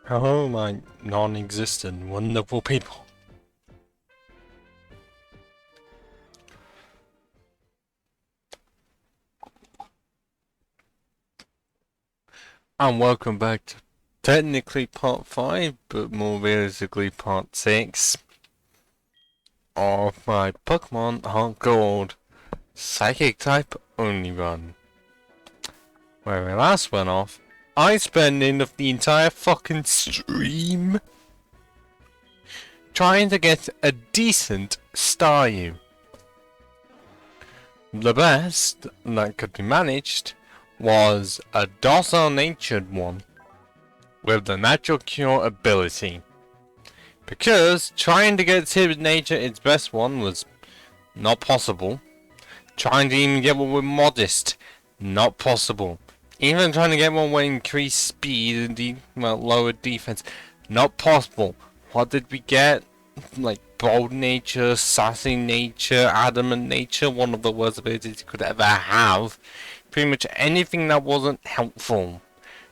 Oh my non-existent wonderful people. And welcome back to technically part 5, but more realistically part 6 of my Pokemon HeartGold Psychic type only run. Where we last went off, I spent enough the entire fucking stream trying to get a decent Staryu. The best that could be managed was a docile-natured one with the natural cure ability. Because trying to get timid nature its best one was not possible. Trying to even get one with modest, not possible. Even trying to get one with increased speed and lower defense, not possible. What did we get? Like bold nature, sassy nature, adamant nature, one of the worst abilities you could ever have. Pretty much anything that wasn't helpful.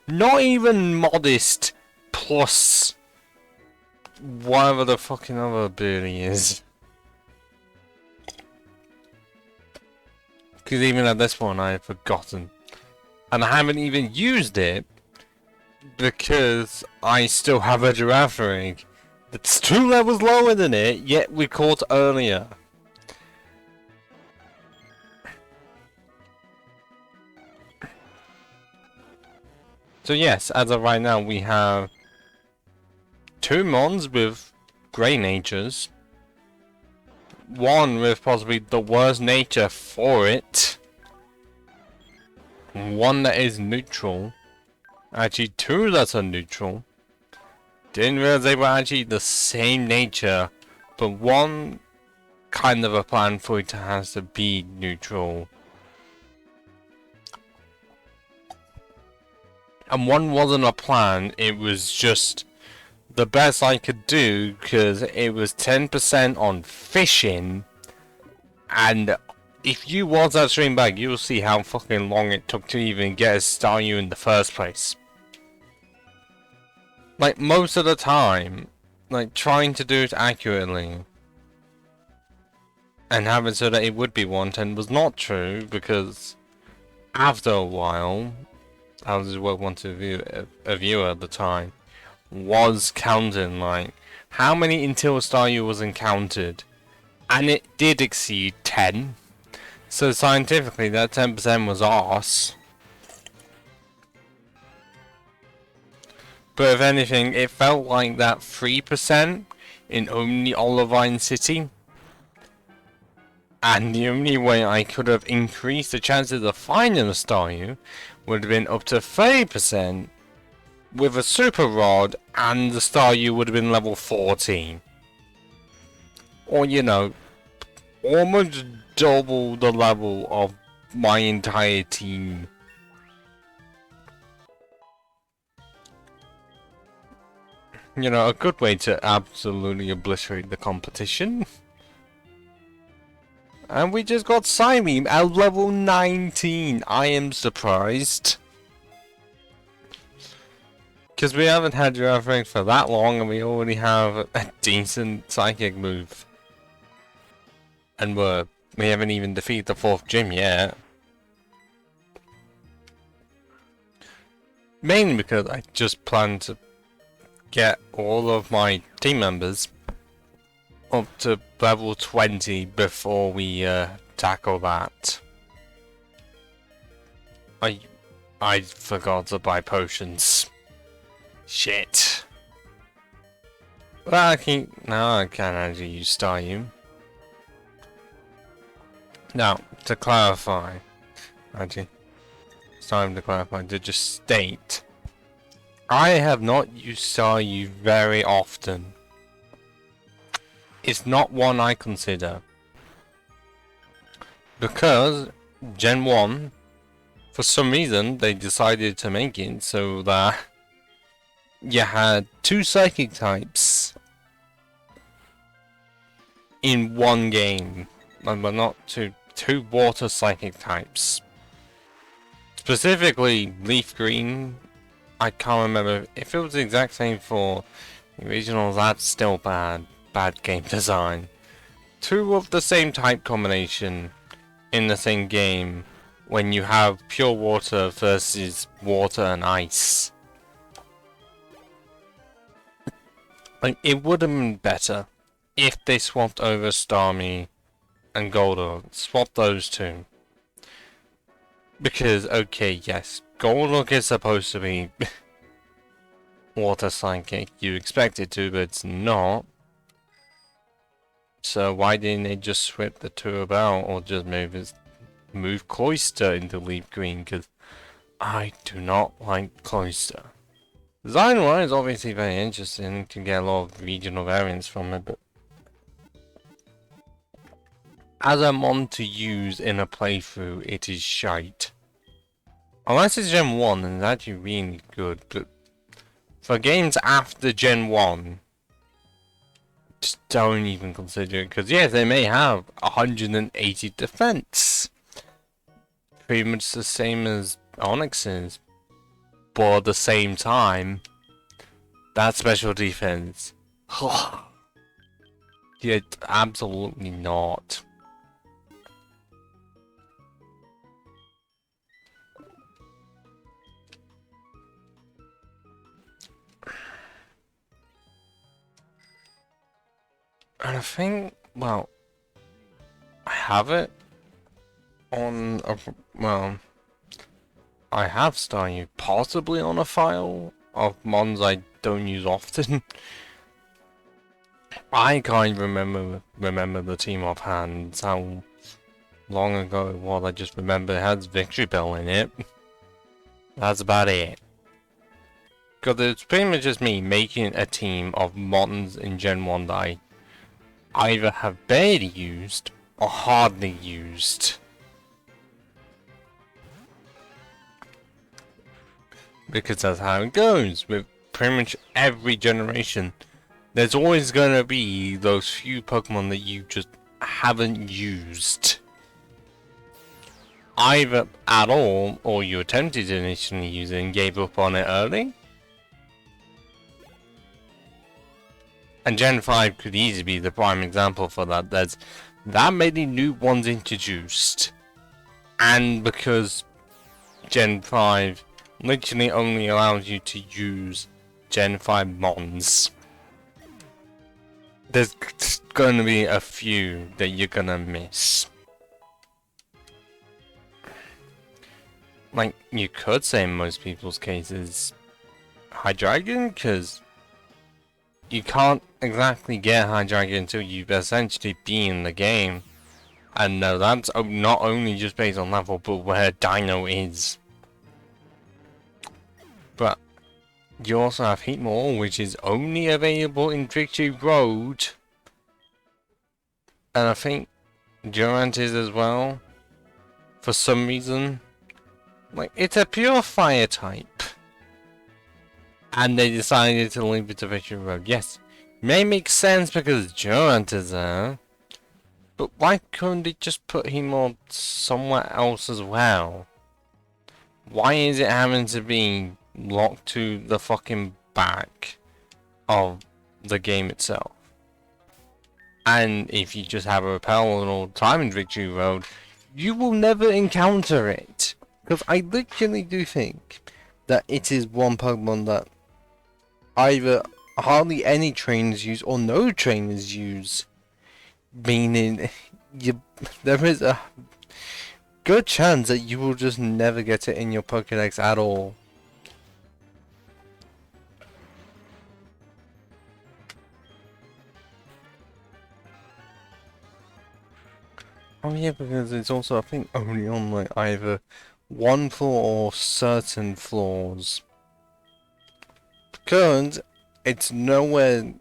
Not even modest plus whatever the fucking other ability is. Because even at this one I have forgotten. And I haven't even used it because I still have a giraffe ring that's 2 levels lower than it, yet we caught earlier. So yes, as of right now we have 2 mons with grey natures. 1 with possibly the worst nature for it. 1 that is neutral. Actually 2 that are neutral. Didn't realize they were actually the same nature, but 1 kind of a plan for it has to be neutral. And 1 wasn't a plan, it was just the best I could do because it was 10% on fishing. And if you watch that stream back, you'll see how fucking long it took to even get a Staryu in the first place. Like, most of the time, like, trying to do it accurately and have it so that it would be 110 was not true, because after a while, I was what wanted a viewer at the time, was counting, like, how many until a Staryu was encountered, and it did exceed 10, so scientifically that 10% was arse. But if anything, it felt like that 3% in only Olivine City. And the only way I could have increased the chances of finding a Staryu would have been up to 30% with a Super Rod, and the Staryu would have been level 14. Or, you know, almost double the level of my entire team. You know, a good way to absolutely obliterate the competition. And we just got Psybeam at level 19. I am surprised. Because we haven't had Giraffe Ring for that long and we already have a decent Psychic move. And we haven't even defeated the 4th gym yet. Mainly because I just plan to get all of my team members up to level 20 before we tackle that. I forgot to buy potions. Shit. Well, I can actually use Staryu. Now, to clarify, actually, it's time to clarify, to just state, I have not used Staryu very often. It's not one I consider. Because Gen 1, for some reason, they decided to make it so that you had 2 Psychic types in one game. But not 2 Water Psychic types. Specifically, Leaf Green I can't remember if it was the exact same for the original. That's still bad game design. Two of the same type combination in the same game when you have pure water versus water and ice. Like, it would have been better if they swapped over Starmie and Golduck. Swap those two. Because, okay, yes, Golduck is supposed to be water psychic. You expect it to, but it's not. So why didn't they just swap the two about, or just move Cloyster into Leaf Green? Because I do not like Cloyster. Design-wise, obviously very interesting. You can get a lot of regional variants from it, but as a mon to use in a playthrough, it is shite. Unless it's Gen 1, then it's actually really good, but for games after Gen 1, just don't even consider it, because yes, they may have 180 defense. Pretty much the same as Onyx's, but at the same time, that special defense, yeah, absolutely not. And I think, well, I have it on a, well, I have Staryu possibly on a file of mons I don't use often. I can't remember the team offhand, how long ago it was. I just remember it has Victory Bell in it. That's about it. Because it's pretty much just me making a team of mons in Gen 1 that I either have barely used or hardly used. Because that's how it goes with pretty much every generation. There's always gonna be those few Pokemon that you just haven't used either at all, or you attempted to initially use it and gave up on it early. And Gen 5 could easily be the prime example for that. There's that many new ones introduced, and because Gen 5 literally only allows you to use Gen 5 mons, there's going to be a few that you're going to miss. Like, you could say in most people's cases Hydreigon, because you can't exactly get Hydreigon until you've essentially been in the game. And no, that's not only just based on level, but where Dino is. But you also have Heatmore, which is only available in Victory Road. And I think Durant is as well. For some reason. Like, it's a pure fire type. And they decided to leave it to Victory Road. Yes, may make sense because Durant is there. But why couldn't they just put him on somewhere else as well? Why is it having to be locked to the fucking back of the game itself? And if you just have a repel all the time in Victory Road, you will never encounter it. Because I literally do think that it is one Pokemon that either hardly any trainers use or no trainers use. Meaning, there is a good chance that you will just never get it in your Pokédex at all. Oh yeah, because it's also, I think, only on like either one floor or certain floors. Because it's nowhere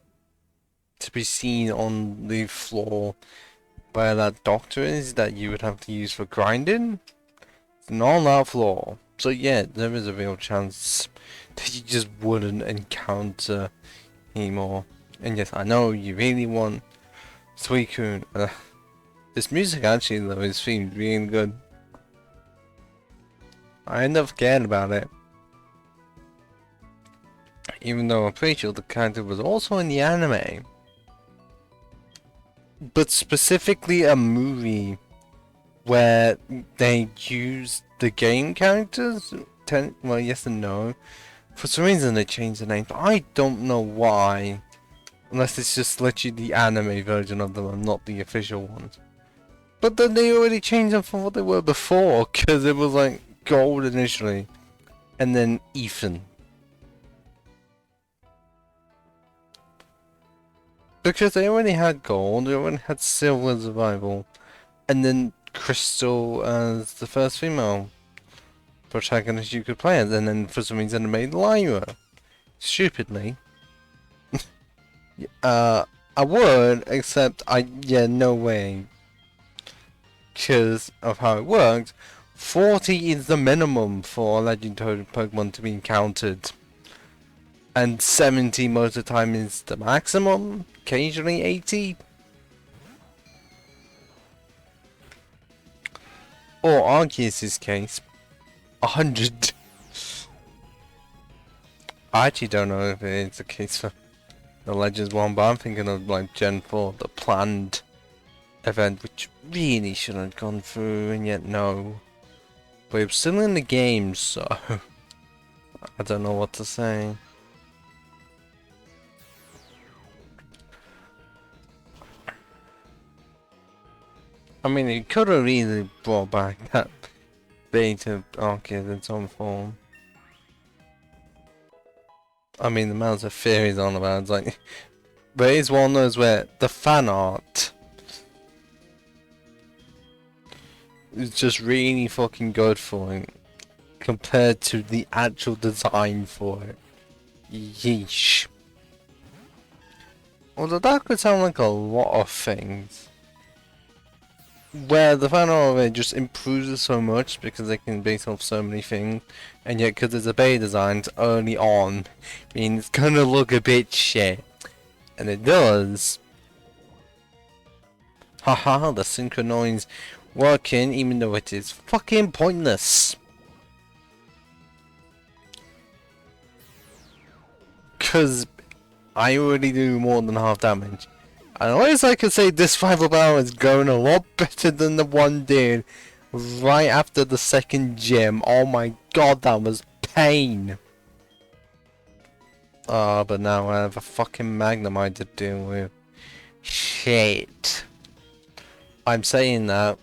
to be seen on the floor where that doctor is that you would have to use for grinding. It's not on that floor. So yeah, there is a real chance that you just wouldn't encounter anymore. And yes, I know you really want Suicune. This music actually though is feeling really good. I end up forgetting about it. Even though I'm pretty sure the character was also in the anime. But specifically a movie where they used the game characters. Well, yes and no. For some reason they changed the name. I don't know why. Unless it's just literally the anime version of them and not the official ones. But then they already changed them from what they were before. Because it was like Gold initially. And then Ethan. Because they already had Gold. They already had Silver Survival. And then Crystal as the first female protagonist you could play as, and then for some reason they made Lyra. Stupidly. I would, except yeah, no way. Because of how it works, 40 is the minimum for a legendary Pokemon to be encountered. And 70 most of the time is the maximum, occasionally 80. Or Arceus' case, 100. I actually don't know if it is the case for the Legends one, but I'm thinking of like Gen 4, the planned event, which really should have gone through, and yet no. But it's still in the game, so I don't know what to say. I mean, it could have easily brought back that beta Arceus in some form. I mean, the amount of theories on about it's like, but it's one of those where the fan art is just really fucking good for it compared to the actual design for it. Yeesh. Although that could sound like a lot of things. Where the fan art of it just improves it so much because they can base off so many things, and yet because it's a beta design early on, I mean it's gonna look a bit shit. And it does. Haha, the synchronize working even though it is fucking pointless. Cause I already do more than half damage. And at least I can say this rival battle is going a lot better than the one did right after the second gym. Oh my god, that was pain. But now I have a fucking Magnemite to deal with. Shit. I'm saying that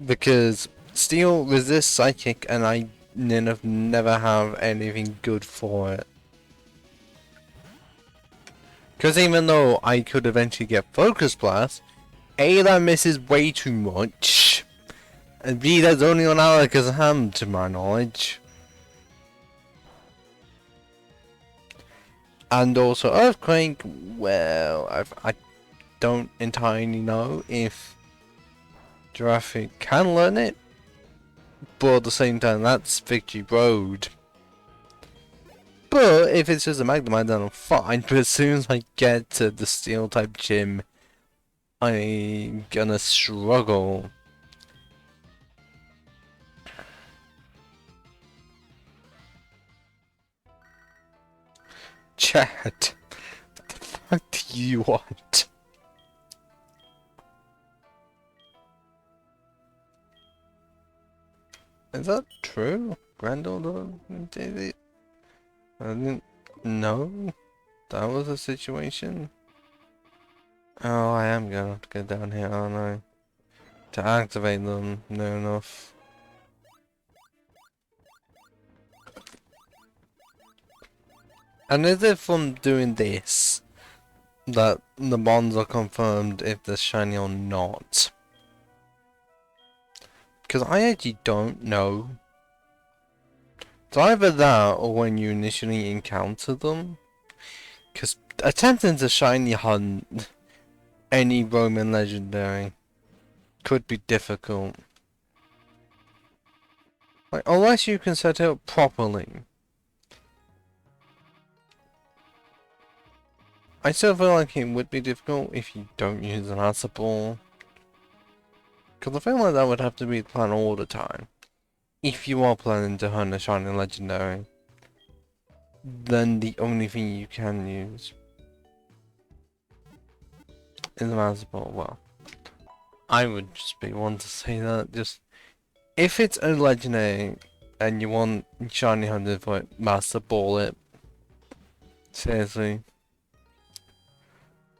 because Steel resists Psychic and I never have anything good for it. Because even though I could eventually get Focus Blast, A, that misses way too much, and B, that's only on Alaka's hand to my knowledge. And also Earthquake, well, I don't entirely know if Giraffe can learn it, but at the same time that's Victory Road. But if it's just a Magnemite, then I'm fine. But as soon as I get to the Steel type gym, I'm gonna struggle. Chat, what the fuck do you want? Is that true? Granddaughter did it? I didn't know that was a situation. Oh, I am gonna have to get down here, aren't I? To activate them near enough. And is it from doing this that the bonds are confirmed if they're shiny or not? Because I actually don't know. It's either that or when you initially encounter them. Because attempting to shiny hunt any Roman legendary could be difficult. Like, unless you can set it up properly. I still feel like it would be difficult if you don't use an answer ball. Because I feel like that would have to be the plan all the time. If you are planning to hunt a shiny legendary. then the only thing you can use is a Master Ball. Well, I would just be one to say that. Just if it's a legendary and you want shiny 100 for it, Master Ball it. Seriously.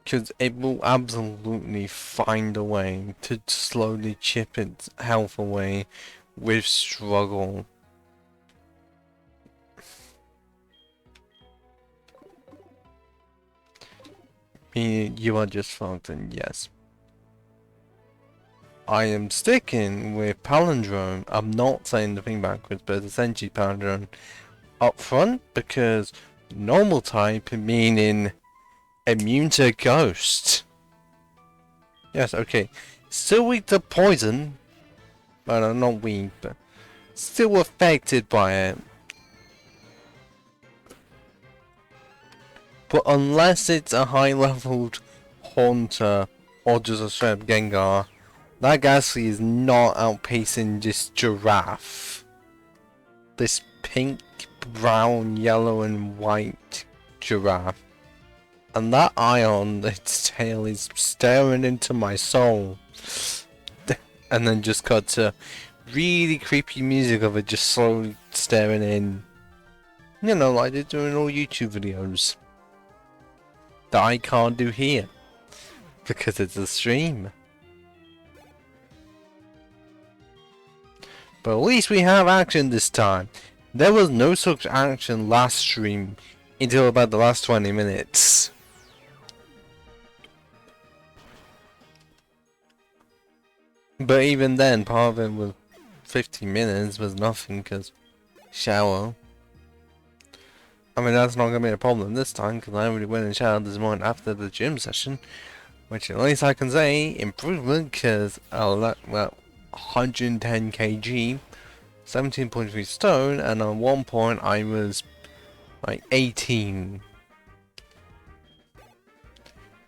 Because it will absolutely find a way to slowly chip its health away with struggle. You are just fucked, and yes. I am sticking with Palindrome. I'm not saying the thing backwards, but it's essentially Palindrome up front because normal type meaning immune to ghost. Yes, okay. Still weak to poison. Well, not weak, but still affected by it. But unless it's a high-leveled Haunter or just a straight up Gengar, that Ghastly is not outpacing this Giraffe. This pink, brown, yellow and white Giraffe. And that eye on its tail is staring into my soul. And then just cut to really creepy music of it just slowly staring in. You know, like they're doing all YouTube videos. That I can't do here. Because it's a stream. But at least we have action this time. There was no such action last stream until about the last 20 minutes. But even then, part of it was 15 minutes was nothing because shower. I mean, that's not going to be a problem this time because I already went and showered this morning after the gym session. Which at least I can say, improvement because, well, 110 kg, 17.3 stone, and at one point I was like 18.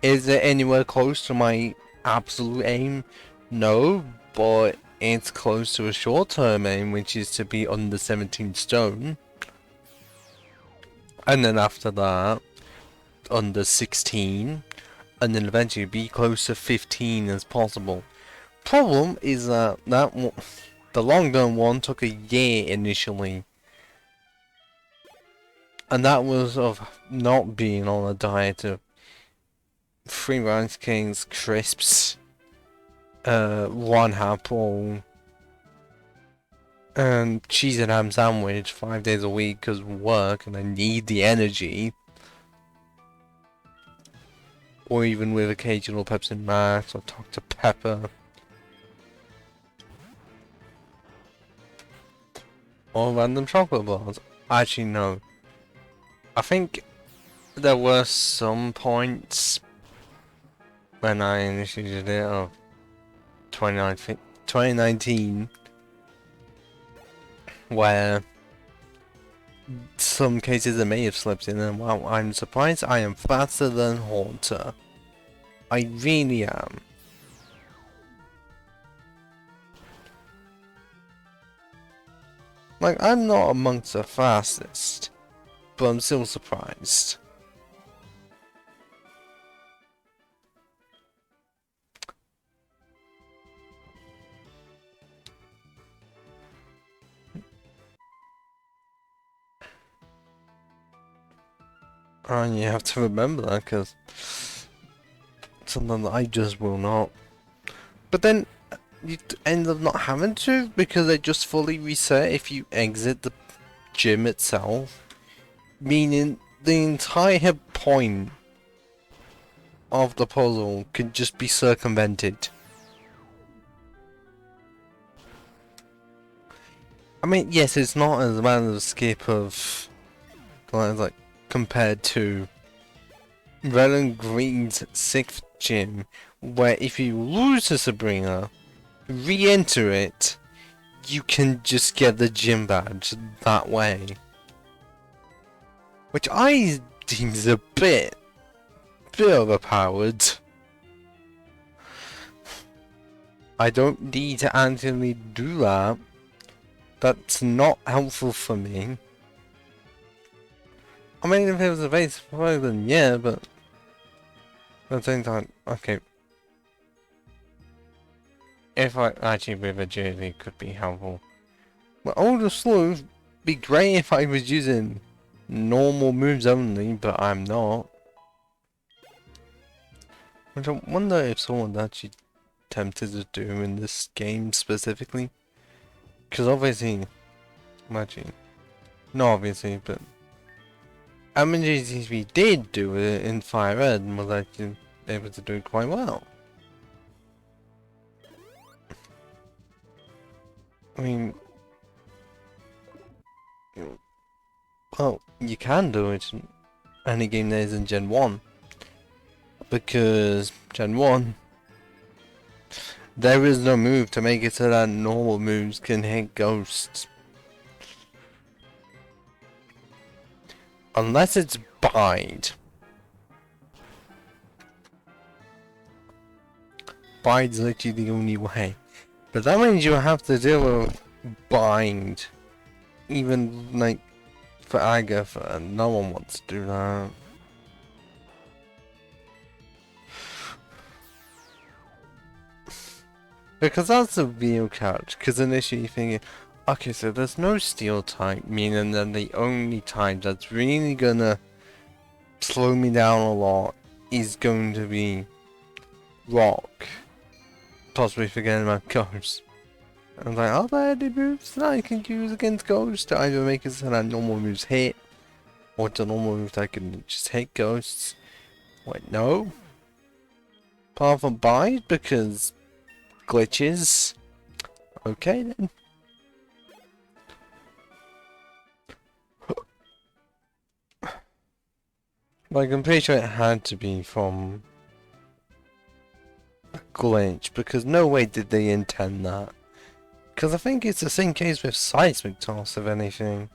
Is it anywhere close to my absolute aim? No, but it's close to a short-term aim, which is to be under 17 stone. And then after that, under 16, and then eventually be close to 15 as possible. Problem is that the long-term one took a year initially. And that was of not being on a diet of 3 Rice Kings, crisps, 1 apple, and cheese and ham sandwich 5 days a week because work and I need the energy. Or even with occasional Pepsi Max or Dr. Pepper. Or random chocolate bars. Actually, no. I think there were some points when I initiated it of 2019 where some cases it may have slipped in, and wow, I'm surprised I am faster than Haunter. I really am. Like, I'm not amongst the fastest, but I'm still surprised. And you have to remember that, because something that I just will not. But then, you end up not having to, because they just fully reset if you exit the gym itself. Meaning, the entire point of the puzzle could just be circumvented. I mean, yes, it's not as bad as a skip of, like, compared to Red and Green's 6th gym, where if you lose to Sabrina, re-enter it, you can just get the gym badge that way. Which I deem is a bit overpowered. I don't need to actively do that. That's not helpful for me. I mean, if it was a base foe, then yeah, but at the same time, okay. If I actually with agility could be helpful. But older slow be great if I was using normal moves only, but I'm not. Which I wonder if someone's actually tempted to do in this game specifically. Because obviously, imagine, not obviously, but MGTV did do it in Fire Red and was actually able to do it quite well. I mean, well, you can do it in any game that is in Gen 1. Because Gen 1, there is no move to make it so that normal moves can hit ghosts. Unless it's Bide. Bide's literally the only way. But that means you have to deal with Bind. Even like for Agatha, no one wants to do that. Because that's a real catch, because initially you're thinking, okay, so there's no steel type, meaning that the only type that's really gonna slow me down a lot is going to be rock. Possibly forgetting about ghost. I was like, are there any moves that I can use against ghosts to either make it so that normal moves hit, or to normal moves I can just hit ghosts? Wait, no. Apart from Bide, because glitches. Okay then. Like, I'm pretty sure it had to be from a glitch, because no way did they intend that. Because I think it's the same case with Seismic Toss, if anything.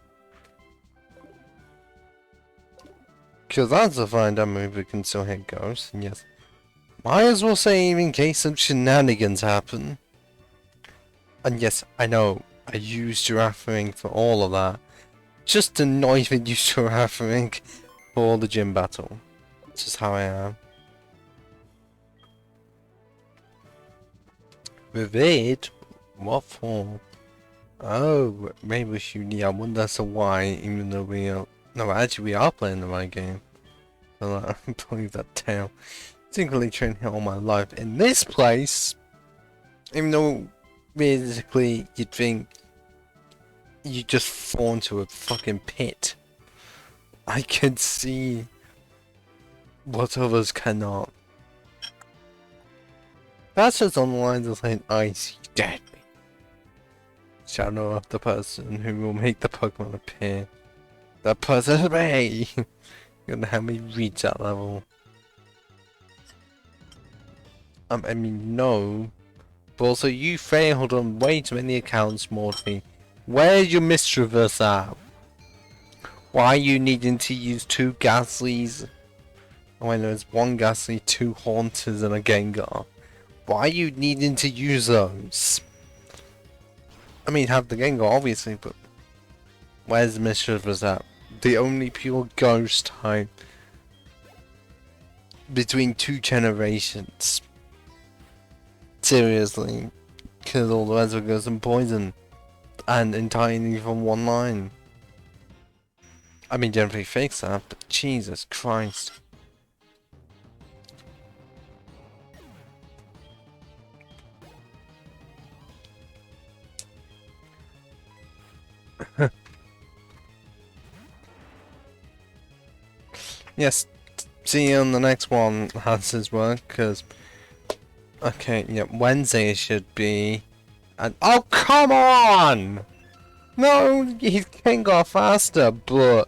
Because that's a fine damn move that can still hit ghosts, and yes. Might as well save in case some shenanigans happen. And yes, I know, I used Giraffe Ring for all of that. Just to not even use Giraffe Ring for the gym battle. That's just how I am. With it, what for? Oh, maybe shooting. I wonder that's why, even though we are... No, actually we are playing the right game. So I believe that tale. Singularly trained here all my life in this place. Even though, basically, you'd think you just fall into a fucking pit. I can see what others cannot. That's just on the lines of saying, I see dead. Shadow of the person who will make the Pokemon appear. That person is me! You're gonna help me reach that level. I mean, no. But also, you failed on way too many accounts, Morty. Where's your Mischievous at? Why are you needing to use 2 Ghastlies? Oh, I know there's 1 Ghastly, 2 Haunters, and a Gengar. Why are you needing to use those? I mean, have the Gengar, obviously, but... Where's Mischievous at? The only pure Ghost type between 2 generations. Seriously. Because all the rest of it goes in poison. And entirely from 1 line. I mean, generally fix that, but Jesus Christ. Yes, see you on the next one, how this is work, because... Okay, yeah, Wednesday should be... And oh, come on! No, he can go faster, but...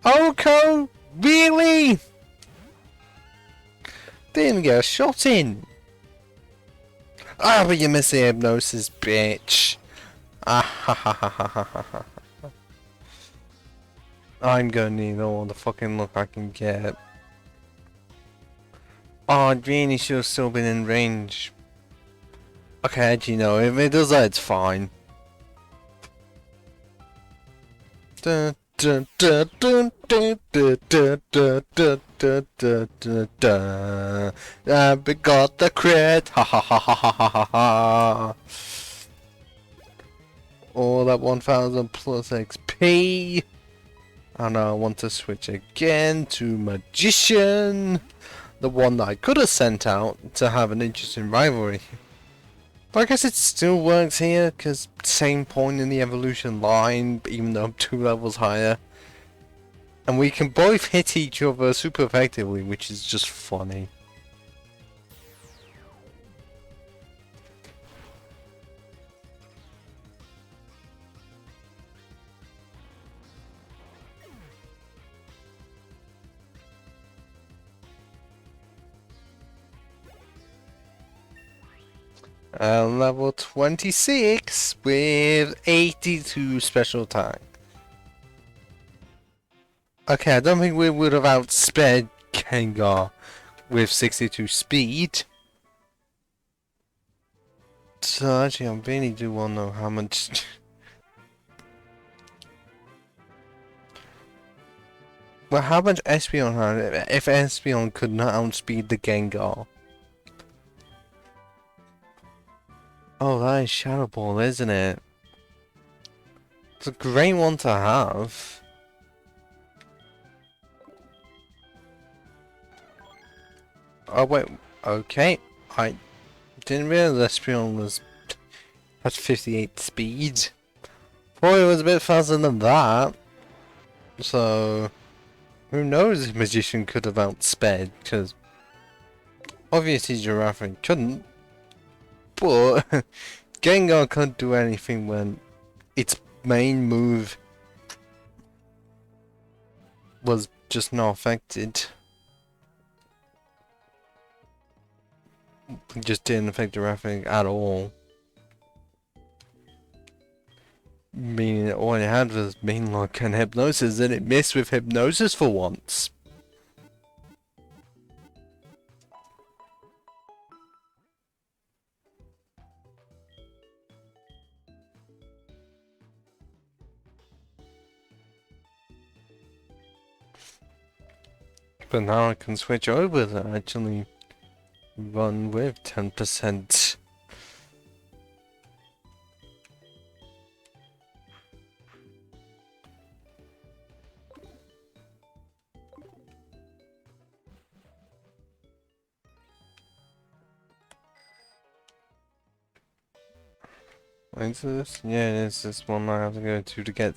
Oko? Really? Didn't get a shot in. Ah, but you missed the hypnosis, bitch. Ah ha ha ha ha ha ha ha. I'm gonna need all the fucking luck I can get. Oh, it really should have still been in range. Okay, actually no, if it does that, it's fine. Da, Dun, dun, dun, dun, dun, dun, dun, dun, dun, dun, dun, dun. And we got the crit! Ha ha ha ha ha ha ha ha! All that 1000 plus XP! And I want to switch again to Magician! The one that I could have sent out to have an interesting rivalry. But I guess it still works here, because same point in the evolution line, even though I'm 2 levels higher. And we can both hit each other super effectively, which is just funny. Level 26 with 82 special attack. Okay, I don't think we would have outsped Gengar with 62 speed. So actually, I really do want to know how much... Well, how much Espeon had if Espeon could not outspeed the Gengar? Oh, that is Shadow Ball, isn't it? It's a great one to have. Oh wait, okay. I didn't realize Espeon was at 58 speed. Thought it was a bit faster than that. So, who knows if Magician could have outsped, because obviously Giraffe couldn't. But Gengar couldn't do anything when its main move was just not affected. It just didn't affect Giraffe at all. Meaning all it had was main lock and hypnosis, and it missed with hypnosis for once. But now I can switch over to actually run with 10%. Is this? Yeah, it's this one I have to go to get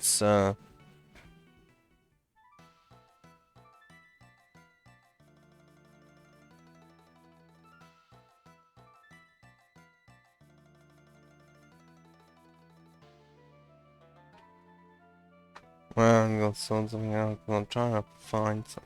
well, I'm gonna sort something out. I'm trying to find some.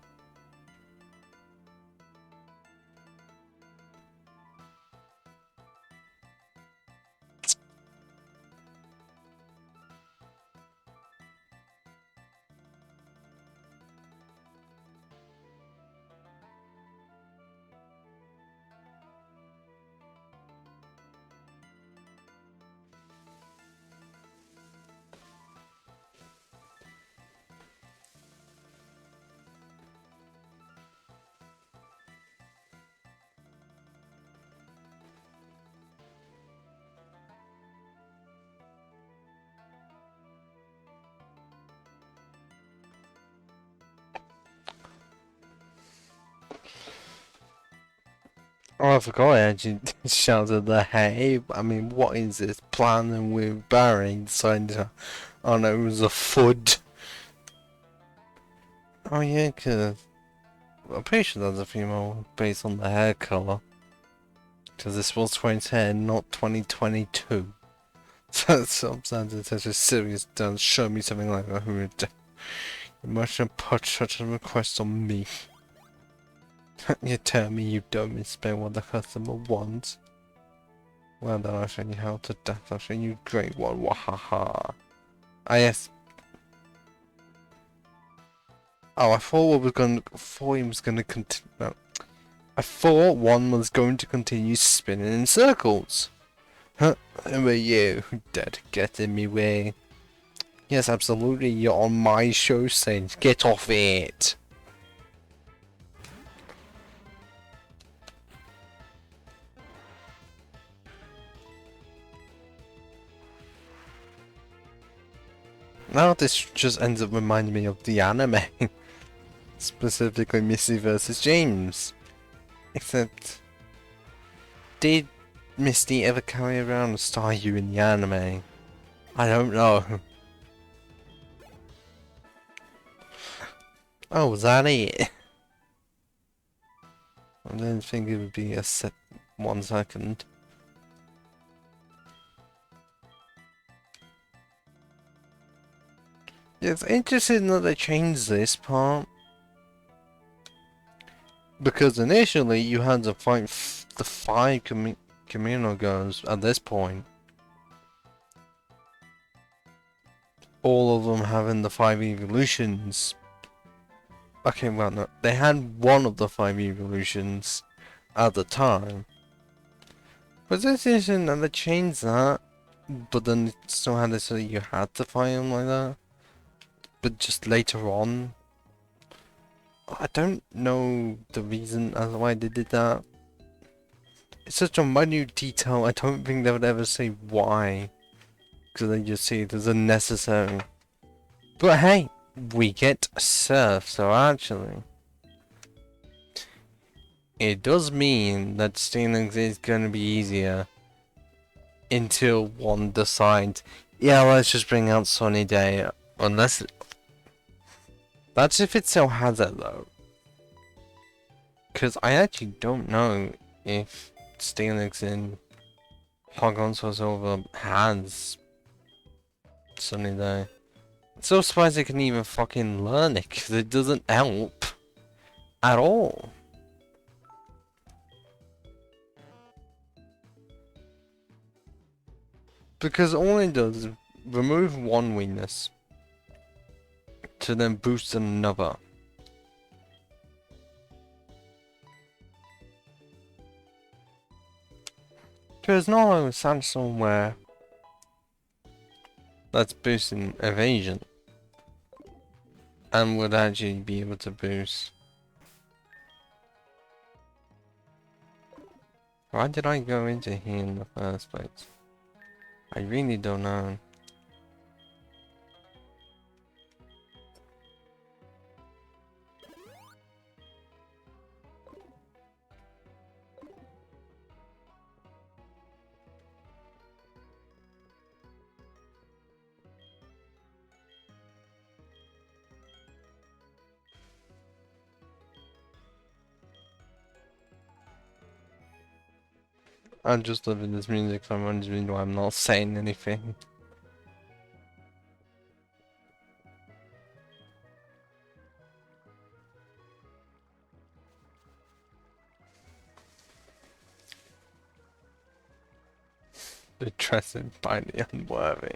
Oh, I forgot I actually shouted the hey. I mean, what is this planning with Barry deciding to... Oh no, it was a FUD. Oh yeah, cause... I'm pretty sure that's a female based on the hair colour. Because this was 2010, not 2022. So sometimes it's such a serious don't show me something like that. Who would... You mustn't put such a request on me. You tell me you don't respect what the customer wants. Well then I'll show you how to death. I'll show you great one. Wahaha. Ah yes. Oh, I thought he was gonna continue. No. I thought one was going to continue spinning in circles. Huh? Who are you? Dead. Get in me way. Yes, absolutely, you're on my show, Saint. Get off it! Now this just ends up reminding me of the anime. Specifically Missy versus James. Except, did Misty ever carry around a Staryu in the anime? I don't know. Oh, was that it? I didn't think it would be a set 1 second. Yeah, it's interesting that they changed this part. Because initially you had to fight the 5 Communogos at this point. All of them having the 5 evolutions. Okay, well no, they had one of the 5 evolutions at the time. But it's interesting that they changed that, but then it still had it so you had to fight them like that. But just later on. I don't know the reason as why they did that. It's such a minute detail, I don't think they would ever say why. Because they just see it as unnecessary. But hey, we get Surf, so actually it does mean that stealing is going to be easier until one decides, yeah, let's just bring out Sunny Day. Unless that's if it still has it though. Because I actually don't know if Steelix in Pokemon Soul Silver has Sunny Day. I'm so surprised they can even fucking learn it, because it doesn't help at all. Because all it does is remove one weakness to then boost another. There's not like a Sandstorm where that's boosting evasion and would actually be able to boost. Why did I go into here in the first place? I really don't know. I'm just loving this music, so I'm wondering why I'm not saying anything. Addressing by the unworthy.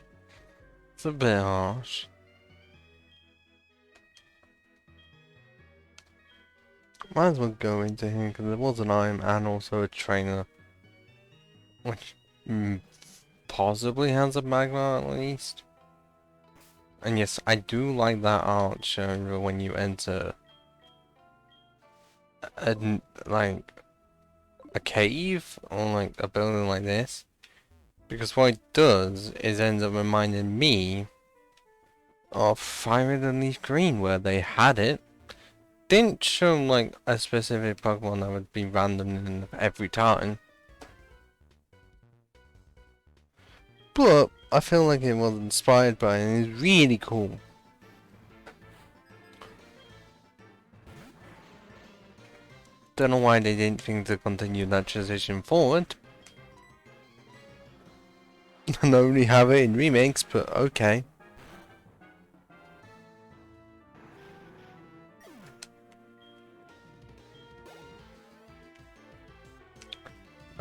It's a bit harsh. Might as well go into him because there was an IM and also a trainer. Which possibly has a magma at least. And yes, I do like that art shown when you enter like a cave or like a building like this. Because what it does is ends up reminding me of Fire Red and Leaf Green where they had it. Didn't show like a specific Pokemon that would be random every time. But I feel like it was inspired by it and it's really cool. Don't know why they didn't think to continue that transition forward. And only have it in remakes, but okay.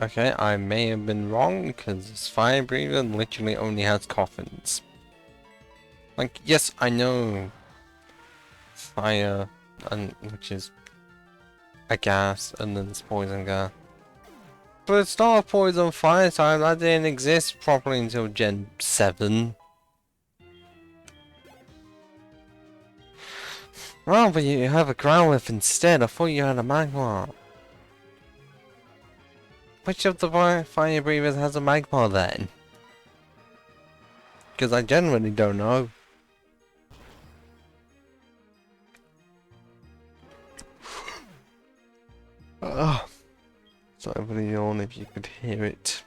Okay, I may have been wrong, because this Fire Breather literally only has coffins. Like, yes, I know fire, and which is a gas, and then it's poison gas. But it's not a poison fire type, that didn't exist properly until Gen 7. Oh, but you have a Growlithe instead. I thought you had a Magmar. Which of the fire breathers has a Magmar then? Because I genuinely don't know. Ugh. So everybody yawn if you could hear it.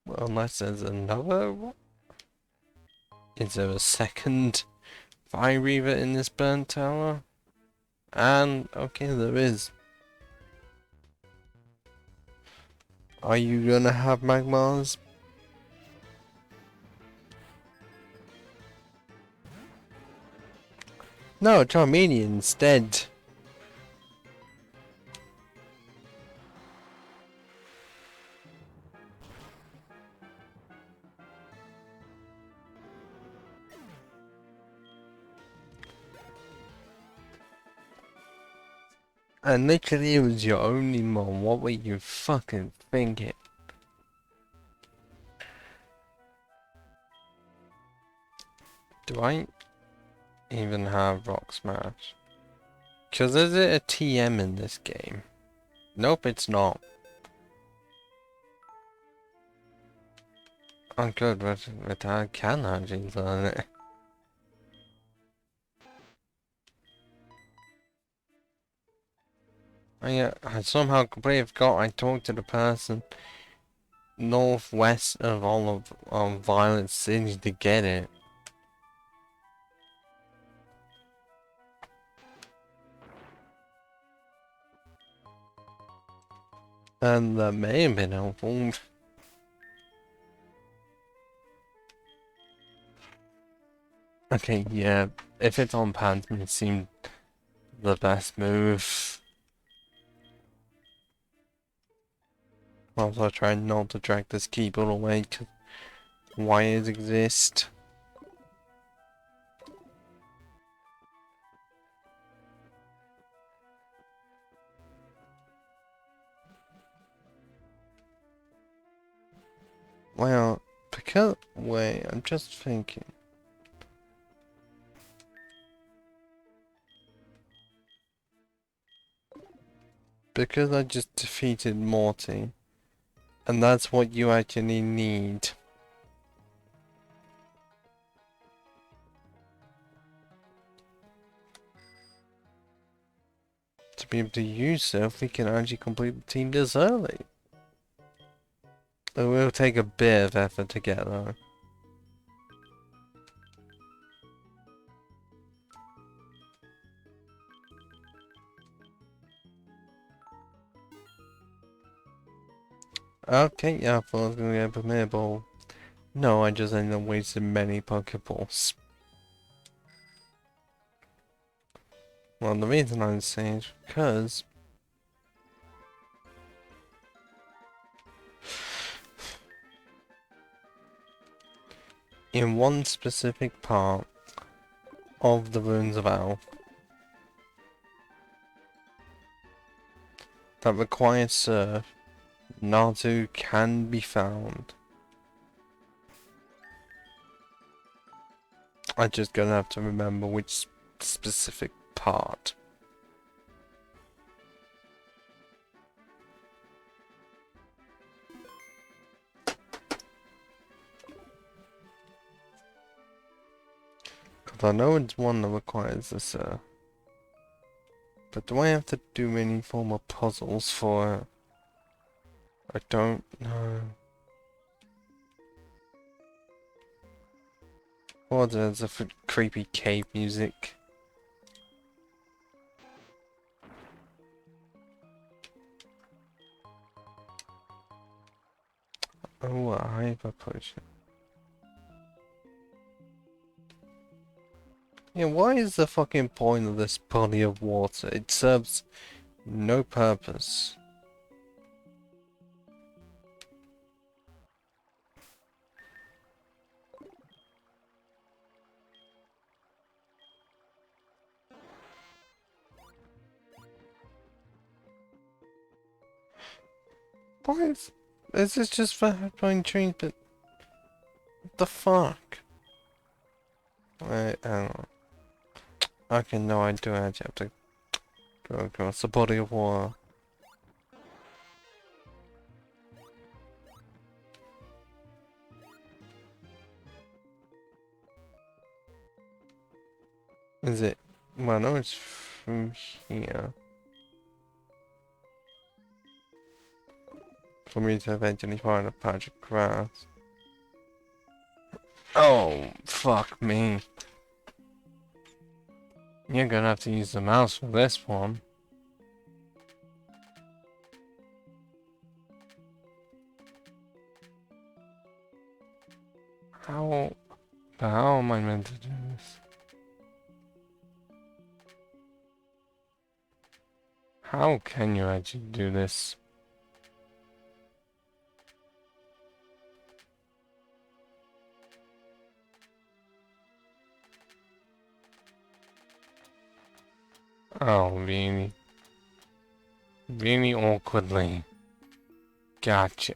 Well, unless there's another one? Is there a second fire breather in this burnt tower? And, okay, there is. Are you gonna have Magmars? No, Charmeleon instead. And literally it was your only mom. What were you fucking thinking? Do I even have Rock Smash? Cause is it a TM in this game? Nope, it's not. I'm good, but I can actually learn it. I somehow completely forgot I talked to the person northwest of all of Violet City to get it. And that may have been helpful. Okay, yeah, if it's on Pantheon, it seemed the best move. Also trying not to drag this keyboard away because wires exist. Well, because, wait, I'm just thinking. Because I just defeated Morty, and that's what you actually need. To be able to use it, if we can actually complete the team this early. It will take a bit of effort to get though. Okay, yeah, I thought I was gonna get a Premier Ball. No, I just ended up wasting many Pokeballs. Well, the reason I'm saying is because in one specific part of the Ruins of Alph that requires Surf, Natu can be found. I'm just gonna have to remember which specific part. Because I know it's one that requires the Surf. But do I have to do any form of puzzles for it? I don't know. Or there's a creepy cave music. Oh, a hyper potion. Yeah, why is the fucking point of this body of water? It serves no purpose. Why is this just for hardpoint trees, but what the fuck? I don't know. Okay, no, I do actually have to go across the body of water. Is it? Well, no, it's from here. For me to eventually find a patch of grass. Oh, fuck me. You're gonna have to use the mouse for this one. How am I meant to do this? How can you actually do this? Oh, really? Really awkwardly. Gotcha.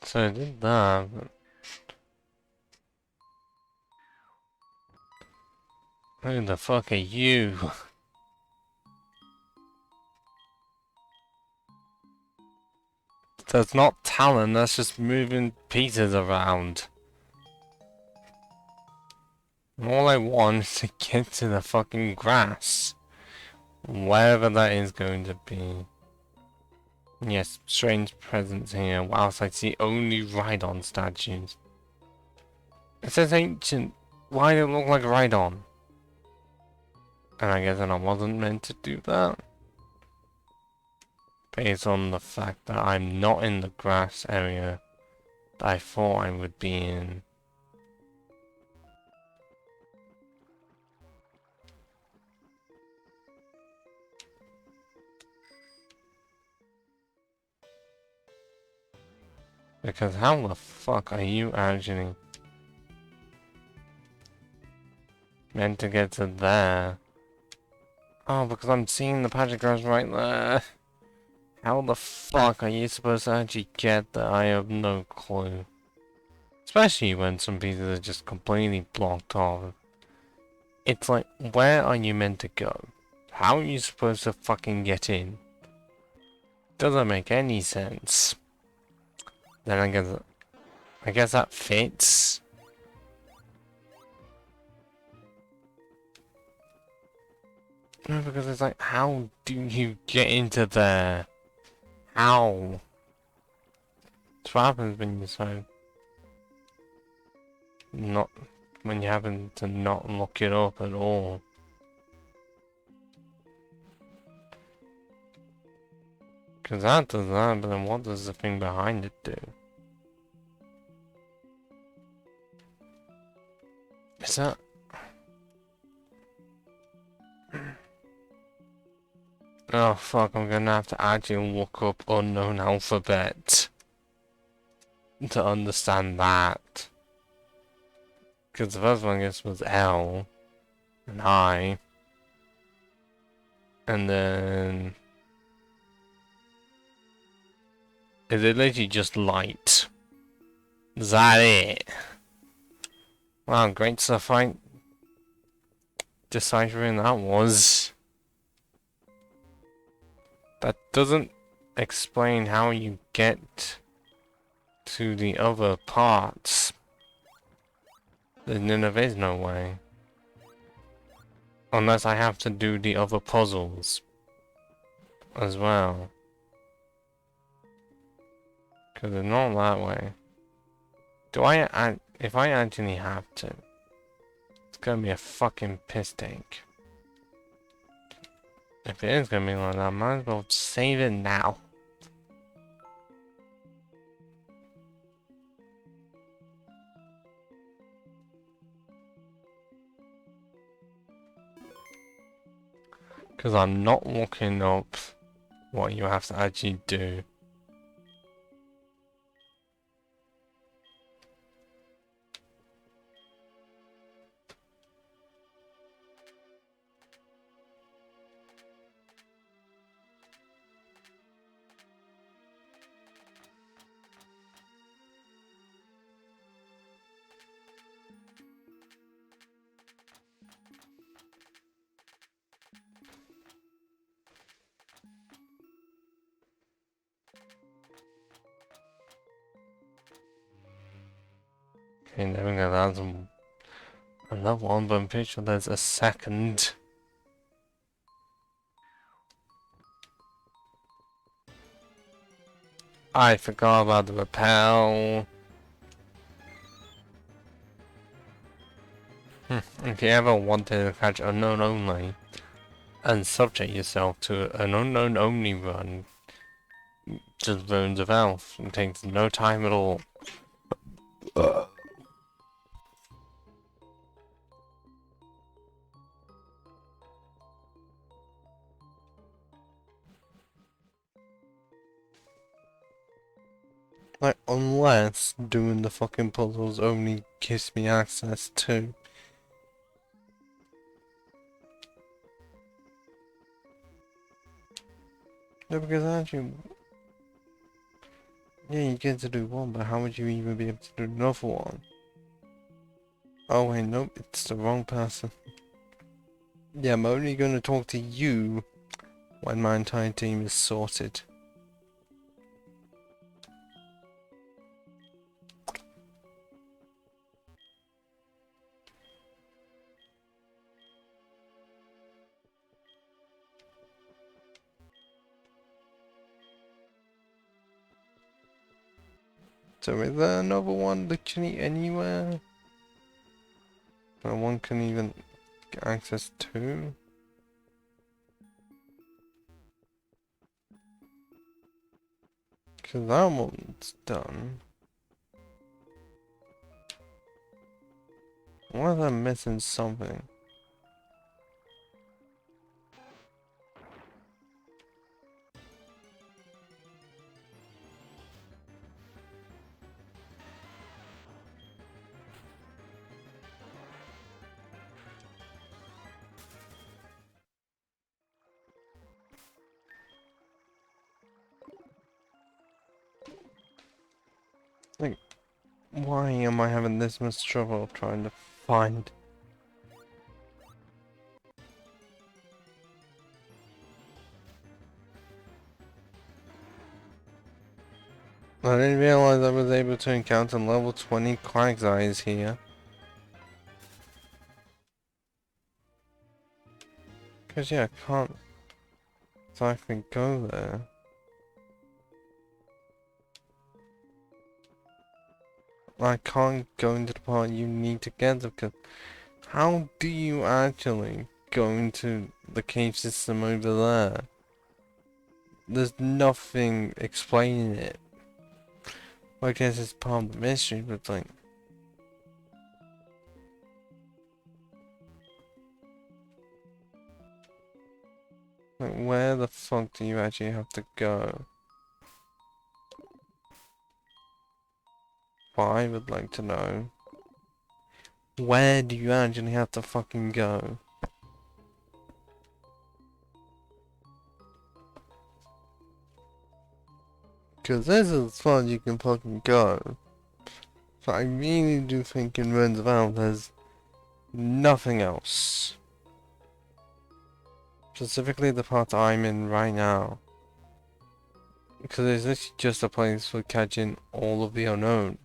So I did that, but who the fuck are you? That's not talent, that's just moving pieces around. And all I want is to get to the fucking grass. Wherever that is going to be. Yes, strange presence here, whilst I see only Rhydon statues. It says ancient. Why do it look like Rhydon? And I guess that I wasn't meant to do that. Based on the fact that I'm not in the grass area that I thought I would be in. Because how the fuck are you actually meant to get to there? Oh, because I'm seeing the patch of grass right there. How the fuck are you supposed to actually get there? I have no clue. Especially when some pieces are just completely blocked off. It's like, where are you meant to go? How are you supposed to fucking get in? Doesn't make any sense. Then I guess that fits. No, because it's like, how do you get into there? How? That's what happens when you decide not, when you happen to not look it up at all. Because that does that, but then what does the thing behind it do? Is that... Oh fuck, I'm gonna have to actually look up unknown alphabet to understand that. Because the first one I guess was L and I. And then... Is it literally just light? Is that it? Wow, great stuff I deciphering that was. That doesn't explain how you get to the other parts. There is no way. Unless I have to do the other puzzles as well. Because it's not that way. If I actually have to, it's gonna be a fucking piss take. If it is gonna be like that, I might as well save it now. Because I'm not looking up what you have to actually do. Okay, there we go, that's another one, but I'm pretty sure there's a second. I forgot about the repel. If you ever wanted to catch unknown only and subject yourself to an unknown only run, just Bones of Elf. It takes no time at all. Like, unless doing the fucking puzzles only gives me access to. No, because actually, yeah, you get to do one, but how would you even be able to do another one? Oh wait, nope, it's the wrong person. Yeah, I'm only gonna talk to you when my entire team is sorted. So is there another one literally anywhere that one can even get access to? Because that one's done. Why am I missing something? Like, why am I having this much trouble trying to find? I didn't realize I was able to encounter level 20 Quagseyes here. Cause yeah, I can't exactly go there. I can't go into the part you need to get to, because how do you actually go into the cave system over there? There's nothing explaining it. Well, I guess it's part of the mystery, but like... Like, where the fuck do you actually have to go? Well, I would like to know. Where do you actually have to fucking go? Because this is as far as you can fucking go. So I really do think in Ruins of Elf there's nothing else. Specifically the part I'm in right now. Because it's literally just a place for catching all of the unknown.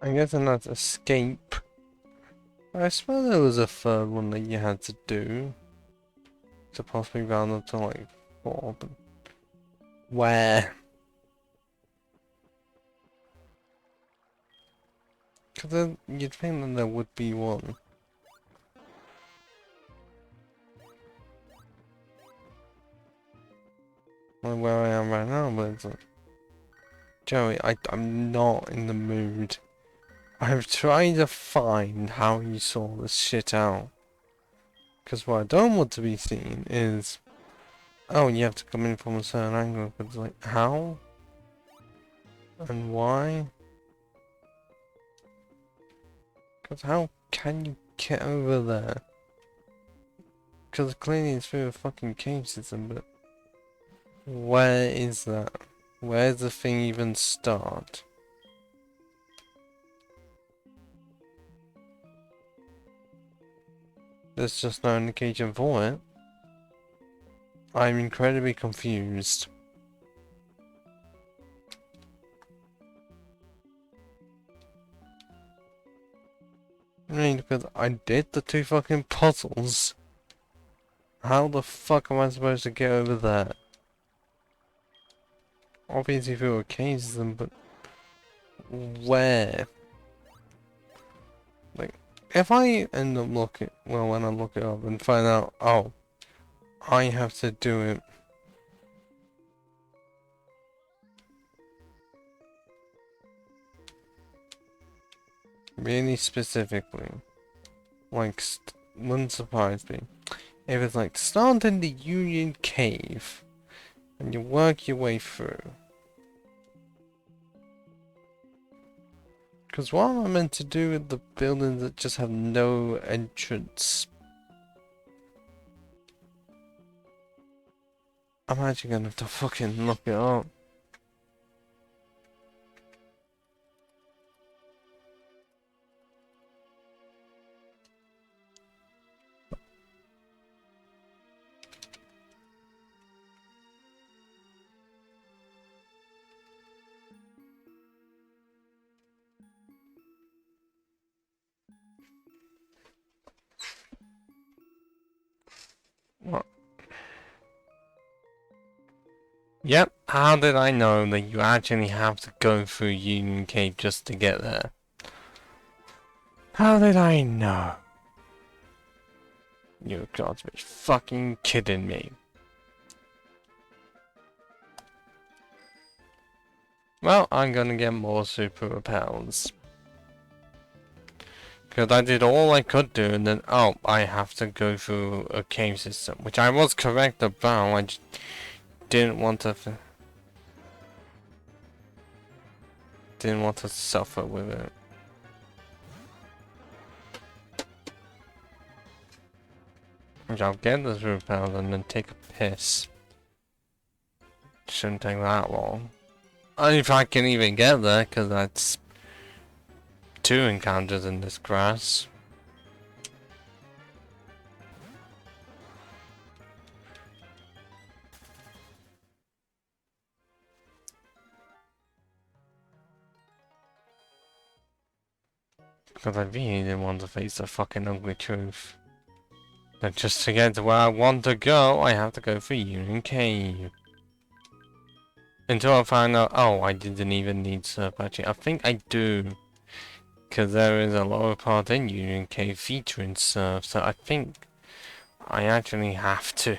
I guess that's escape. I suppose there was a third one that you had to do. To possibly round up to like 4, but where? Because then you'd think that there would be one. Like where I am right now, but it's like, Joey, I'm not in the mood. I've tried to find how you saw this shit out. Because what I don't want to be seen is, oh, you have to come in from a certain angle, but it's like, how? And why? Because how can you get over there? Because clearly it's through a fucking cave system, but where is that? Where does the thing even start? There's just no indication for it. I'm incredibly confused. I mean, because I did the 2 fucking puzzles. How the fuck am I supposed to get over there? Obviously through a cave system, but where? Like, if I end up looking, well, when I look it up and find out, oh, I have to do it really specifically, like, wouldn't surprise me. If it's like, start in the Union Cave, and you work your way through. Because what am I meant to do with the buildings that just have no entrance? I'm actually gonna have to fucking look it up. What? Yep, how did I know that you actually have to go through Union Cave just to get there? How did I know? You've got to be fucking kidding me. Well, I'm gonna get more super repels. Because I did all I could do and then, oh, I have to go through a cave system. Which I was correct about, I just didn't want to... Didn't want to suffer with it. Which I'll get this repel and then take a piss. Shouldn't take that long. If I can even get there, because that's 2 encounters in this grass. Because I really didn't want to face the fucking ugly truth. That just to get to where I want to go, I have to go for Union Cave. Until I find out, oh, I didn't even need surf patching. I think I do. Because there is a lower part in Union Cave featuring surf, so I think I actually have to.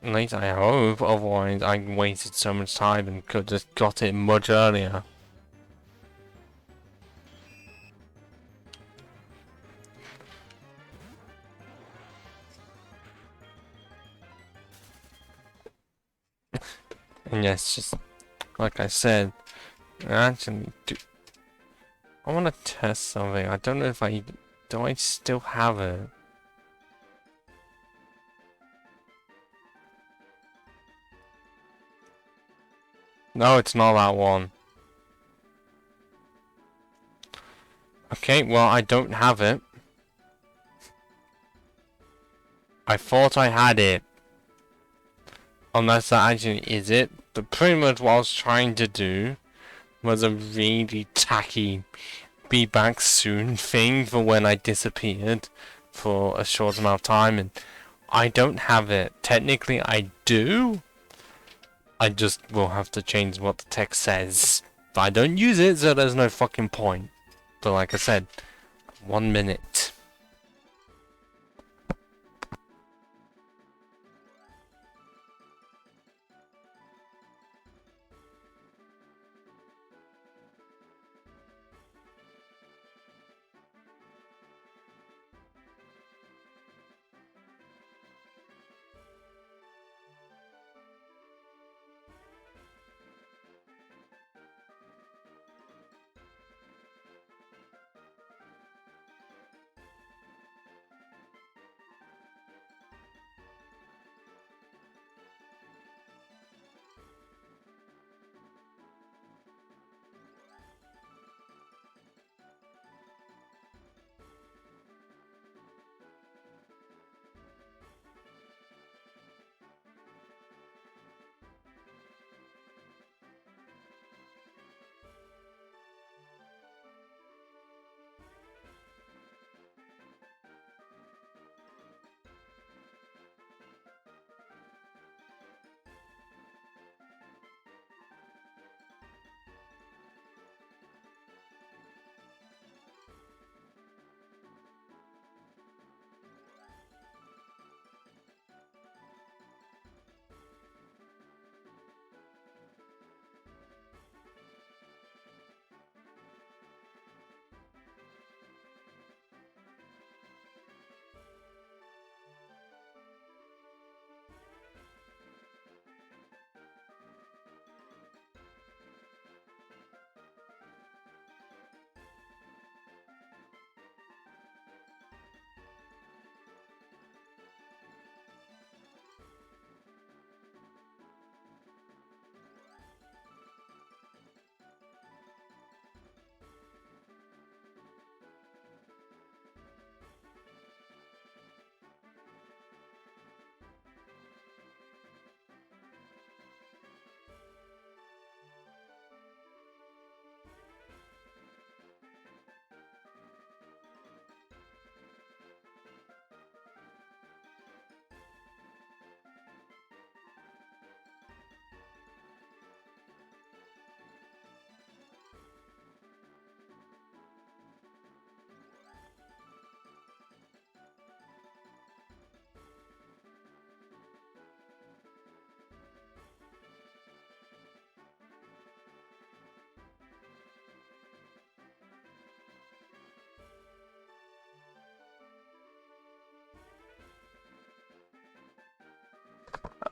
At least I hope, otherwise I wasted so much time and could just got it much earlier. And yes, just like I said, I actually do. I want to test something. I don't know if do I still have it? No, it's not that one. Okay, well, I don't have it. I thought I had it. Unless that actually is it. But pretty much what I was trying to do was a really tacky be back soon thing for when I disappeared for a short amount of time, and I don't have it. Technically I do. I just will have to change what the text says. But I don't use it, so there's no fucking point. But like I said, 1 minute.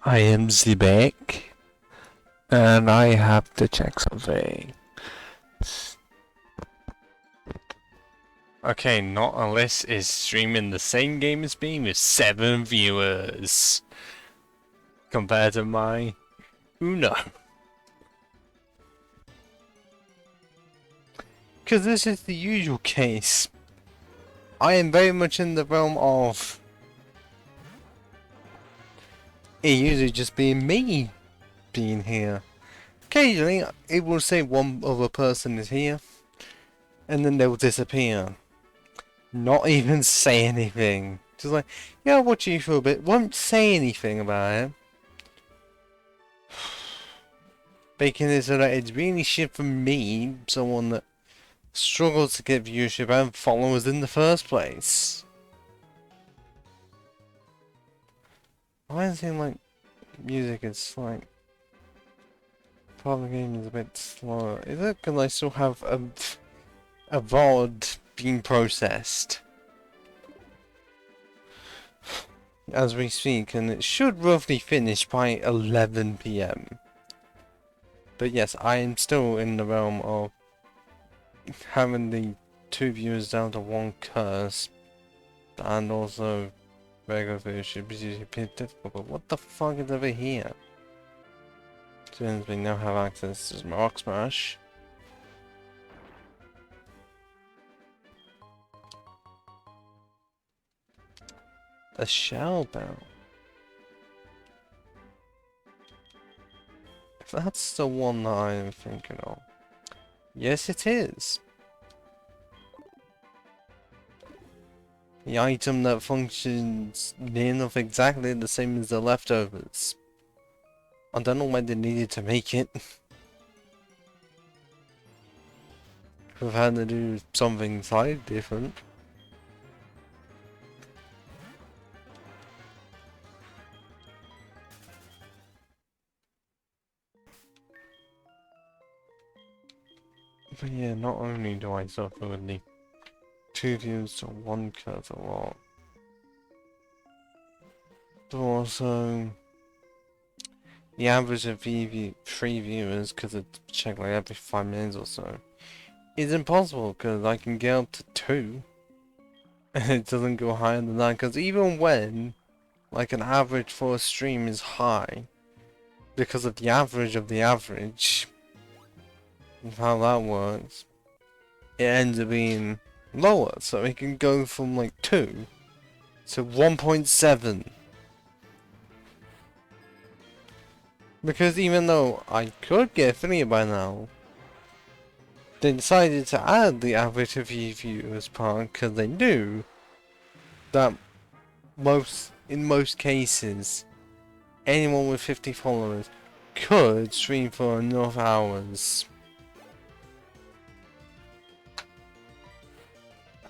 I am Zebek, and I have to check something. Okay, not unless is streaming the same game as me with 7 viewers. Compared to my Uno. Because this is the usual case. I am very much in the realm of it usually just being me being here. Occasionally, it will say one other person is here, and then they'll disappear. Not even say anything. Just like, yeah, I'll watch you for a bit. Won't say anything about it. Making it so that it's really shit for me, someone that struggles to get viewership and followers in the first place. Why does it seem like music is like... part of the game is a bit slower. Is it because I still have a VOD being processed as we speak, and it should roughly finish by 11 PM. But yes, I am still in the realm of having the 2 viewers down to 1 curse, and also regular viewership is usually a bit difficult. But what the fuck is over here? Since we now have access to Rock Smash. A shell bell. If that's the one that I'm thinking of. Yes, it is. The item that functions near enough exactly the same as the leftovers. I don't know why they needed to make it. We've had to do something slightly different. But yeah, not only do I suffer with the 2 views to 1 cut a lot, but also the average of 3 viewers, because it's checked like every 5 minutes or so, is impossible because I can get up to 2 and it doesn't go higher than that, because even when like an average for a stream is high, because of the average of the average, and how that works, it ends up being lower, so it can go from like 2 to 1.7. Because even though I could get 3 by now, they decided to add the average of viewers part because they knew that in most cases, anyone with 50 followers could stream for enough hours.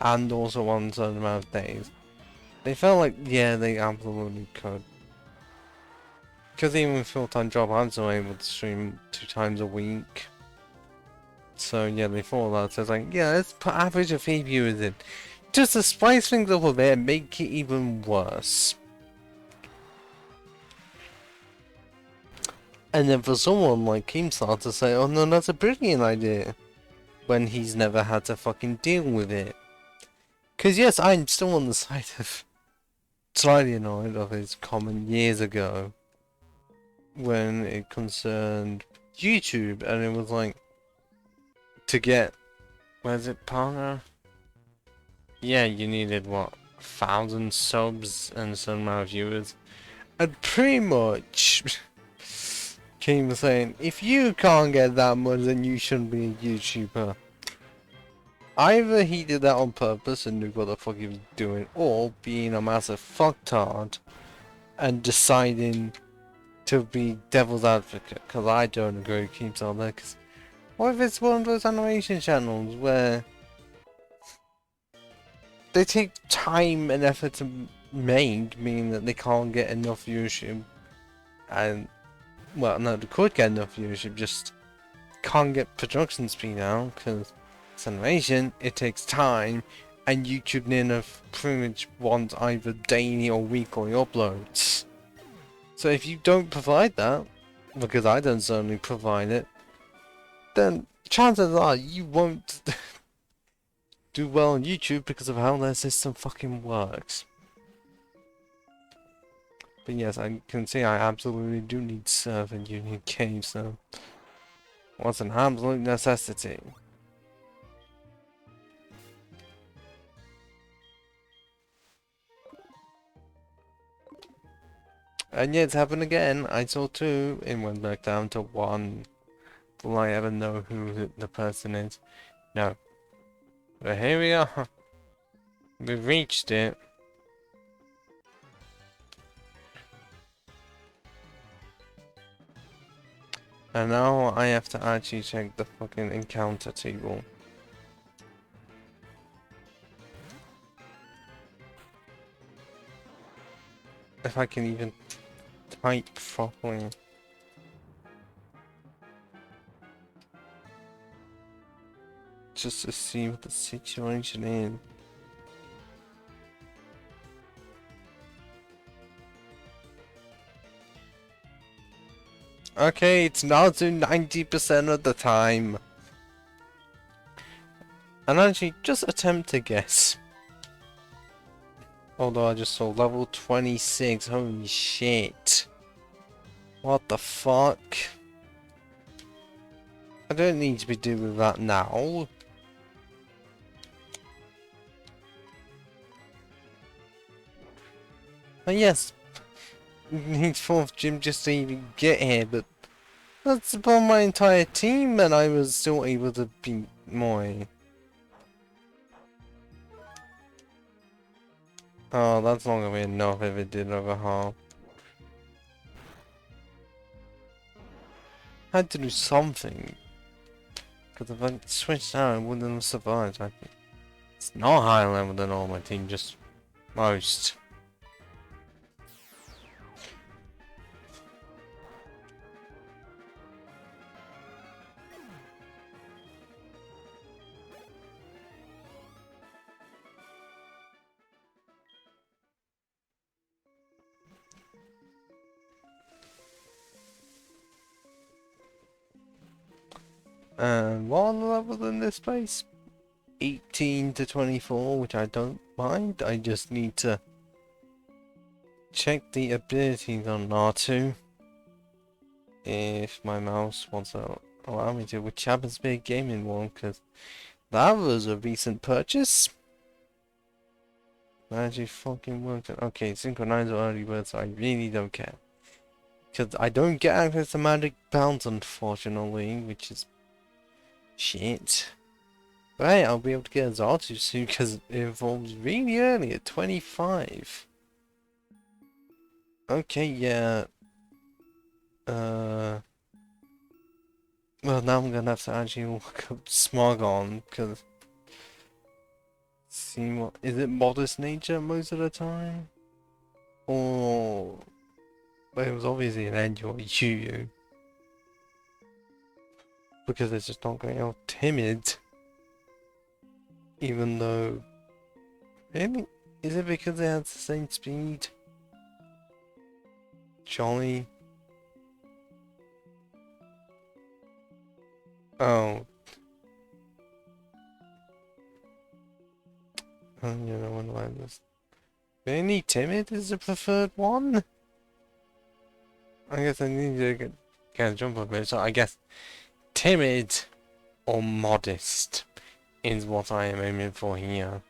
And also one certain amount of days. They felt like, yeah, they absolutely could. Because even with full-time job, I'm still able to stream 2 times a week. So yeah, they thought that. So it's like, yeah, let's put average of 3 viewers in. Just to spice things up a bit and make it even worse. And then for someone like Keemstar to say, oh no, that's a brilliant idea. When he's never had to fucking deal with it. Because yes, I'm still on the side of slightly annoyed of his comment years ago. When it concerned YouTube and it was like, to get, where's it, partner? Yeah, you needed what, 1,000 subs and some amount of viewers, and pretty much came saying, if you can't get that much, then you shouldn't be a YouTuber. Either he did that on purpose and knew what the fuck he was doing, or being a massive fucktard and deciding to be devil's advocate, because I don't agree with Keeps on there, because what if it's one of those animation channels where they take time and effort to make, meaning that they can't get enough viewership, and, well, no, they could get enough viewership, just can't get production speed out, because it's animation, it takes time, and YouTube near enough pretty much wants either daily or weekly uploads. So if you don't provide that, because I don't certainly provide it, then chances are you won't do well on YouTube because of how their system fucking works. But yes, I can see I absolutely do need serve and Union Cave, so what's an absolute necessity. And yeah, it's happened again. I saw 2, it went back down to 1. Will I ever know who the person is? No. But here we are. We've reached it. And now I have to actually check the fucking encounter table. If I can even type properly. Just to see what the situation is. Okay, it's now to 90% of the time. And actually, just attempt to guess. Although I just saw level 26, holy shit. What the fuck? I don't need to be doing that now. And yes, need 4th gym just to even get here, but That's upon my entire team, and I was still able to beat my... Oh, that's not gonna be enough if it did over half. I had to do something. Because if I switched out, I wouldn't have survived. It's not higher level than all my team, just most. And what level in this place? 18 to 24, which I don't mind. I just need to check the abilities on R2 if my mouse wants to allow me to, which happens to be a gaming one, because that was a recent purchase. That actually fucking worked. Okay, synchronize early birds, I really don't care. Because I don't get access to magic bounce, unfortunately, which is shit. But hey, I'll be able to get a Zapdos soon because it evolves really early at 25. Okay, yeah. Well, now I'm gonna have to actually look up Smogon because see what is it modest nature most of the time? Or but it was obviously an enjoy you because it's just not going out timid. Even though really is it because it has the same speed? Jolly. Oh. You know, one like this. Mainly timid is the preferred one? I guess I need to get a jump up a bit, so I guess timid or modest is what I am aiming for here.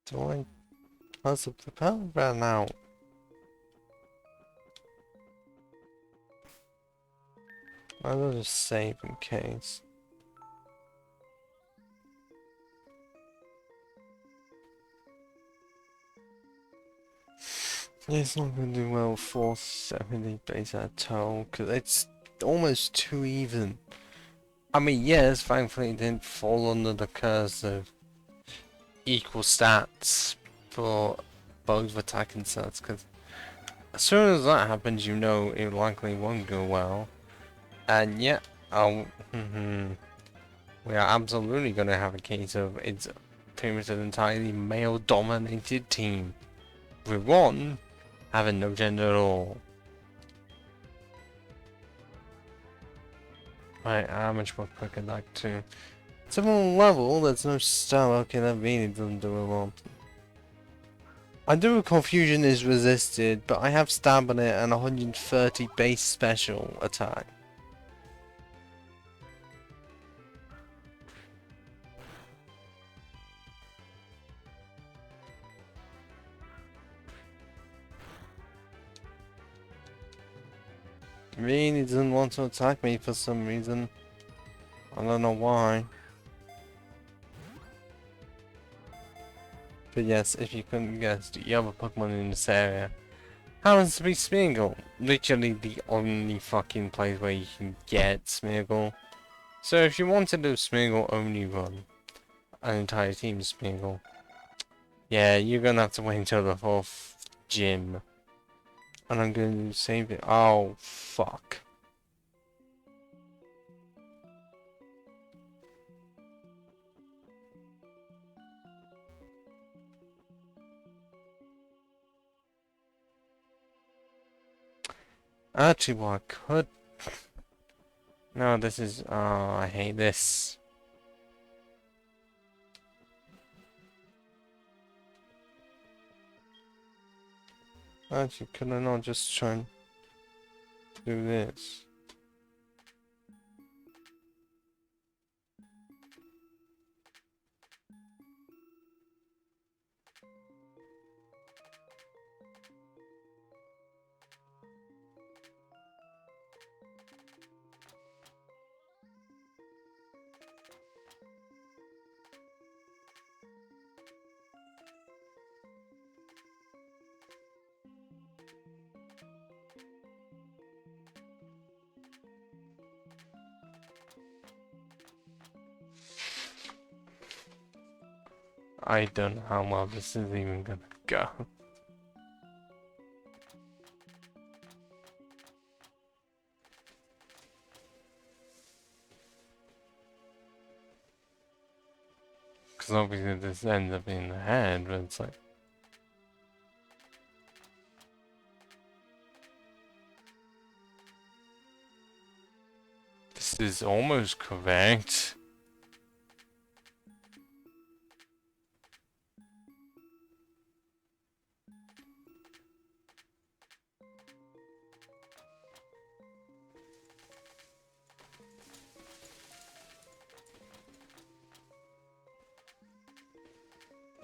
Do I... How's the propel ran out? I'll just save in case. It's not going to do well 470 base at all, because it's almost too even. I mean, yes, thankfully it didn't fall under the curse of equal stats for both attack and stats, because as soon as that happens, you know it likely won't go well. And yeah, we are absolutely going to have a case of it's pretty much an entirely male-dominated team, with one having no gender at all. Right, how much more quicker like to 7 level, there's no style. Okay, that really doesn't do a lot. I do confusion is resisted, but I have stab on it and 130 base special attack. Really doesn't want to attack me for some reason. I don't know why. But yes, if you couldn't guess, the other Pokemon in this area happens to be Smeargle. Literally the only fucking place where you can get Smeargle. So if you want to do Smeargle only run, an entire team Smeargle, yeah, you're gonna have to wait until the 4th gym. And I'm gonna save it. Oh, fuck. Actually, what I could... No, this is... Oh, I hate this. Actually, could I not just try and do this? I don't know how well this is even gonna go. Because obviously this ends up in the head, but it's like... This is almost correct.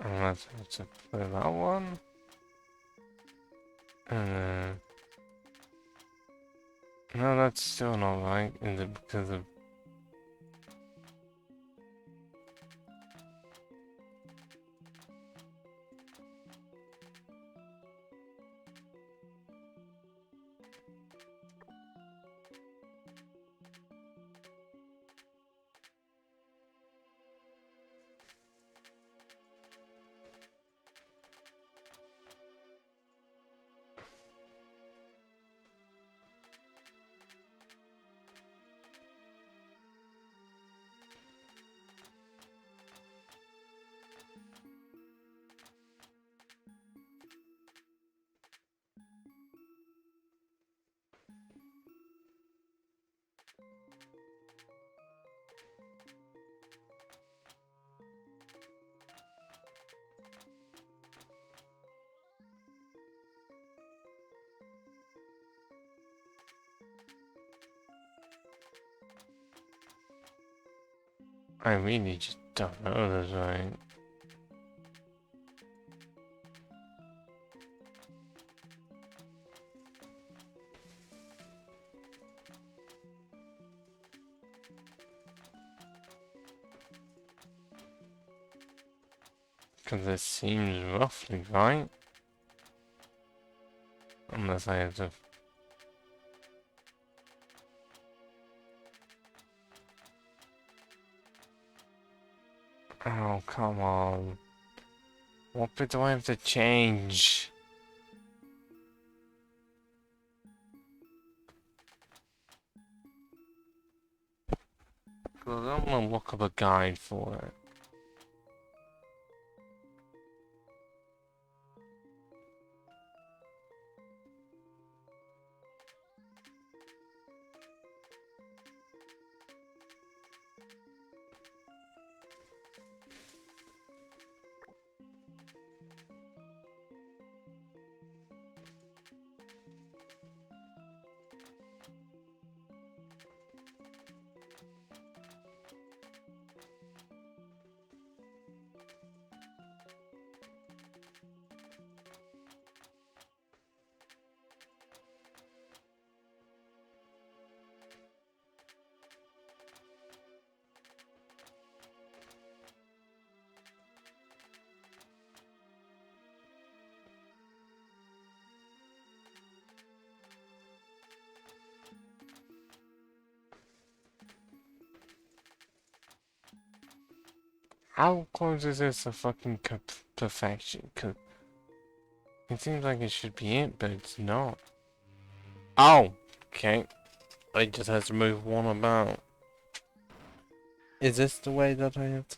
And let's have to play that one. And then... No, that's still not right, is it? Because of... I really just don't know this right. Because this seems roughly right. Unless I have to... Oh, come on. What bit do I have to change? Because I don't want to look up a guide for it. How close is this to fucking perfection? Cause it seems like it should be it, but it's not. Oh! Okay. I just have to move one about. Is this the way that I have to...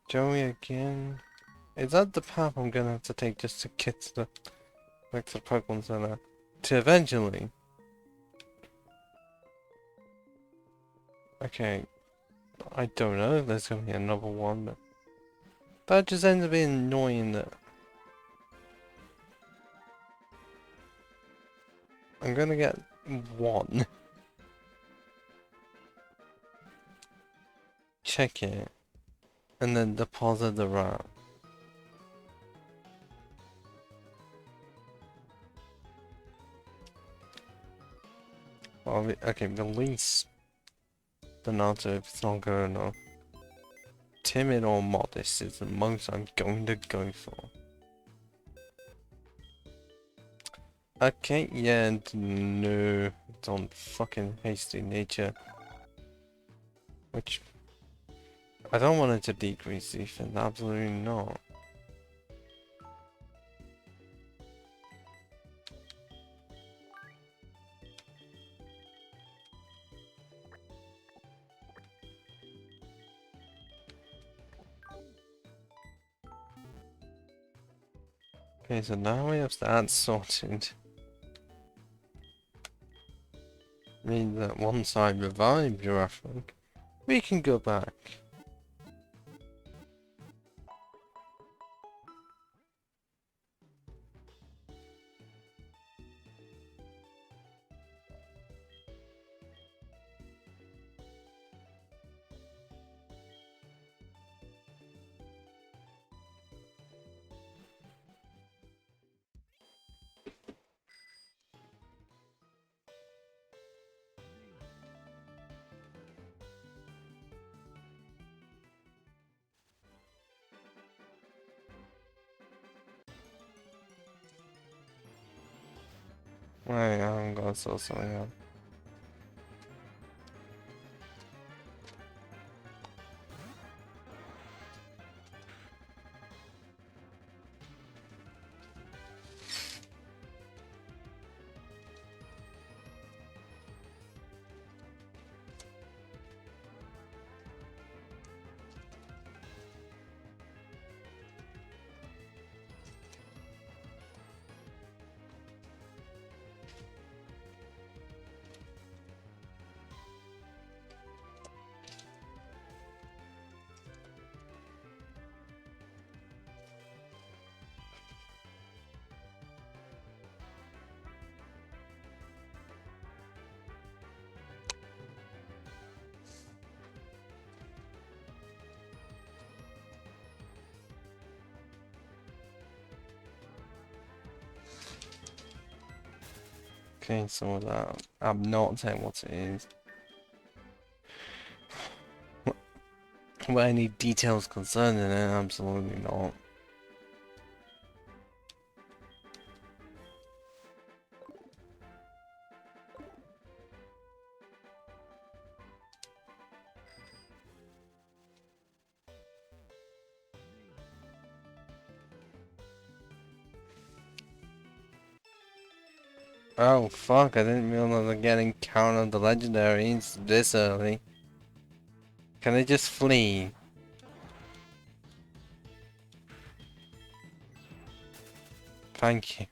Joey again? Is that the path I'm gonna have to take just to get to the... back to the Pokemon Center? To eventually... Okay. I don't know if there's gonna be another one, but... That just ends up being annoying that... I'm gonna get one. Check it. And then deposit the route. Well, okay, release the Naruto if it's not good enough. Timid or modest is the most I'm going to go for. Okay, yeah, and no, it's on fucking hasty nature. Which I don't want it to decrease defense, absolutely not. Okay, so now we have that sorted. Means that one side revived your effort. We can go back. Wait, I'm gonna sort something out. Okay, so that I'm not saying what it is. Were any details concerned in it? Absolutely not. Oh fuck, I didn't realize I'm getting counted the legendaries this early. Can I just flee? Thank you.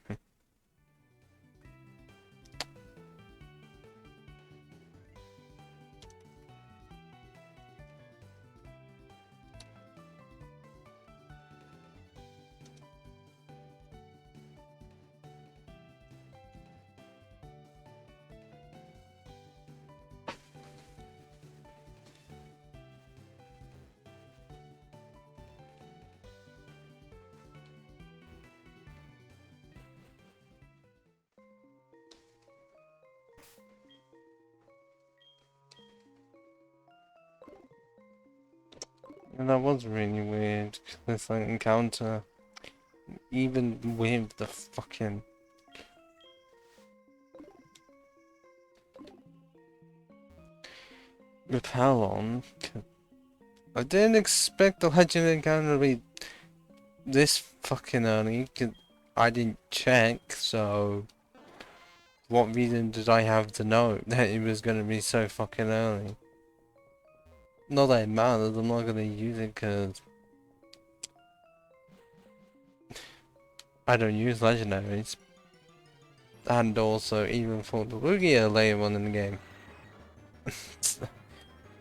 And that was really weird. This like encounter, even with the fucking repel on, I didn't expect the legend encounter to be this fucking early. 'Cause I didn't check, so what reason did I have to know that it was gonna be so fucking early? Not that it matters. I'm not gonna use it because I don't use legendaries. And also, even for the Lugia later on in the game,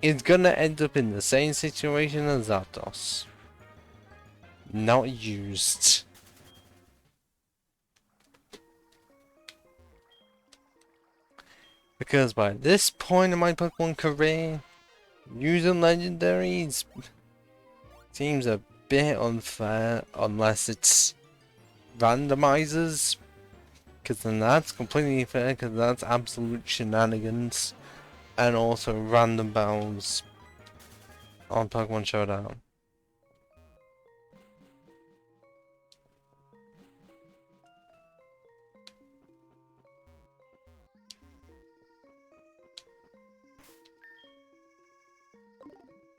it's gonna end up in the same situation as Zapdos. Not used. Because by this point in my Pokemon career, using legendaries seems a bit unfair unless it's randomizers. Because then that's completely fair, because that's absolute shenanigans. And also random battles on Pokemon Showdown.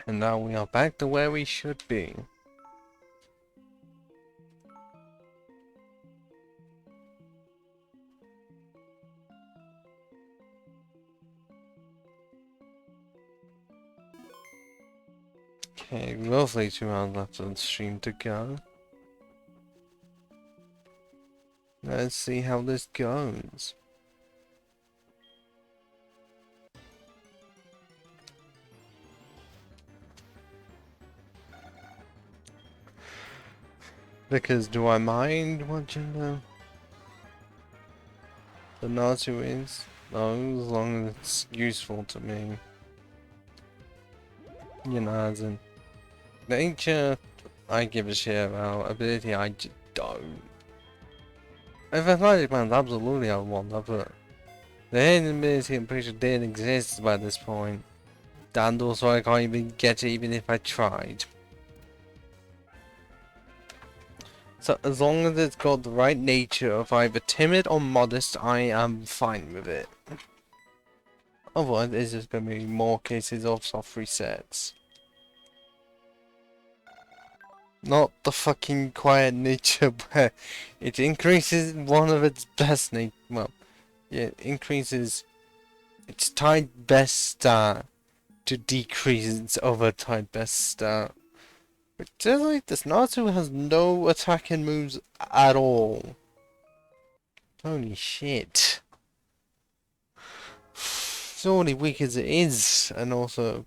And now we are back to where we should be. Okay, roughly 2 hours left on the stream to go. Let's see how this goes. Because do I mind watching the Naruto is? No, as long as it's useful to me. You know, as in nature, I give a shit about. Ability, I just don't. If athletic plans, absolutely I would want that, but the hidden ability I'm pretty sure didn't exist by this point. And also I can't even get it even if I tried. So as long as it's got the right nature of either timid or modest, I am fine with it. Otherwise, it's just going to be more cases of soft resets. Not the fucking quiet nature where it increases one of its best nature. Well, yeah, it increases its tied best stat to decrease its other tied best stat. But just like this, Naruto has no attacking moves at all. Holy shit. It's already weak as it is, and also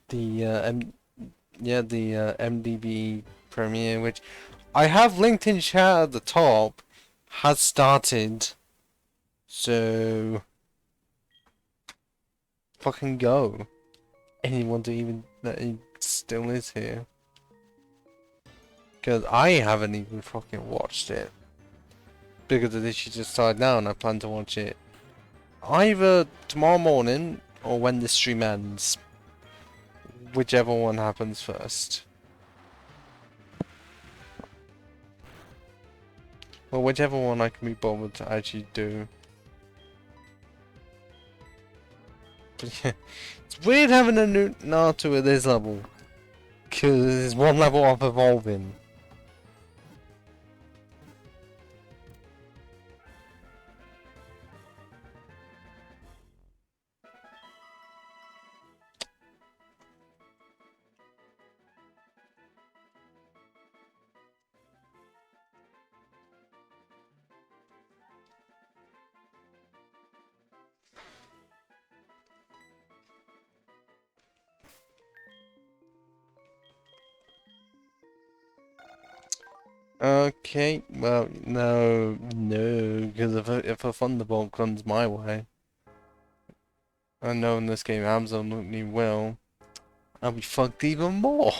the MDB premiere, which I have linked in chat at the top, has started. So fucking go. Anyone to even that he still is here. Because I haven't even fucking watched it. Because of this, she just started now, and I plan to watch it either tomorrow morning or when the stream ends. Whichever one happens first. Well, whichever one I can be bothered to actually do. But yeah, it's weird having a new Naruto at this level. Because it's one level up evolving. Okay, well, no, because if a Thunderbolt comes my way, I know in this game absolutely will, I'll be fucked even more.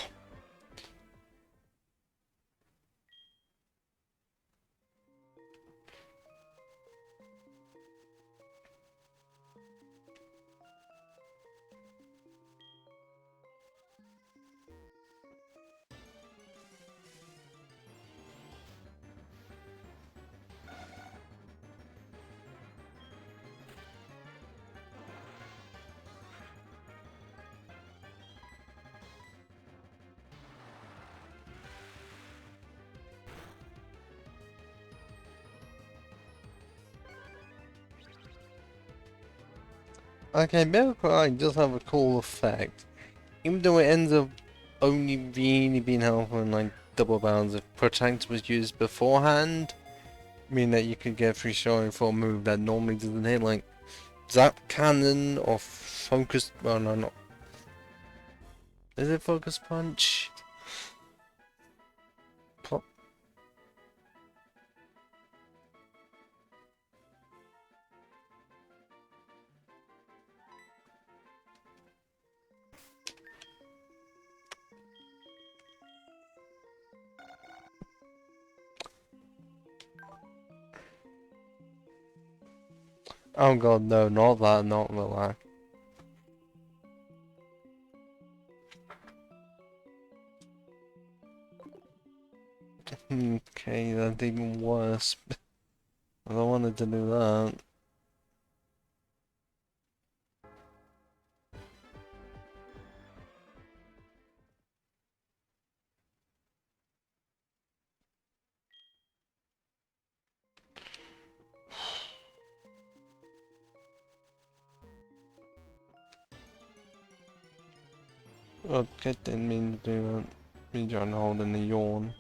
Okay, Miracle Eye does have a cool effect. Even though it ends up only really being helpful in like double bounds if Protect was used beforehand, meaning that you could get free showing for a move that normally doesn't hit, like Zap Cannon or Focus. Well, no, not. Is it Focus Punch? Oh god, no, not that, not the lack. Okay, that's even worse. I don't wanted to do that. Okay, didn't mean to do that. Me trying to hold in the yawn.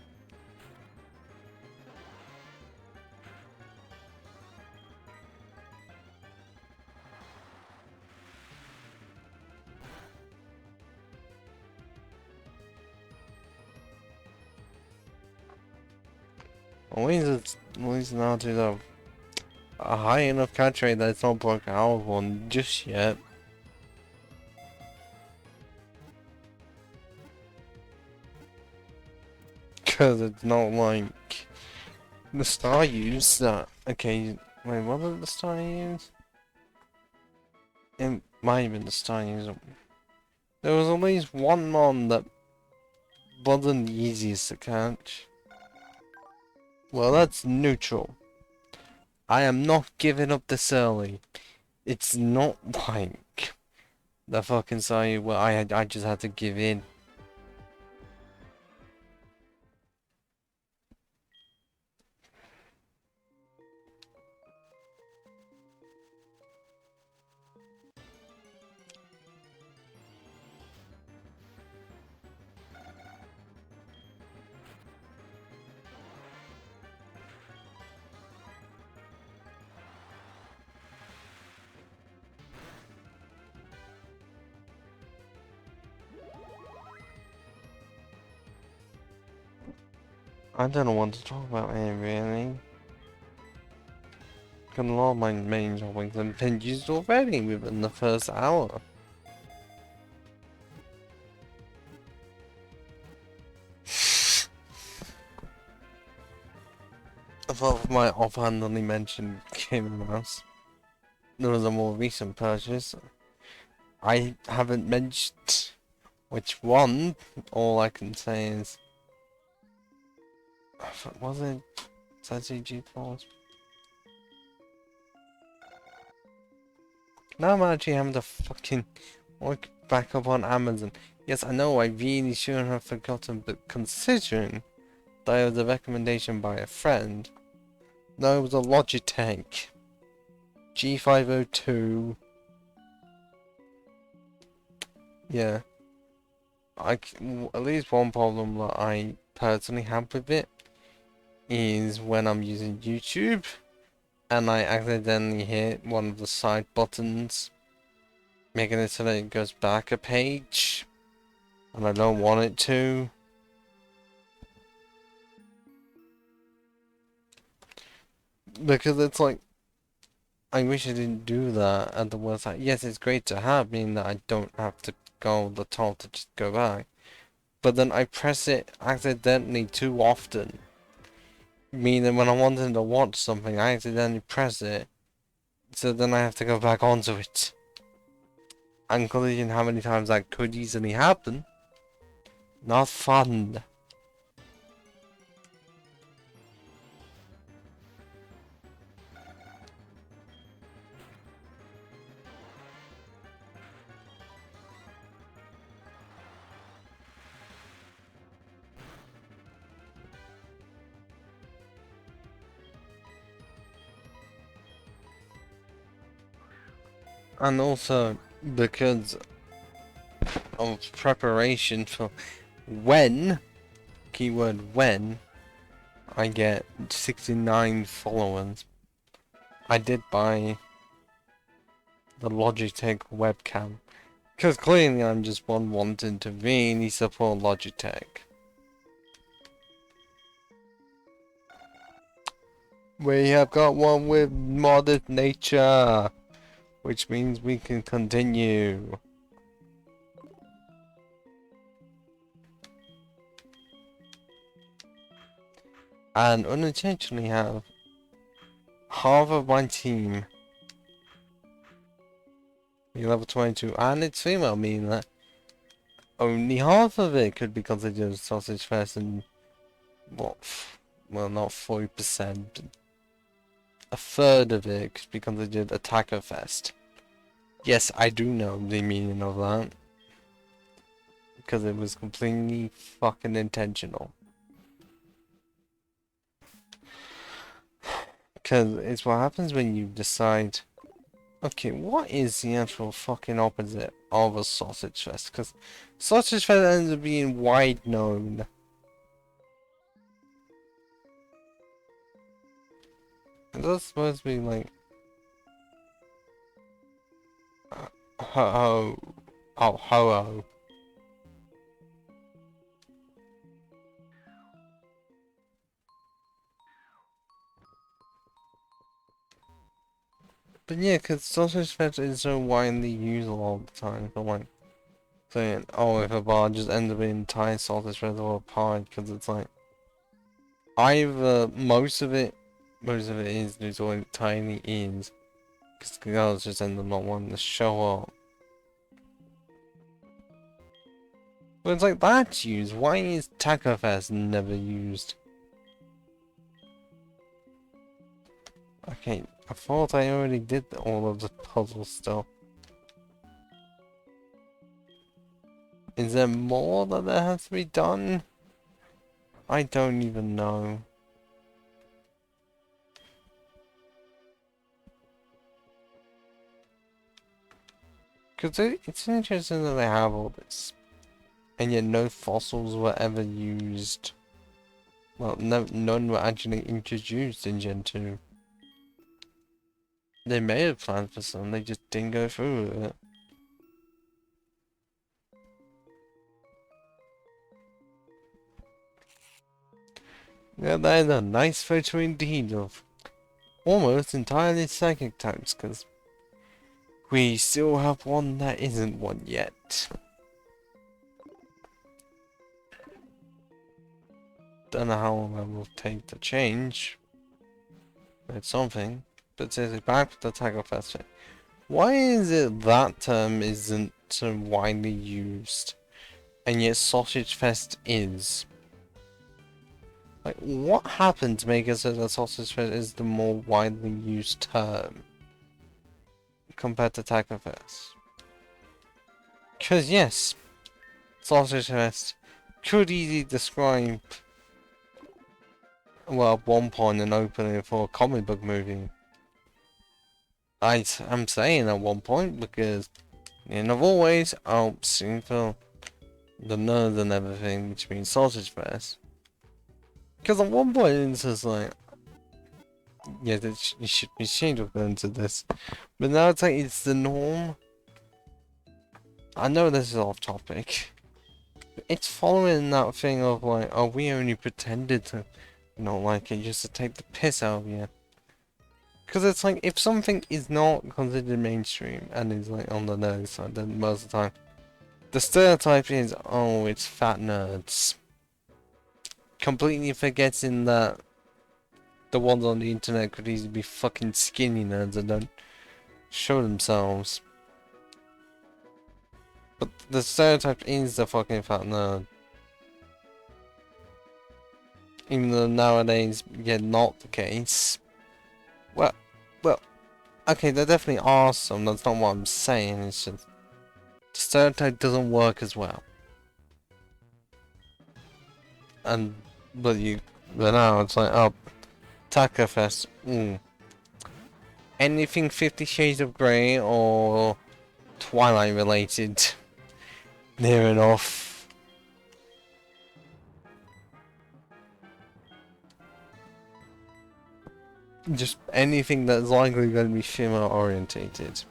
At least not to a high enough catch rate that it's not broken out of one just yet. Cause it's not like the Staryus that okay wait, what are the Staryus? It might have been the Staryus. There was at least one mon that wasn't the easiest to catch. Well, that's neutral. I am not giving up this early. It's not like the fucking Staryu where I just had to give in. I don't know what to talk about here, really. Because a lot of my main topics have been used already within the first hour. Apart from my offhandedly mentioned Game Mouse, there was a more recent purchase. I haven't mentioned which one. All I can say is, was it ZCG Force? Now I'm actually having to fucking look back up on Amazon. Yes, I know I really shouldn't have forgotten, but considering that it was a recommendation by a friend, no, it was a Logitech G502. Yeah. At least one problem that I personally have with it is when I'm using YouTube and I accidentally hit one of the side buttons, making it so that it goes back a page, and I don't want it to. Because it's like, I wish I didn't do that at the website. Yes, it's great to have, meaning that I don't have to go the top to just go back. But then I press it accidentally too often. Meaning when I'm wanting to watch something, I accidentally press it. So then I have to go back onto it. And considering how many times that could easily happen. Not fun. And also because of preparation for when, keyword when, I get 69 followers. I did buy the Logitech webcam. Because clearly I'm just one wanting to really support Logitech. We have got one with modded nature, which means we can continue. And unintentionally have half of my team be level 22, and it's female, meaning that only half of it could be considered sausage fest, and what, well, not 40%, a third of it could be considered attacker fest. Yes, I do know the meaning of that, because it was completely fucking intentional. Because it's what happens when you decide, Okay, what is the actual fucking opposite of a sausage fest? Because sausage fest ends up being wide known. That's supposed to be like... Ho ho ho. But yeah, because sausage fest is so widely used all the time. So like, saying, oh, if a bar just ends up being Thai sausage fest or a pie, because it's like, either most of it is just all it tiny is, because the girls just end up not wanting to show up. But it's like, that's used. Why is Taco Fest never used? Okay, I thought I already did all of the puzzle stuff. Is there more that has to be done? I don't even know. Because it's interesting that they have all this. And yet no fossils were ever used. Well, no, none were actually introduced in Gen 2. They may have planned for some, they just didn't go through with it. Yeah, that is a nice photo indeed of almost entirely psychic types, because we still have one that isn't one yet. Don't know how long that will take to change. But it's something. But seriously, back to the Taco Fest. Why is it that term isn't so widely used, and yet Sausage Fest is? Like, what happened to make it so that Sausage Fest is the more widely used term compared to Taco Fest? Because yes, Sausage Fest could easily describe, well, at one point an opening for a comic book movie. I'm saying at one point because, in of all ways, I'll soon for the nerds and everything, which means Sausage Fest. Because at one point it's just like, yeah, you should be ashamed of going to this. But now it's like, it's the norm. I know this is off topic. It's following that thing of like, oh, we only pretended to not like it just to take the piss out of you. Because it's like, if something is not considered mainstream and is like on the nerd side, then most of the time, the stereotype is, oh, it's fat nerds. Completely forgetting that the ones on the internet could easily be fucking skinny nerds and don't show themselves. But the stereotype is the fucking fat nerd. Even though nowadays, yeah, not the case. Well, okay, there definitely are some, that's not what I'm saying, it's just, the stereotype doesn't work as well. And, but now it's like, oh, Taco Fest, anything 50 Shades of Grey or Twilight related, near enough. Just anything that's likely going to be female orientated.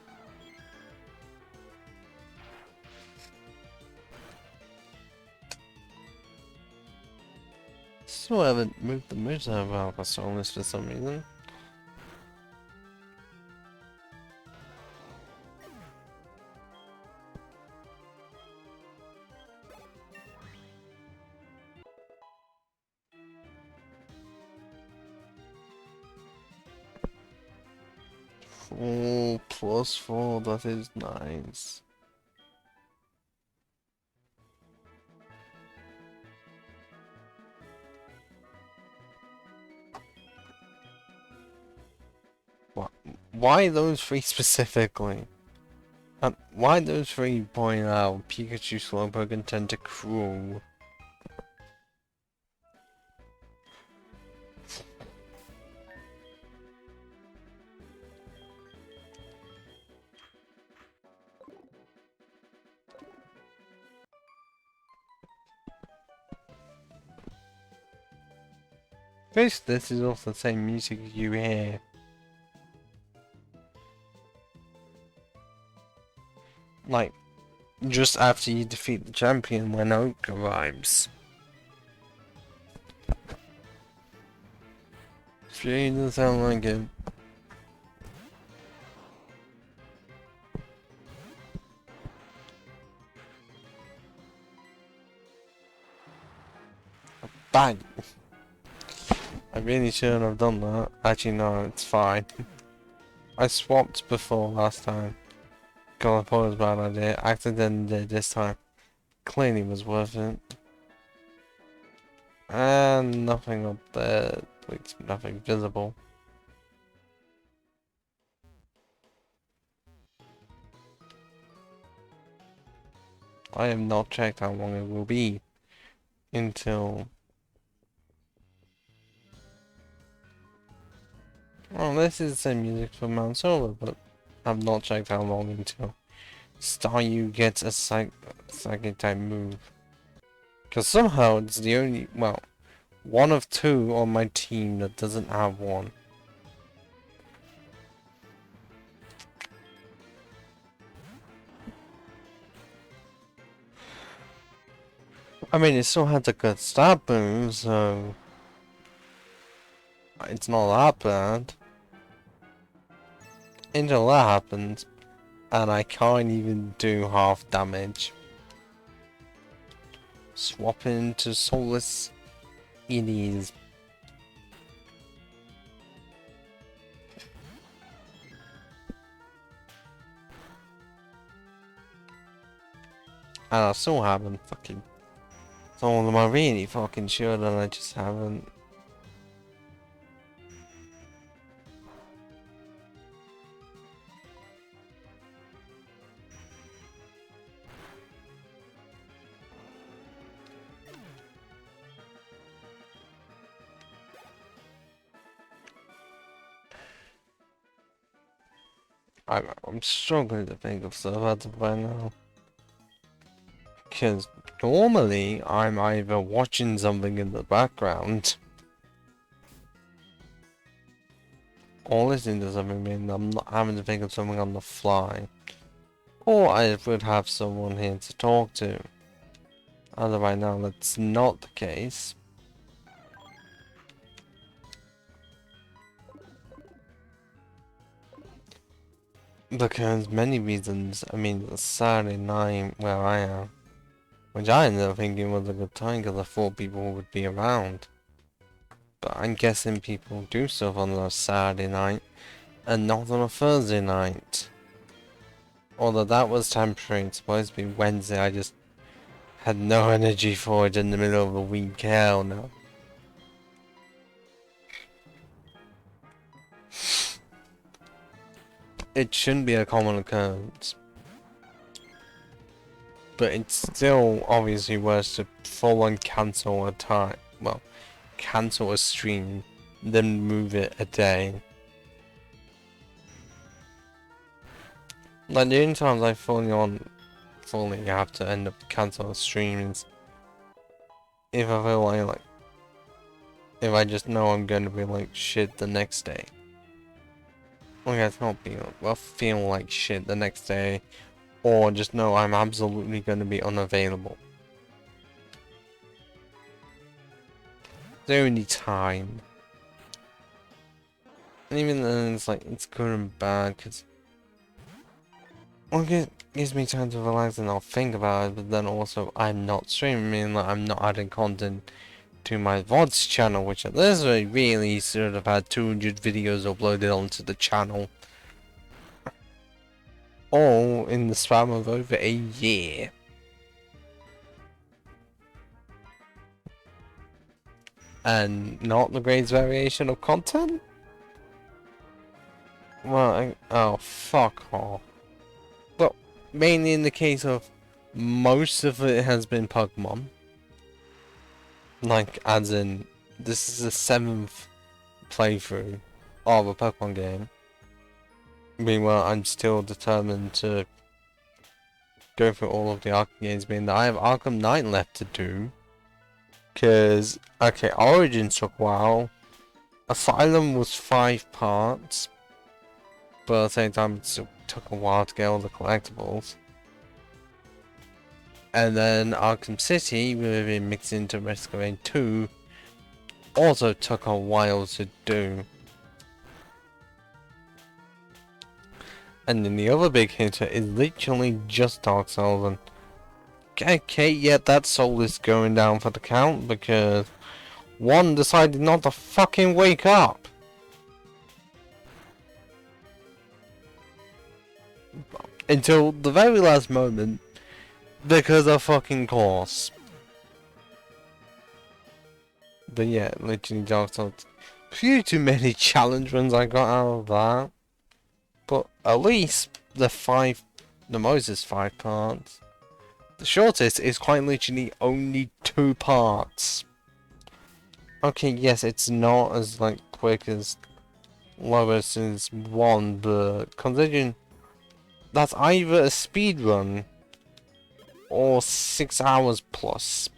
Still haven't moved the moves out of Alpha on this for some reason. Oh, +4, that is nice. Why those three specifically? Why those three point out Pikachu, Slowpoke, and Tentacruel? Basically, this is also the same music you hear. Like, just after you defeat the champion when Oak arrives. She doesn't sound like it. Bang! I really shouldn't have done that. Actually, no, it's fine. I swapped before last time. God, I thought it was a bad idea. Accidentally did this time. Clearly was worth it. And nothing up there. Like, nothing visible. I have not checked how long it will be until... Oh, this is the same music for Mount Solar, but I've not checked how long until Staryu gets a psychic type move. Because somehow it's the only, well, one of two on my team that doesn't have one. I mean, it still has a good stat move, so it's not that bad. Until that happens, and I can't even do half damage. Swap into Soulless it is. And I still haven't fucking told them I really fucking should, and I just haven't. I'm struggling to think of stuff how to buy now. Because normally I'm either watching something in the background or listening to something and I'm not having to think of something on the fly. Or I would have someone here to talk to. As of right now, that's not the case. Because many reasons, I mean, the Saturday night where I am, which I ended up thinking was a good time because I thought people would be around. But I'm guessing people do stuff on a Saturday night and not on a Thursday night. Although that was temporary, it's supposed to be Wednesday, I just had no energy for it in the middle of the week, hell no. It shouldn't be a common occurrence. But it's still obviously worse to full on cancel a time, well, cancel a stream, then move it a day. Like the only times I fully have to end up canceling streams if I feel like if I just know I'm gonna be like shit the next day. Like it's not being well, feel like shit the next day, or just know I'm absolutely gonna be unavailable. The only time. And even then it's like it's good and bad because it gives me time to relax and not think about it, but then also I'm not streaming, like I'm not adding content to my VODS channel, which at this rate really should have had 200 videos uploaded onto the channel. All in the span of over a year. And not the greatest variation of content? Well, oh, fuck off. Well, mainly in the case of most of it has been Pokemon. Like, as in, this is the 7th playthrough of a Pokemon game. Meanwhile, I'm still determined to go through all of the Arkham games, meaning that I have Arkham Knight left to do. Because, okay, Origins took a while, Asylum was 5 parts, but at the same time it still took a while to get all the collectibles. And then Arkham City, with it mixed into Risk of Rain 2, also took a while to do. And then the other big hitter is literally just Dark Souls, and okay, yeah, that soul is going down for the count because one decided not to fucking wake up. Until the very last moment, because of fucking course. But yeah, literally Dark Souls. Few too many challenge runs I got out of that. But at least the most is 5 parts. The shortest is quite literally only 2 parts. Okay, yes, it's not as like quick as lowest is 1, but considering that's either a speed run or 6 hours plus.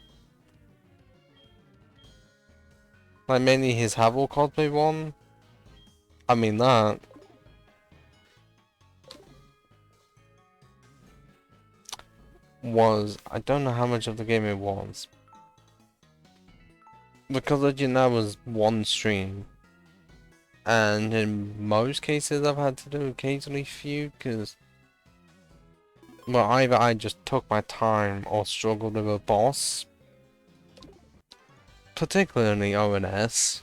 Like mainly his Havel cosplay one. I mean that. Was, I don't know how much of the game it was. Because Legend that was 1 stream. And in most cases I've had to do occasionally few, because well, either I just took my time or struggled with a boss. Particularly ONS.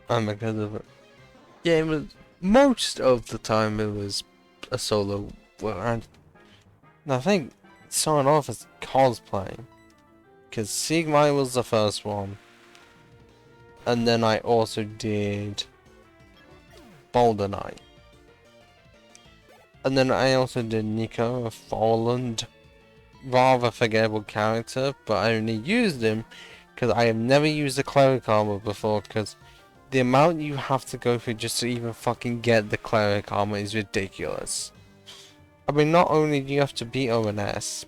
And because of it. Yeah, it was, most of the time it was a solo. Well, I think it started off as cosplay. Because Sigma was the first one. And then I also did Boulder Knight. And then I also did Nico, a fallen, rather forgettable character, but I only used him because I have never used a cleric armor before, because the amount you have to go through just to even fucking get the cleric armor is ridiculous. I mean, not only do you have to beat ONS,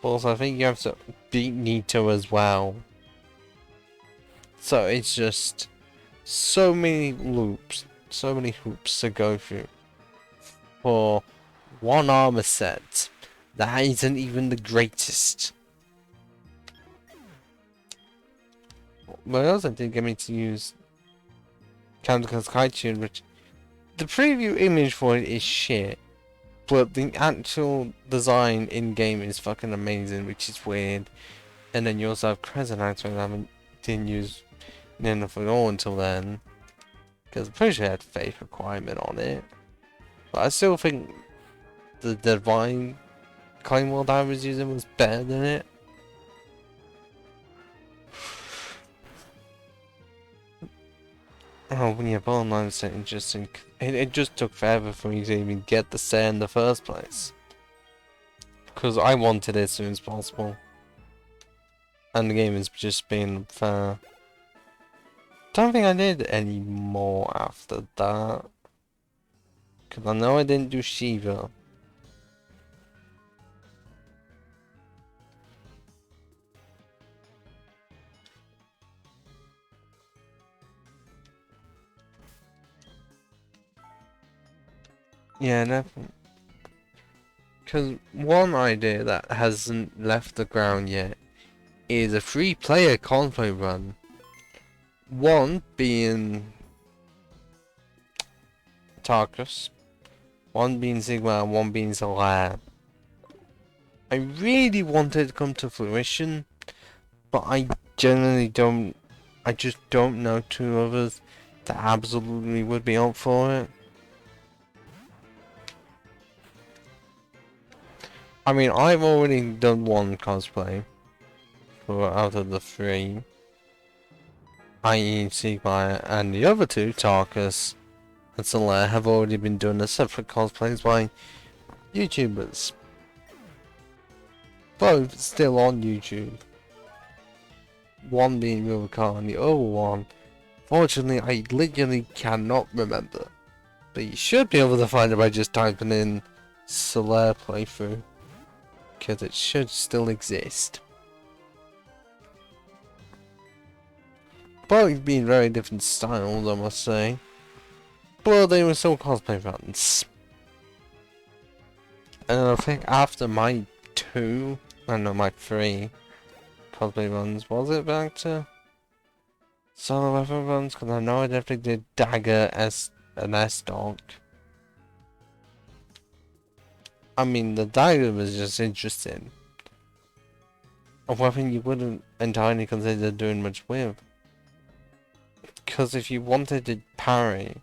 but also I think you have to beat Nito as well. So it's just so many loops, so many hoops to go through for one armor set that isn't even the greatest. But also did get me to use Kanto, which the preview image for it is shit, but the actual design in game is fucking amazing, which is weird. And then you also have Crescent Actor, and I didn't use enough at all until then, because I'm pretty sure it had faith requirement on it. But I still think the Divine Claymore that I was using was better than it. Oh, yeah, bottom line was interesting. It just took forever for me to even get the set in the first place. Because I wanted it as soon as possible. And the game is just being fair. Don't think I did any more after that. Because I know I didn't do Shiva. Yeah, definitely. Because one idea that hasn't left the ground yet is a free-player cosplay run. One being Tarkus, one being Sigma, and one being Solar. I really wanted it to come to fruition, but I generally don't. I just don't know 2 others that absolutely would be up for it. I mean, I've already done 1 cosplay for out of the 3, i.e. Sigma, and the other 2, Tarkus and Solar, have already been doing a separate cosplays by YouTubers. Both still on YouTube. One being Rubicon and the other one, fortunately, I literally cannot remember. But you should be able to find it by just typing in Solaire playthrough. Because it should still exist. Both being very different styles, I must say. But they were still cosplay runs. And I think after my 2, I know my 3 cosplay runs, was it back to solo weapon runs? Because I know I definitely did Dagger as an S-Dog. I mean, the Dagger was just interesting. A weapon you wouldn't entirely consider doing much with. Because if you wanted to parry,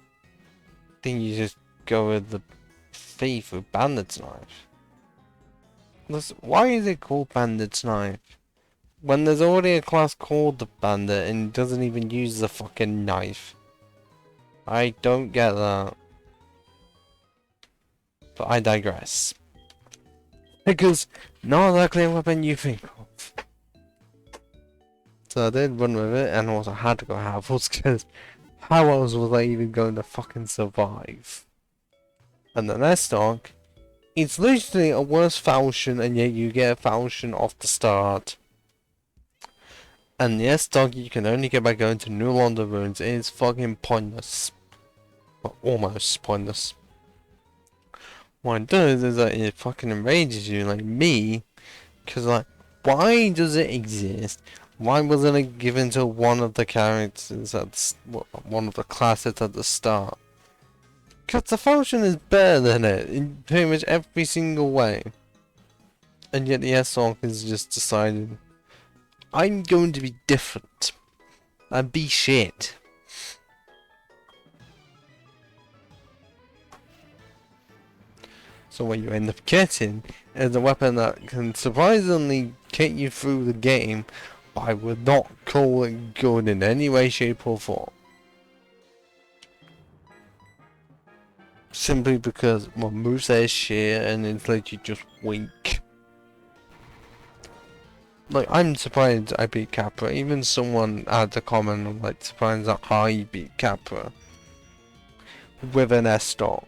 then you just go with the thief with Bandit's Knife. Listen, why is it called Bandit's Knife? When there's already a class called the Bandit and it doesn't even use the fucking knife. I don't get that. But I digress. Because not exactly a weapon you think of. So I did run with it and also had to go Havels because how else was I even going to fucking survive? And the S-Dog, it's literally a worse falchion and yet you get a falchion off the start. And the S-Dog you can only get by going to New London Ruins. It is fucking pointless. Well, almost pointless. What it does is that it fucking enrages you like me. Because like, why does it exist? Why wasn't it given to one of the characters at one of the classes at the start? Because the falchion is better than it in pretty much every single way. And yet the S-Dog has just decided, I'm going to be different. And be shit. So what you end up getting is a weapon that can surprisingly get you through the game, but I would not call it good in any way, shape or form. Simply because my moveset is shit and it's literally just weak. Like, I'm surprised I beat Capra. Even someone had a comment on like surprised that I beat Capra with an S-Dog.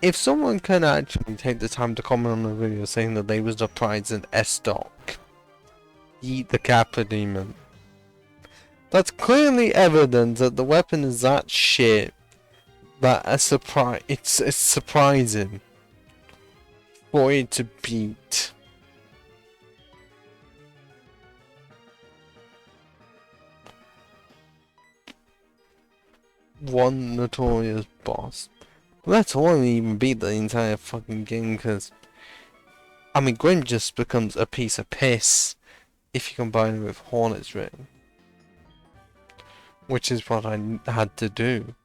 If someone can actually take the time to comment on the video saying that they was surprised an S-Dog eat the Capra demon, that's clearly evidence that the weapon is that shit that it's surprising for it to beat. One notorious boss. Let alone even beat the entire fucking game, because I mean Grim just becomes a piece of piss if you combine it with Hornet's Ring. Which is what I had to do.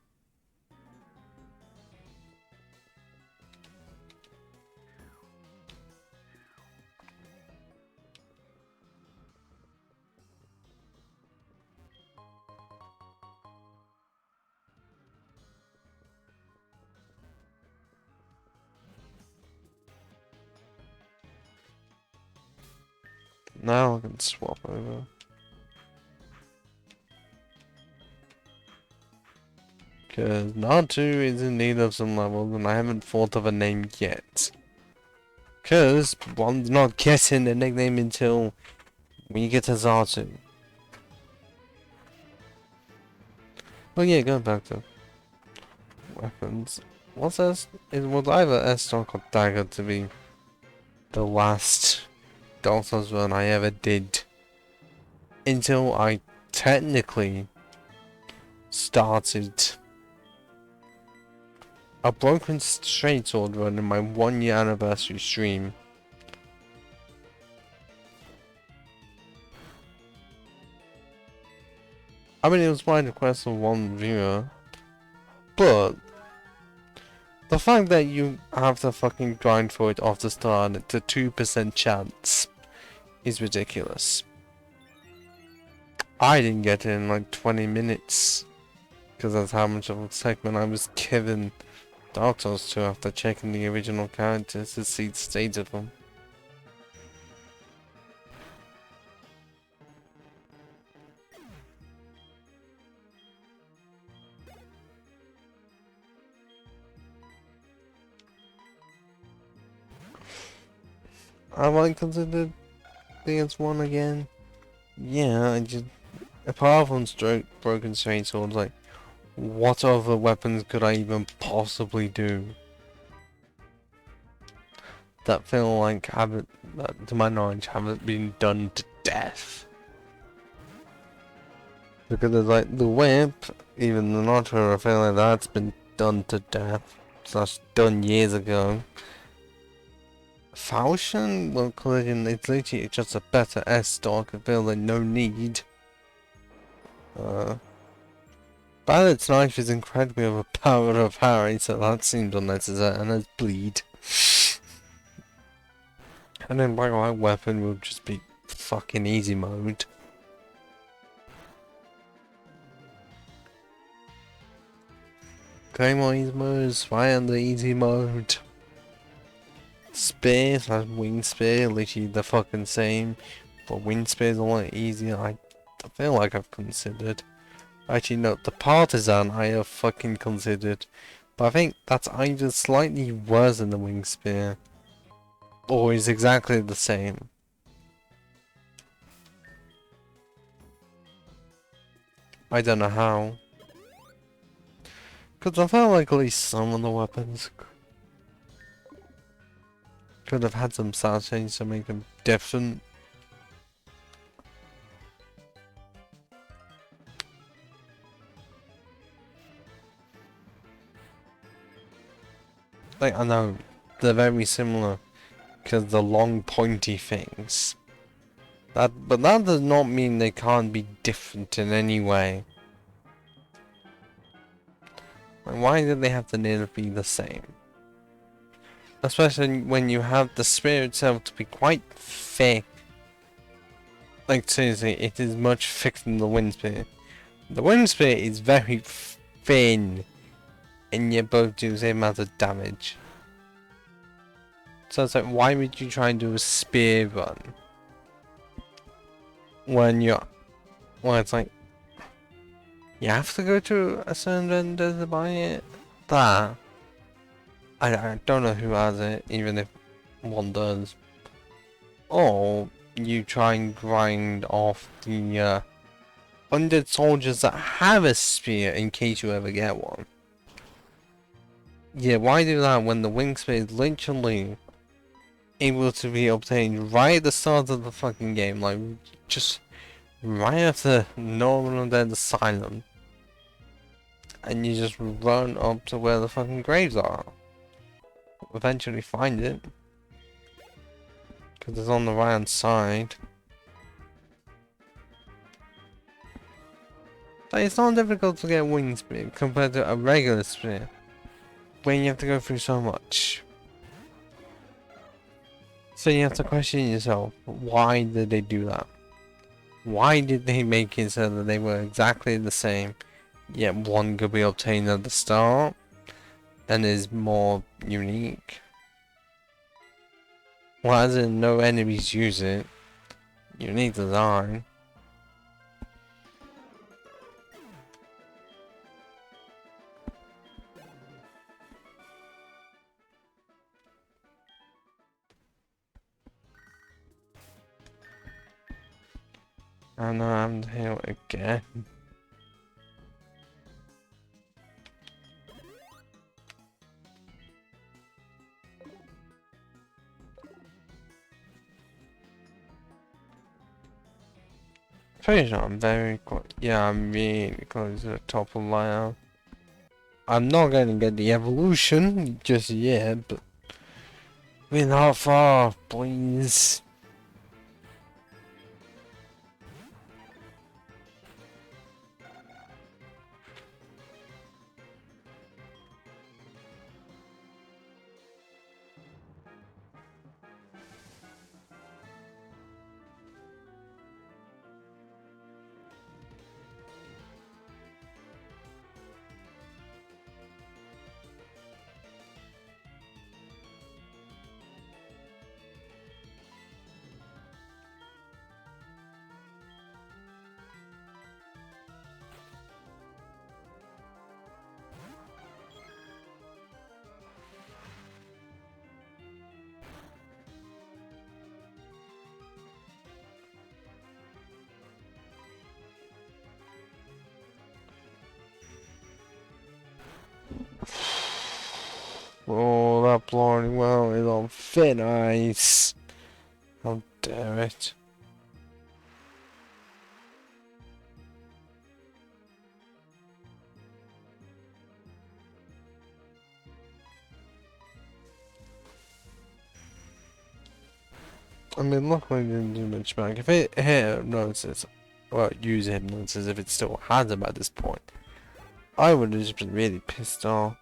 Now I can swap over. Because Natu is in need of some levels and I haven't thought of a name yet. Because one's not getting a nickname until we get to Zatu. Oh yeah, going back to weapons. What's this? It was either S-Dog or Dagger to be the last Dark Souls run I ever did. Until I technically started a Broken Straight Sword run in my 1-year anniversary stream. I mean, it was by the request of one viewer, but the fact that you have to fucking grind for it off the start, it's a 2% chance, is ridiculous. I didn't get it in like 20 minutes, because that's how much of a segment I was given Dark Souls 2 after checking the original characters to see the state of them. Have I considered PS1 again? Yeah, I just... Apart from broken straight swords, like, what other weapons could I even possibly do that feel like haven't, that, to my knowledge, haven't been done to death? Because there's like the whip, even the nitro, I feel like that's been done to death. That's done years ago. Falchion, well, collision, it's literally just a better S-stock. I feel like no need. Ballet's knife is incredibly overpowered of parry, so that seems unnecessary, and there's bleed. And then black white weapon will just be fucking easy mode. Claymore easy mode, Spy on the easy mode. Spear slash wing spear, literally the fucking same. But wing spear is a lot easier. I feel like I've considered. Actually, no, the partisan I have fucking considered. But I think that's either slightly worse than the wing spear, or is exactly the same. I don't know how. Because I felt like at least some of the weapons could have had some style change to make them different. Like, I know, they're very similar, because the long pointy things. But that does not mean they can't be different in any way. Like, why do they have to nearly be the same? Especially when you have the spear itself to be quite thick. Like, seriously, it is much thicker than the wind spear. The wind spear is very thin, and yet both do the same amount of damage. So it's like, why would you try and do a spear run when you're... Well, it's like, you have to go to a certain vendor to buy it? That... I don't know who has it, even if one does. Or you try and grind off the 100 soldiers that have a spear in case you ever get one. Yeah, why do that when the wing spear is literally able to be obtained right at the start of the fucking game, like just right after Norman Undead Asylum, and you just run up to where the fucking graves are. Eventually find it, because it's on the right hand side. But it's not difficult to get a wing spear compared to a regular spear, when you have to go through so much. So you have to question yourself, why did they do that? Why did they make it so that they were exactly the same, yet one could be obtained at the start, and is more unique? Well, as in no enemies use it. Unique design. I know I'm here again. Pretty sure I'm very close. Yeah, I'm really close to the top of my arm. I'm not gonna get the evolution just yet, but we're not far, please. Oh, that bloody well is on thin ice. How dare it. I mean, luckily it didn't do much back. If it hit hypnosis, well, use hypnosis if it still has him at this point, I would have just been really pissed off.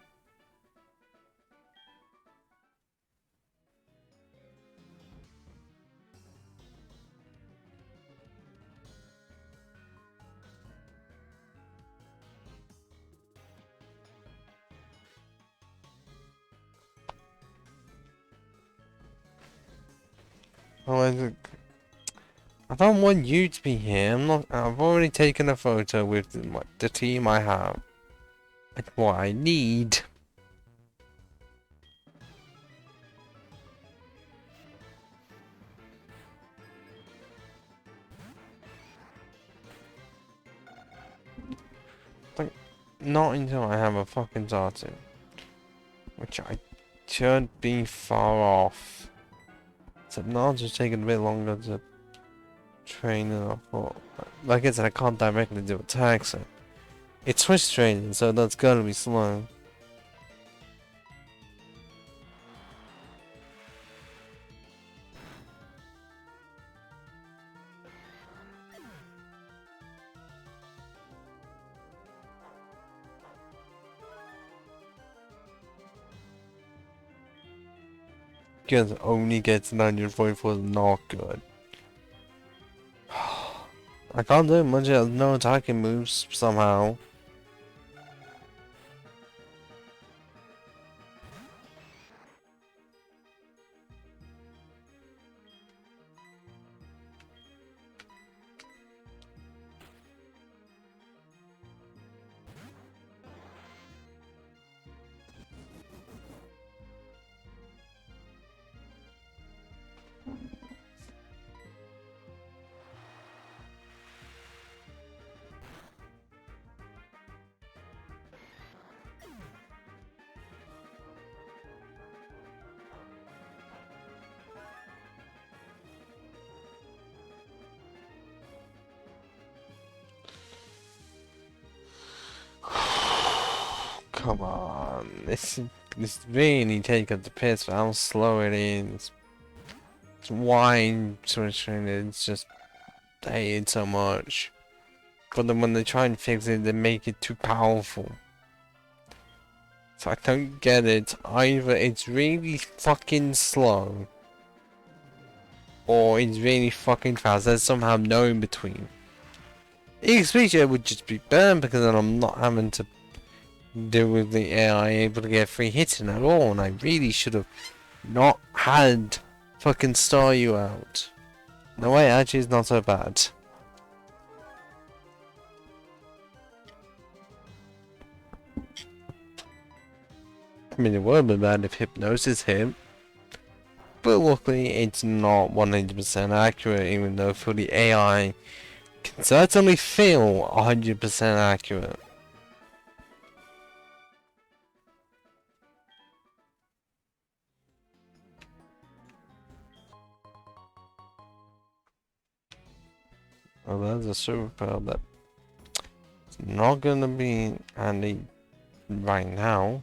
I don't want you to be here. I've already taken a photo with the team I have. It's what I need. Like, not until I have a fucking tattoo. Which I should be far off. Except now it's just taking a bit longer to train than I thought. Like I said, I can't directly do attacks. So it's switch training, so that's gotta be slow. Because only gets 944 is not good. I can't do much else, no attacking moves somehow. Come on, this really taking the piss for how slow it is. It's why switching it's just I hate it so much. But then when they try and fix it, they make it too powerful. So I don't get it. Either it's really fucking slow, or it's really fucking fast. There's somehow no in between. XP would just be burned because then I'm not having to deal with the AI able to get free hits in at all, and I really should have not had fucking star you out. No way, actually it's not so bad. I mean, it would have been bad if hypnosis hit, but luckily it's not 100% accurate, even though for the AI can certainly feel 100% accurate. Well, that's a superpower that it's not gonna be handy right now.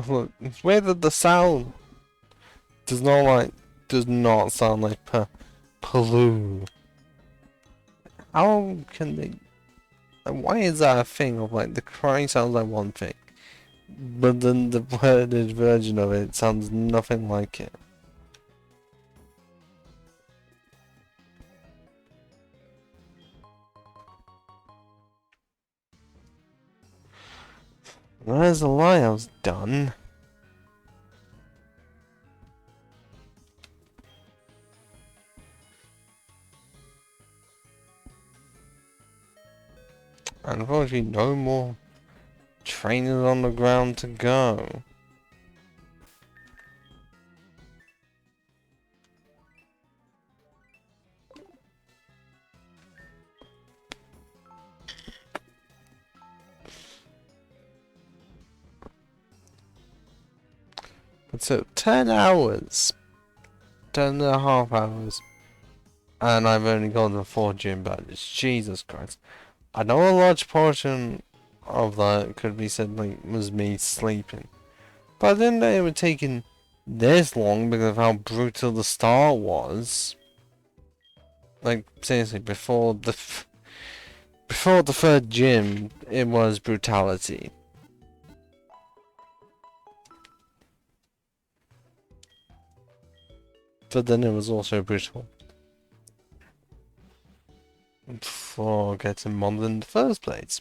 Look, it's weird that the sound does not sound like Paloo. How can they? Why is that a thing of like the crying sounds like one thing, but then the worded version of it sounds nothing like it? There's a lie, I was done. Unfortunately, no more trainers on the ground to go. It took 10 hours. 10.5 hours. And I've only gotten 4 gym badges. Jesus Christ. I know a large portion of that could be said like was me sleeping. But I didn't know it would taken this long because of how brutal the start was. Like seriously, before the third gym, it was brutality. But then it was also brutal for getting mod in the first place.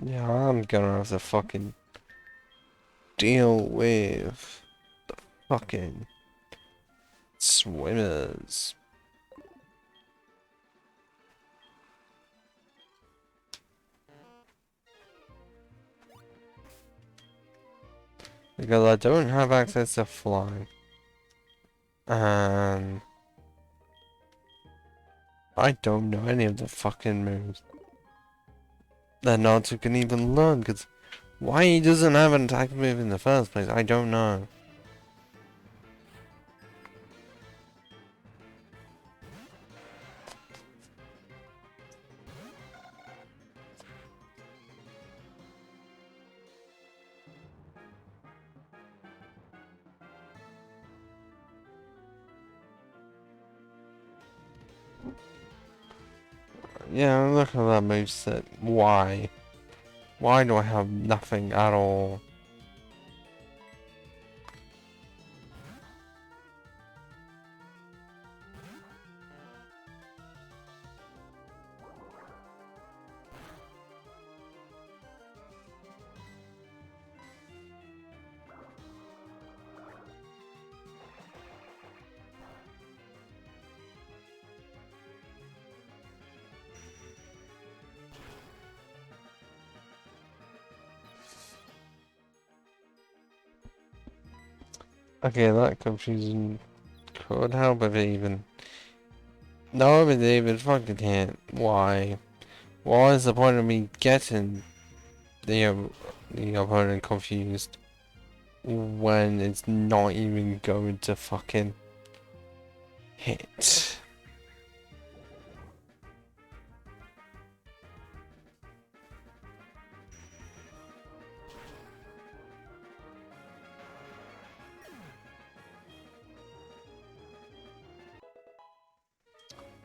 Yeah, I'm gonna have to fucking deal with the fucking swimmers. Because I don't have access to flying. And I don't know any of the fucking moves that Naruto can even learn, because why he doesn't have an attack move in the first place, I don't know. Yeah, look at that moveset. Why? Why do I have nothing at all? Okay, that confusion could help if it even... No, but David fucking can't. Why? What is the point of me getting the opponent confused when it's not even going to fucking hit?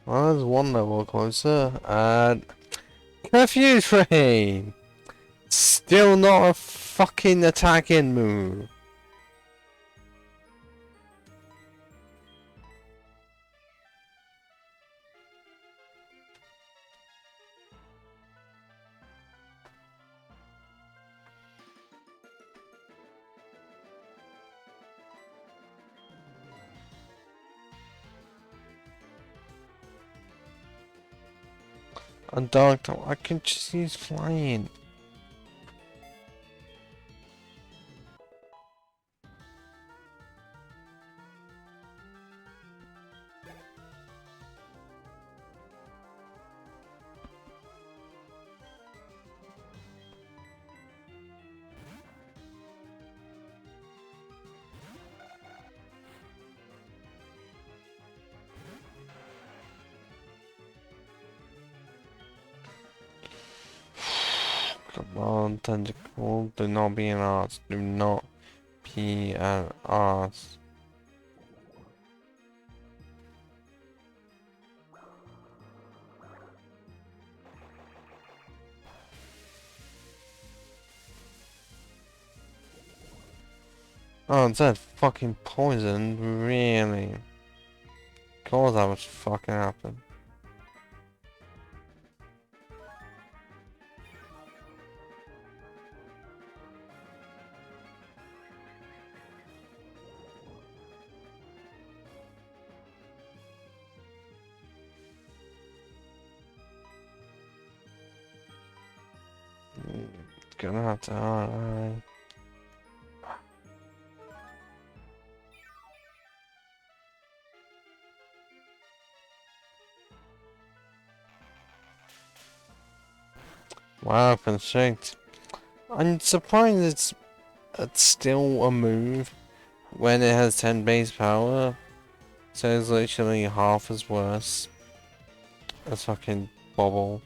Well, there's one level closer, and... Curfew Train! Still not a fucking attacking move. And Doctor, I can just use flying. Come on, tentacle, do not be an ass. Do not be an ass. Oh, it's that fucking poison, really? Of course that was fucking happen. Gonna have to, alright. Wow, constrict. I'm surprised it's still a move when it has 10 base power. So it's literally half as worse as fucking Bobble.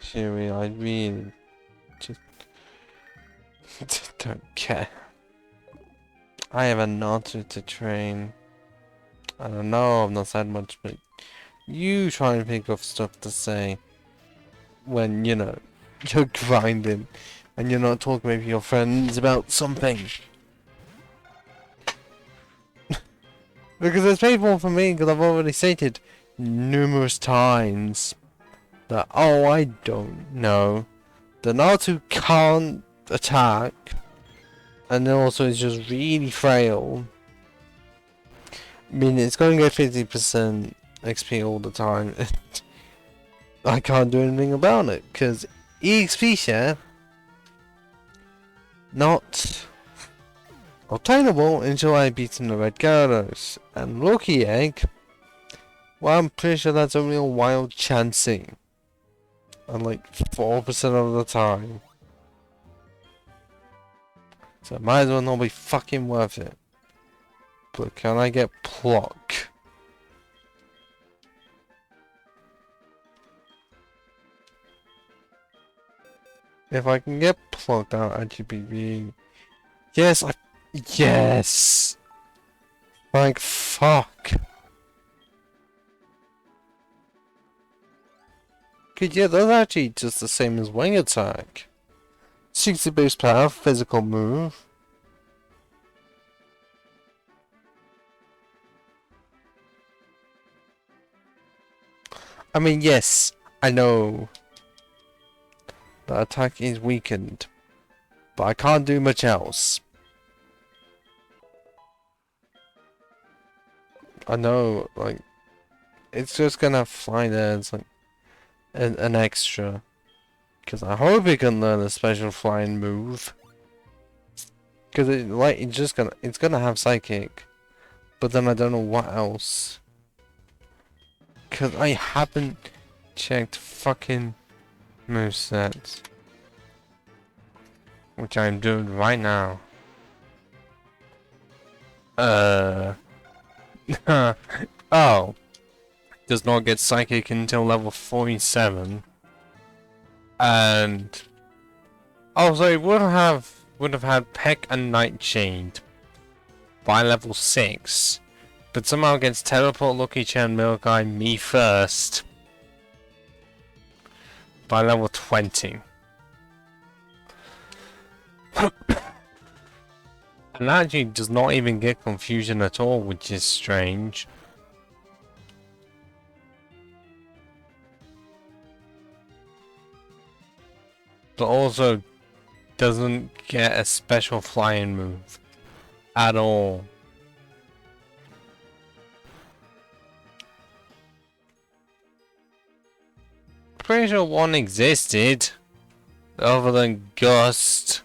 Sherry, I really just don't care. I have a Naruto to train. I don't know, I've not said much, but you try and think of stuff to say when, you know, you're grinding and you're not talking with your friends about something. Because it's painful for me, because I've already stated numerous times that, oh, I don't know. The Naruto can't attack, and then also it's just really frail. I mean, it's going to get 50% XP all the time. I can't do anything about it, because EXP share not obtainable until I beat the Red Gyarados. And Lucky Egg, well, I'm pretty sure that's only a wild chancing. And like 4% of the time. So it might as well not be fucking worth it. But can I get Pluck? If I can get Pluck, that'll actually be really... Yes, Yes! Like, fuck. Cause yeah, that's actually just the same as Wing Attack. 60 base power, physical move. I mean, yes, I know the attack is weakened, but I can't do much else. I know, like, it's just gonna fly there. It's like an extra. Because I hope it can learn a special flying move. Because it's gonna have psychic, but then I don't know what else. Because I haven't checked fucking movesets, which I'm doing right now. Oh, does not get psychic until level 47, and also it would have had Peck and Nightshade by level 6, but somehow gets Teleport, Lucky Charm, Milky, me first by level 20. And actually does not even get confusion at all, which is strange. But also doesn't get a special flying move at all. Pretty sure one existed other than Gust.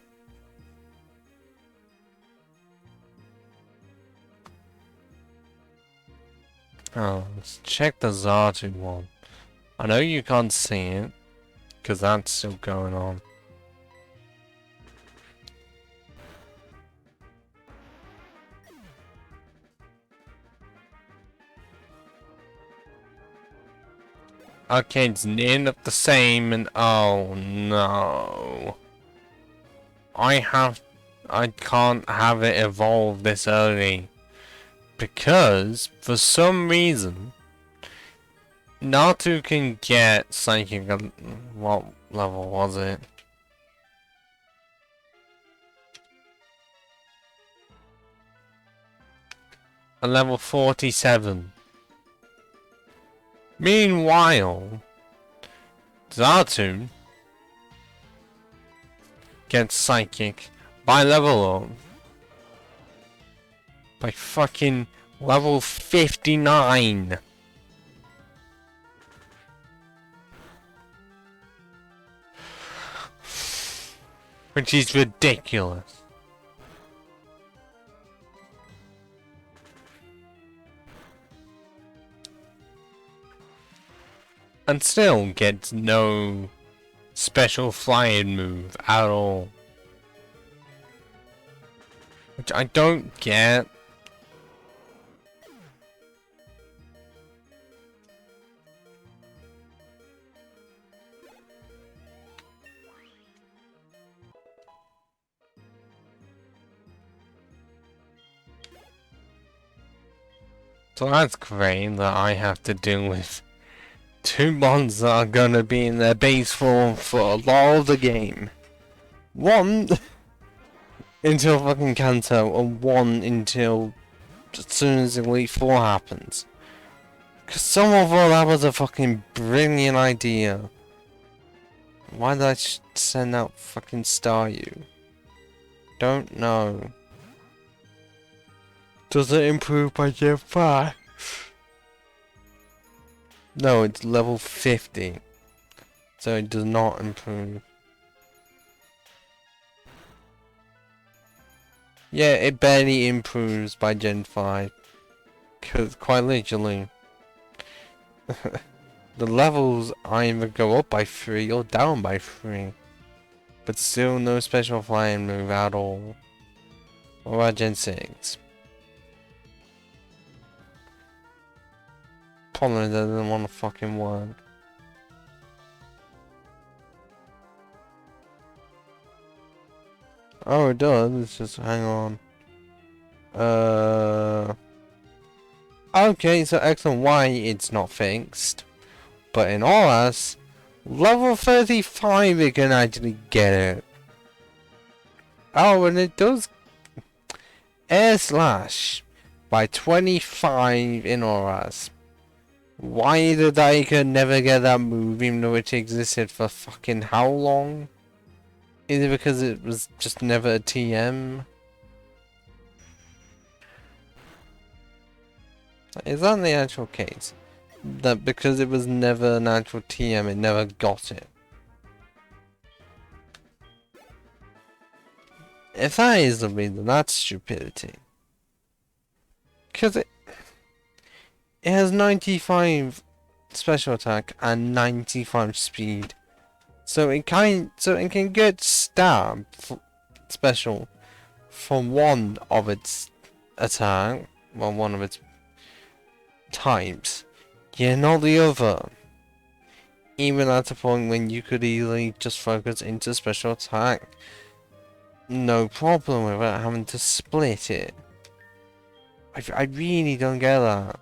Oh, let's check the Zartu one. I know you can't see it, because that's still going on. Okay, it's near enough the same, and oh no. I can't have it evolve this early. Because, for some reason, Naruto can get Psychic at what level was it? At level 47. Meanwhile, Naruto gets Psychic by level up by fucking level 59. Which is ridiculous. And still gets no special flying move at all. Which I don't get. So that's great that I have to deal with two mons that are gonna be in their base form for a lot of the game. One until fucking Kanto, and one until as soon as Elite Four happens. Cause someone thought that was a fucking brilliant idea. Why did I send out fucking Staryu? Don't know. Does it improve by Gen 5? No, it's level 50. So it does not improve. Yeah, it barely improves by Gen 5. Cause quite literally, the levels either go up by 3 or down by 3. But still no special flying move at all. What about Gen 6? Pollen doesn't want to fucking work. Oh, it does. It's just hang on. Okay, so X and Y it's not fixed, but in OS, level 35 it can actually get it. Oh, and it does air slash by 25 in OS. Why did I could never get that move even though it existed for fucking how long? Is it because it was just never a TM? Is that the actual case? That because it was never an actual TM, it never got it? If that is the reason, that's stupidity. Because it has 95 special attack and 95 speed. So it can get stabbed special from one of its attack, well, one of its types, yeah, not the other. Even at a point when you could easily just focus into special attack, no problem without having to split it. I really don't get that.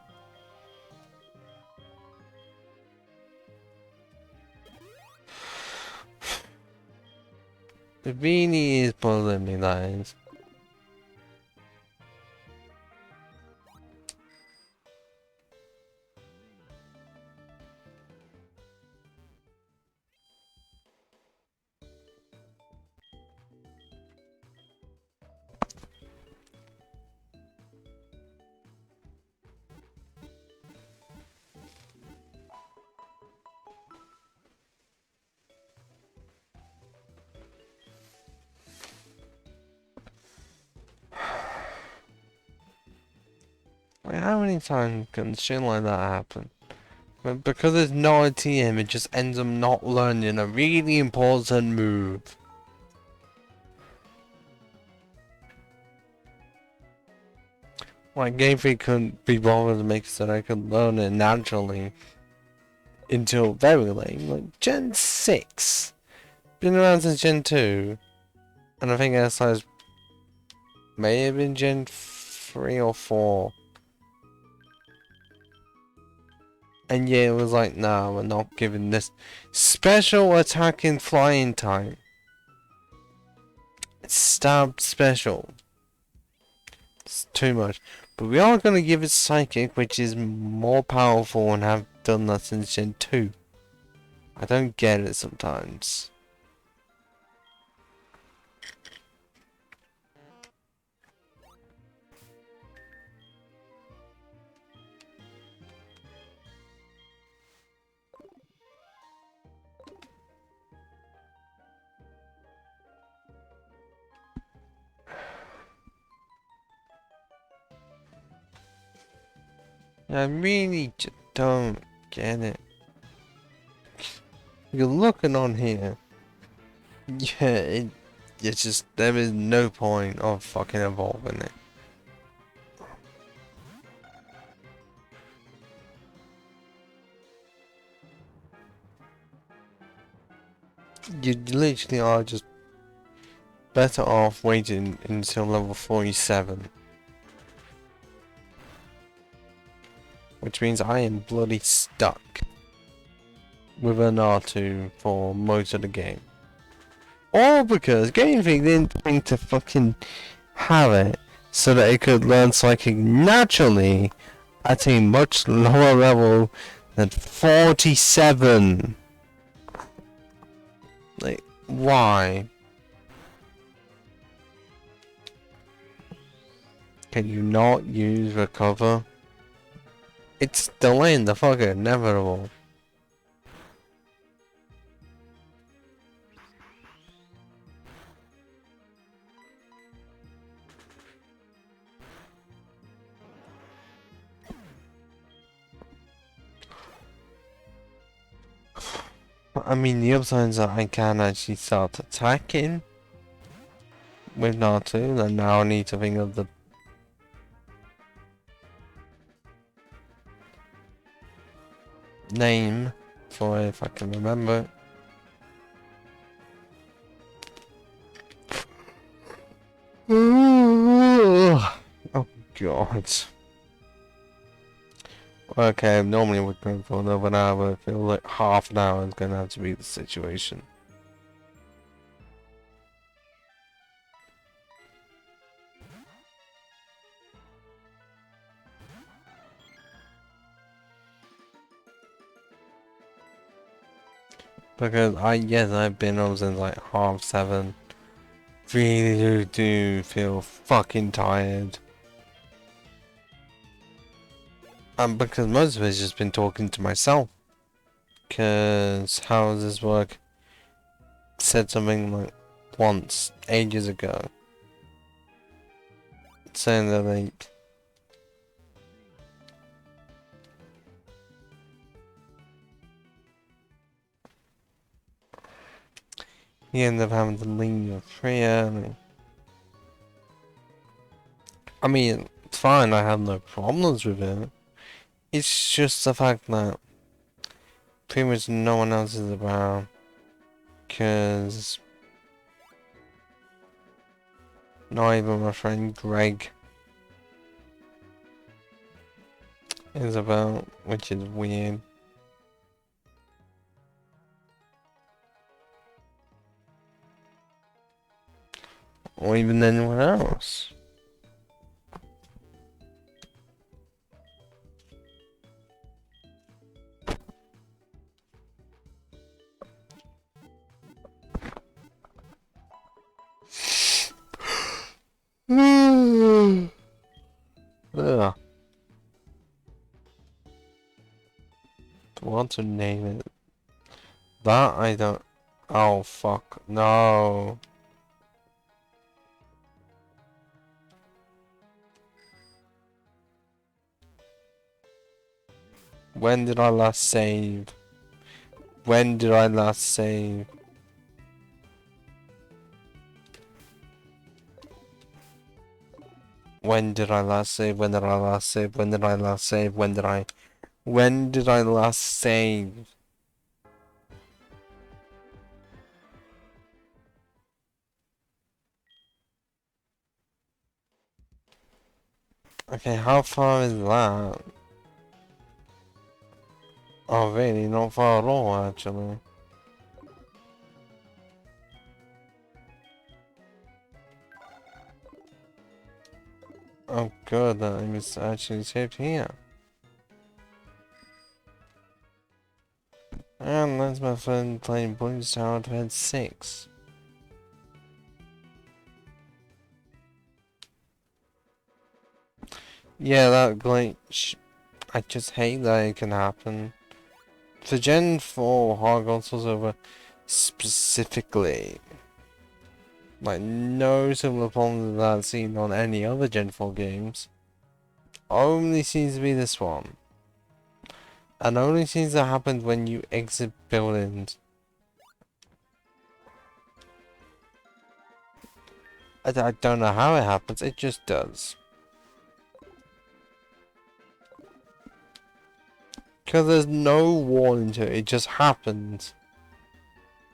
It really is bothering me, that is. Like, how many times can shit like that happen? But because it's not a TM, it just ends up not learning a really important move. Like, if it couldn't be bothered to make so that I could learn it naturally until very late, like Gen 6. Been around since Gen 2. And I think SI's may have been Gen 3 or 4. And yeah, it was like, nah, we're not giving this special attacking flying type. It's stab special. It's too much. But we are going to give it psychic, which is more powerful and have done that since Gen 2. I don't get it sometimes. I really just don't get it. You're looking on here. Yeah, it's just, there is no point of fucking evolving it. You literally are just better off waiting until level 47. Which means I am bloody stuck with an R2 for most of the game. All because Game Freak didn't think to fucking have it so that it could learn Psychic naturally at a much lower level than 47. Like, why? Can you not use Recover? It's delaying the fucking inevitable. I mean, the upside is that I can actually start attacking with Naruto, and now I need to think of the name for it if I can remember. Oh god. Okay, normally we're going for another hour, but I feel like half an hour is going to have to be the situation. Because yes, I've been up since like 7:30. Really do feel fucking tired. Because most of it's just been talking to myself. Because how does this work? Said something like once, ages ago. Saying that like he ended up having to leave pretty early. I mean, it's fine, I have no problems with it. It's just the fact that pretty much no one else is around. Because not even my friend Greg is about, which is weird. Or even anyone else. Ugh. Want to name it? That I don't. Oh fuck no. When did I last save? When did I last save? When did I last save? When did I last save? When did I last save? When did I last save? Okay, how far is that? Oh really? Not far at all actually. Oh good, that is actually saved here. And that's my friend playing Blues Tower Defense 6. Yeah, that glitch. I just hate that it can happen. For Gen 4 HeartGold over specifically, like no similar problems to that seen on any other Gen 4 games. Only seems to be this one. And only seems to happen when you exit buildings. I don't know how it happens, it just does. Because there's no warning to it, it just happens.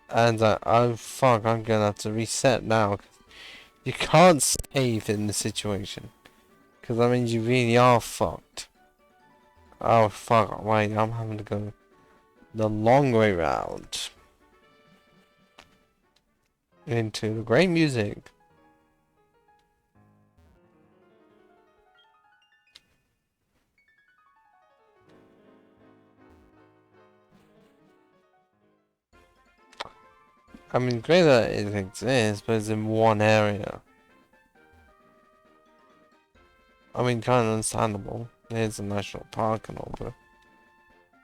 And oh fuck, I'm gonna have to reset now. You can't save in this situation. Because that means you really are fucked. Oh fuck, wait, I'm having to go the long way round. Into the great music. I mean, great that it exists, but it's in one area. I mean, kind of understandable. It's a national park and all, but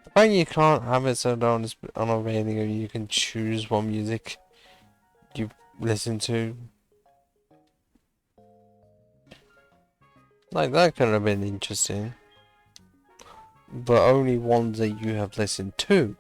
the fact you can't have it so on a radio, you can choose what music you listen to. Like, that could have been interesting. But only ones that you have listened to.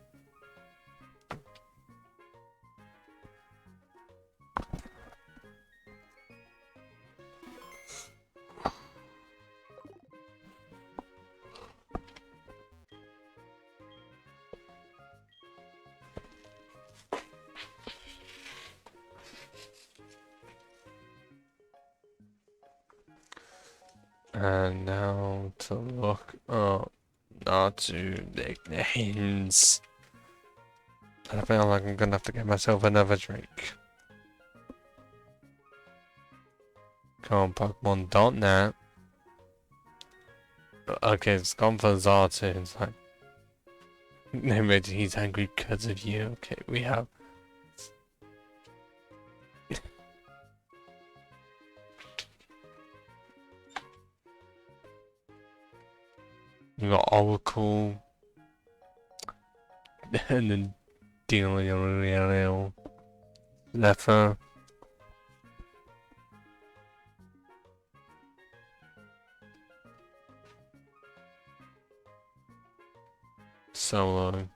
And now to look up not to nicknames. I feel like I'm gonna have to get myself another drink. Go on Pokemon.net. Okay, it's gone for Zartu. It's like, maybe he's angry because of you. Okay, we have. We got Oracle. And then Dealio. Lefer. Solo.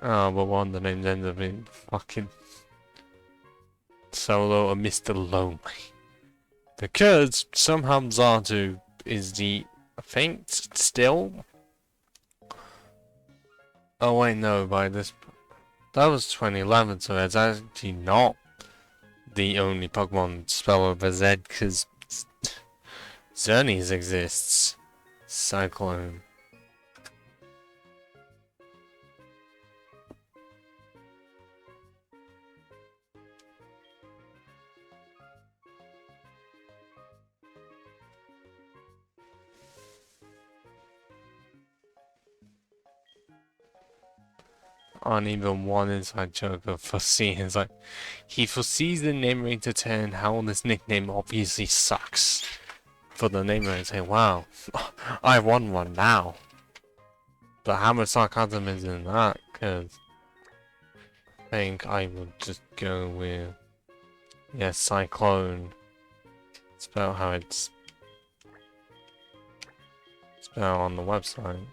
Oh, but one of the names ends up being fucking Solo or Mr. Lonely. Because somehow Zartu is the, I think, still. Oh wait, no, by this, that was 2011, so it's actually not the only Pokemon spelled with a Z, because Xerneas exists. Cyclone. On even one inside joke of foreseeing, it's like, he foresees the name rate to 10, how this nickname obviously sucks. For the name rate, say, wow, I won one now. But how much sarcasm is in that? Because I think I would just go with, yeah, Cyclone. Spell how it's spelled on the website.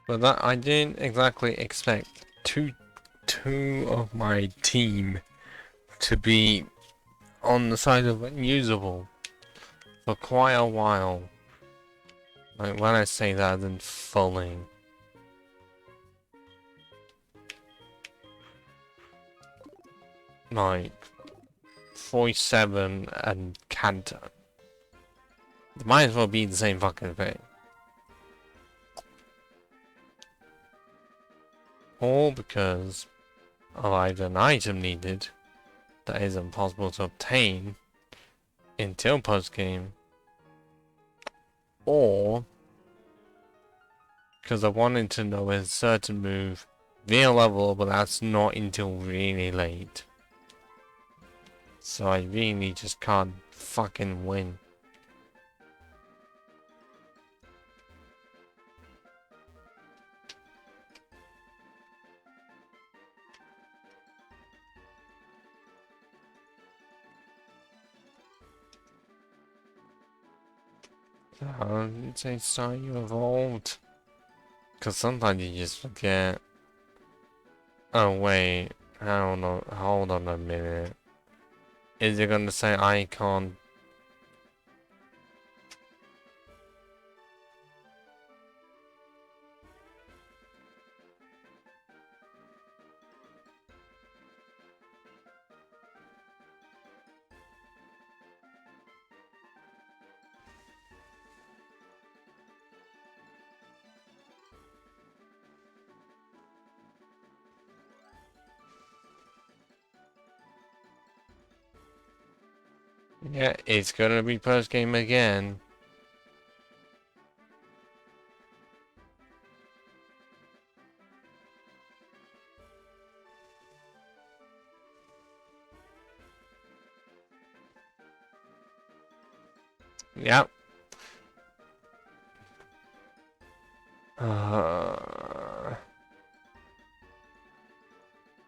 But that I didn't exactly expect two of my team to be on the side of unusable for quite a while. Like when I say that, then fully. Like 47 and Kanto. It might as well be the same fucking thing. All because of either an item needed that is impossible to obtain until post-game, or because I wanted to know a certain move via level, but that's not until really late. So I really just can't fucking win. Say start you evolved. Cause sometimes you just forget. Oh wait, hold on a minute. Is it gonna say icon? Yeah, it's gonna be post game again. Yep.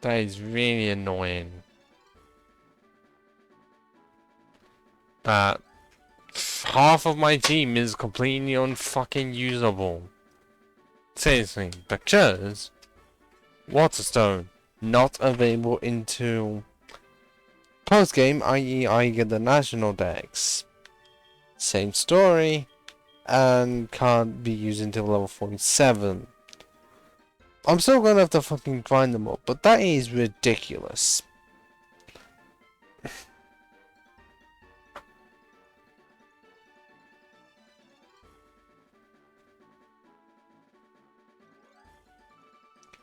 That is really annoying. That half of my team is completely unfucking usable. Seriously, because Waterstone not available into post game, i.e. I get the national decks. Same story, and can't be used until level 47. I'm still gonna have to fucking grind them up, but that is ridiculous.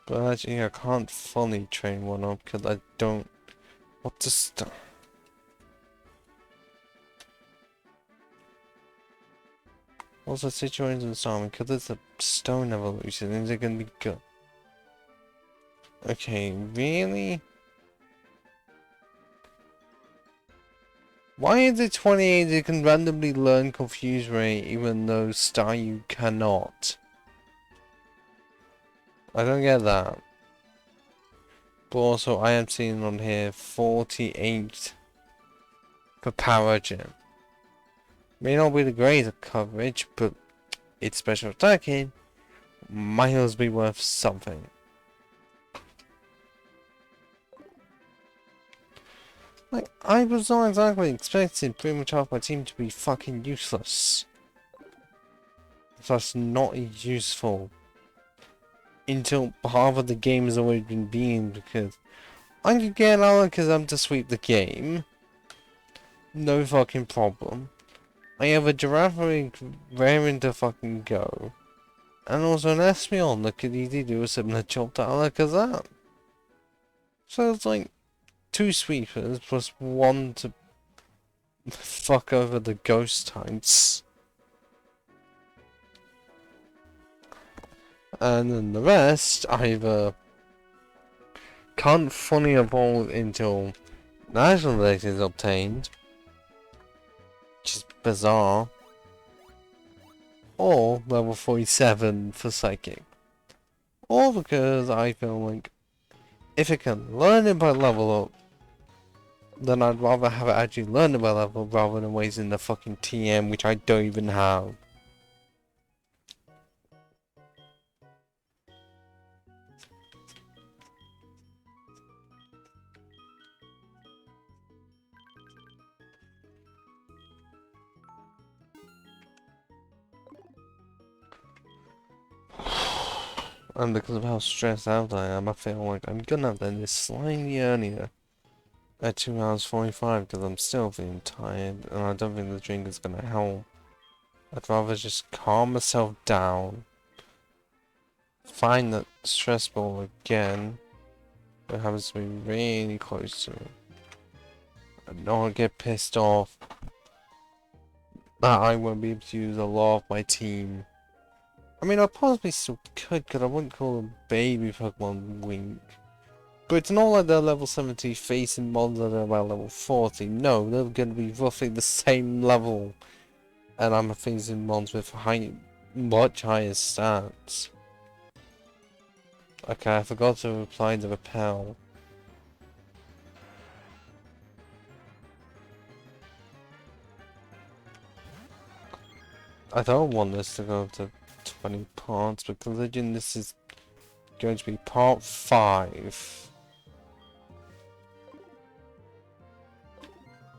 But actually, I can't fully train one up because I don't. What to start? Also, situation in Storm because it's a stone evolution. Is it gonna be good? Okay, really? Why is it 28 you can randomly learn Confuse Ray even though Star you cannot? I don't get that. But also I am seeing on here 48 for Power Gem. May not be the greatest coverage, but its special attacking might as be worth something. Like, I was not exactly expecting pretty much half my team to be fucking useless. That's not useful. Until half of the game has already been beaten, because I can get Alakazam to sweep the game. No fucking problem. I have a Giraffe raring to fucking go. And also an Espeon that could easily do a similar job to Alakazam. So it's like 2 sweepers plus 1 to fuck over the ghost types. And then the rest either can't fully evolve until National Dex is obtained, which is bizarre, or level 47 for Psychic. Or because I feel like if it can learn it by level up, then I'd rather have it actually learn it by level rather than wasting the fucking TM, which I don't even have. And because of how stressed out I am, I feel like I'm gonna have to end this slightly earlier. At 2 hours 45 because I'm still feeling tired and I don't think the drink is gonna help. I'd rather just calm myself down, find that stress ball again, that happens to be really close to me, and not get pissed off that I won't be able to use a lot of my team. I mean, I possibly still could, because I wouldn't call them baby Pokemon weak. But it's not like they're level 70 facing mons that are about level 40. No, they're going to be roughly the same level. And I'm facing mons with much higher stats. Okay, I forgot to reply to repel. I don't want this to go to 20 parts, but considering this is going to be part 5.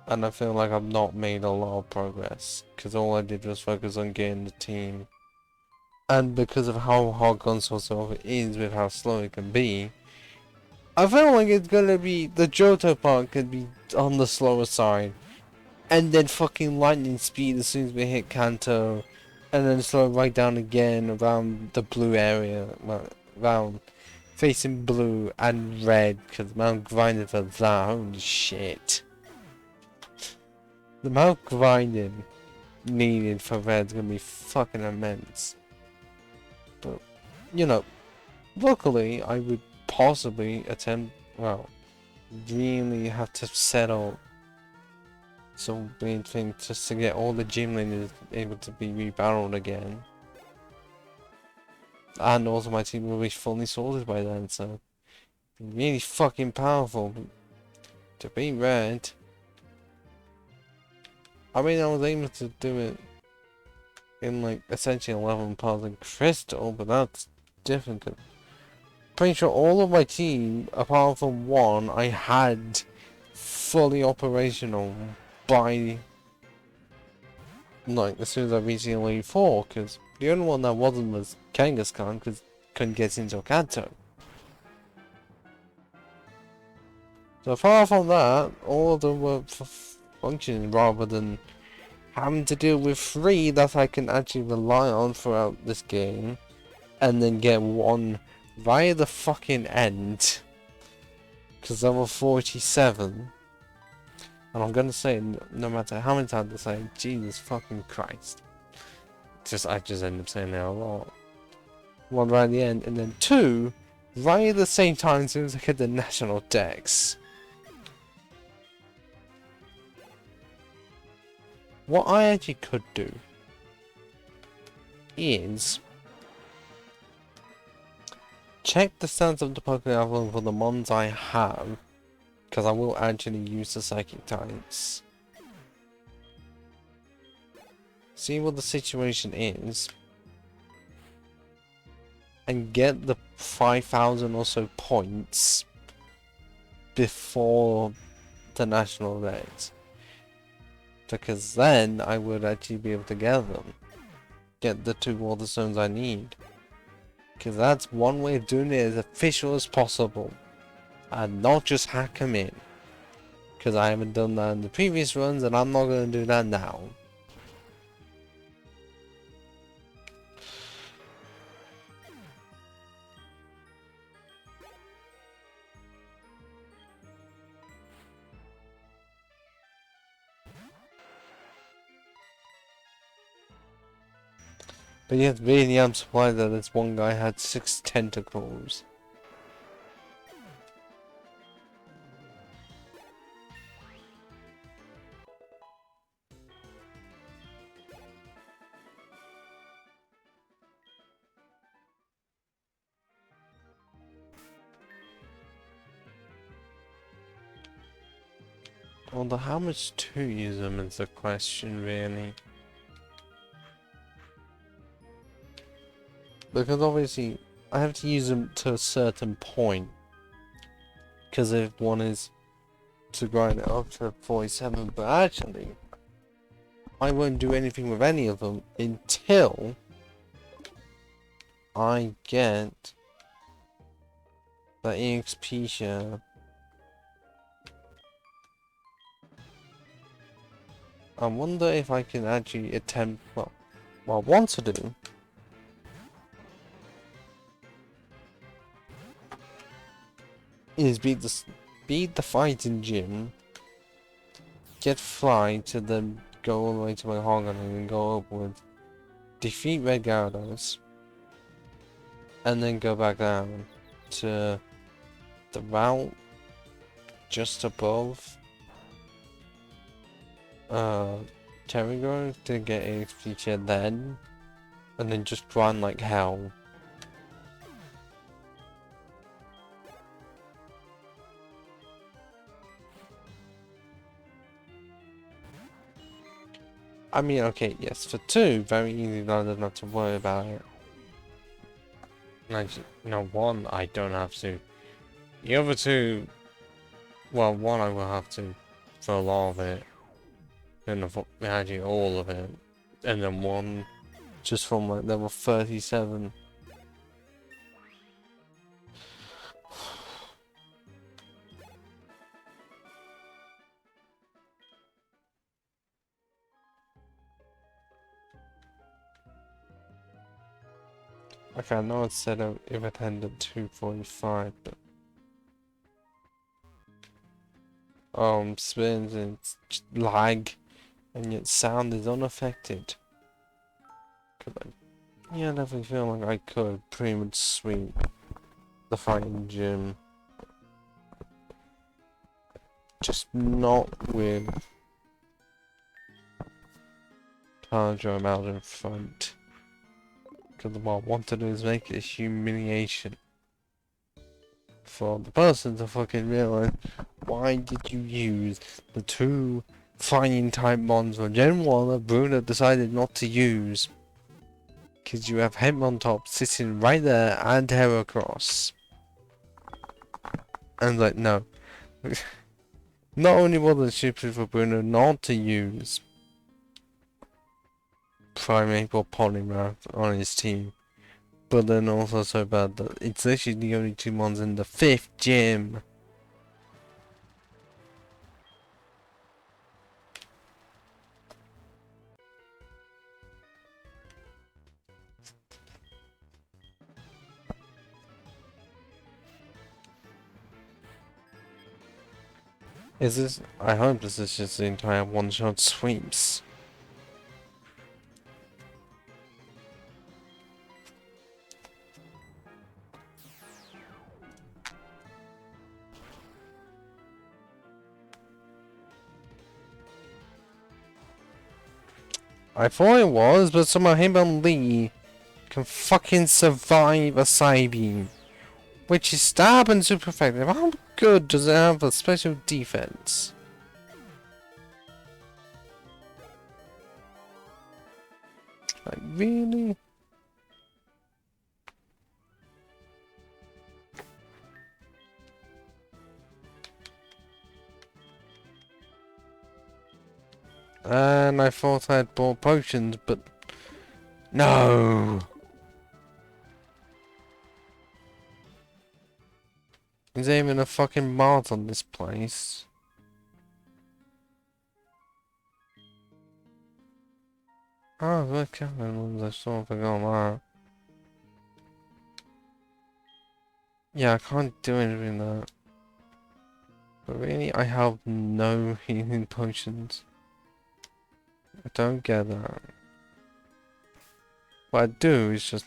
And I feel like I've not made a lot of progress, because all I did was focus on getting the team. And because of how hard console server is with how slow it can be, I feel like it's gonna be, the Johto part could be on the slower side. And then fucking lightning speed as soon as we hit Kanto. And then slow right down again around the blue area, around facing blue and red, because the amount grinding for that, holy shit. The amount of grinding needed for red's gonna be fucking immense. But, you know, luckily I would possibly attempt, well, really have to settle some weird thing just to get all the gym leaders able to be rebarreled again. And also my team will be fully sorted by then, so really fucking powerful to be red. I mean, I was able to do it in like essentially 11 parts in crystal, but that's different. Pretty sure all of my team, apart from one, I had fully operational by like as soon as I reached the Elite 4, because the only one that wasn't was Kangaskhan, because couldn't get into Kanto. So apart from that, all of them were functioning rather than having to deal with 3 that I can actually rely on throughout this game, and then get 1 via the fucking end, because there were 47. And I'm gonna say, no matter how many times I say, Jesus fucking Christ. I just end up saying that a lot. 1 right at the end, and then 2 right at the same time as soon as I get the national decks. What I actually could do is check the stats of the Pokemon Avalanche for the mons I have, because I will actually use the Psychic types. See what the situation is, and get the 5,000 or so points before the national days. Because then I would actually be able to get them. Get the 2 water stones I need. Because that's one way of doing it as official as possible. And not just hack them in. Because I haven't done that in the previous runs and I'm not going to do that now. But yet, really, I'm surprised that this one guy had 6 tentacles. Although, how much to use them is the question, really. Because obviously, I have to use them to a certain point. Because if one is to grind it up to 47, but actually, I won't do anything with any of them until I get the EXP share. I wonder if I can actually attempt, well, what I want to do is beat the fighting gym, get Fly to then go all the way to my Hongan and then go up with defeat Red Gyarados, and then go back down to the route just above Terrigo to get XP tier then, and then just run like hell. I mean, okay, yes, for 2, very easy, I don't have to worry about it. Like, no, 1, I don't have to. The other 2, well, 1 I will have to for a lot of it. And actually all of it. And then 1 just from like level 37. Okay, I know it said if it ended 2.5, but spins and lag, and yet sound is unaffected. Yeah, I definitely feel like I could pretty much sweep the fighting gym. Just not with Tarjo out in front. Because what I want to do is make it a humiliation for the person to fucking realize, why did you use the 2 fighting type mons for Gen 1 that Bruno decided not to use? Because you have Hitmontop sitting right there and Heracross. And like, no. Not only was it stupid for Bruno not to use Primeape or Polymath on his team, but then also so bad that it's actually the only 2 mons in the 5th gym. Is this? I hope this is just the entire one-shot sweeps. I thought it was, but somehow him and Lee can fucking survive a Psybeam, which is stab and super effective. How good does it have a special defense? Like, really? And I thought I had bought potions, but no! Is there even a fucking mart on this place? Oh, the cabin ones, I sort of forgot that. Yeah, I can't do anything there. But really, I have no healing potions. I don't get that. What I do is just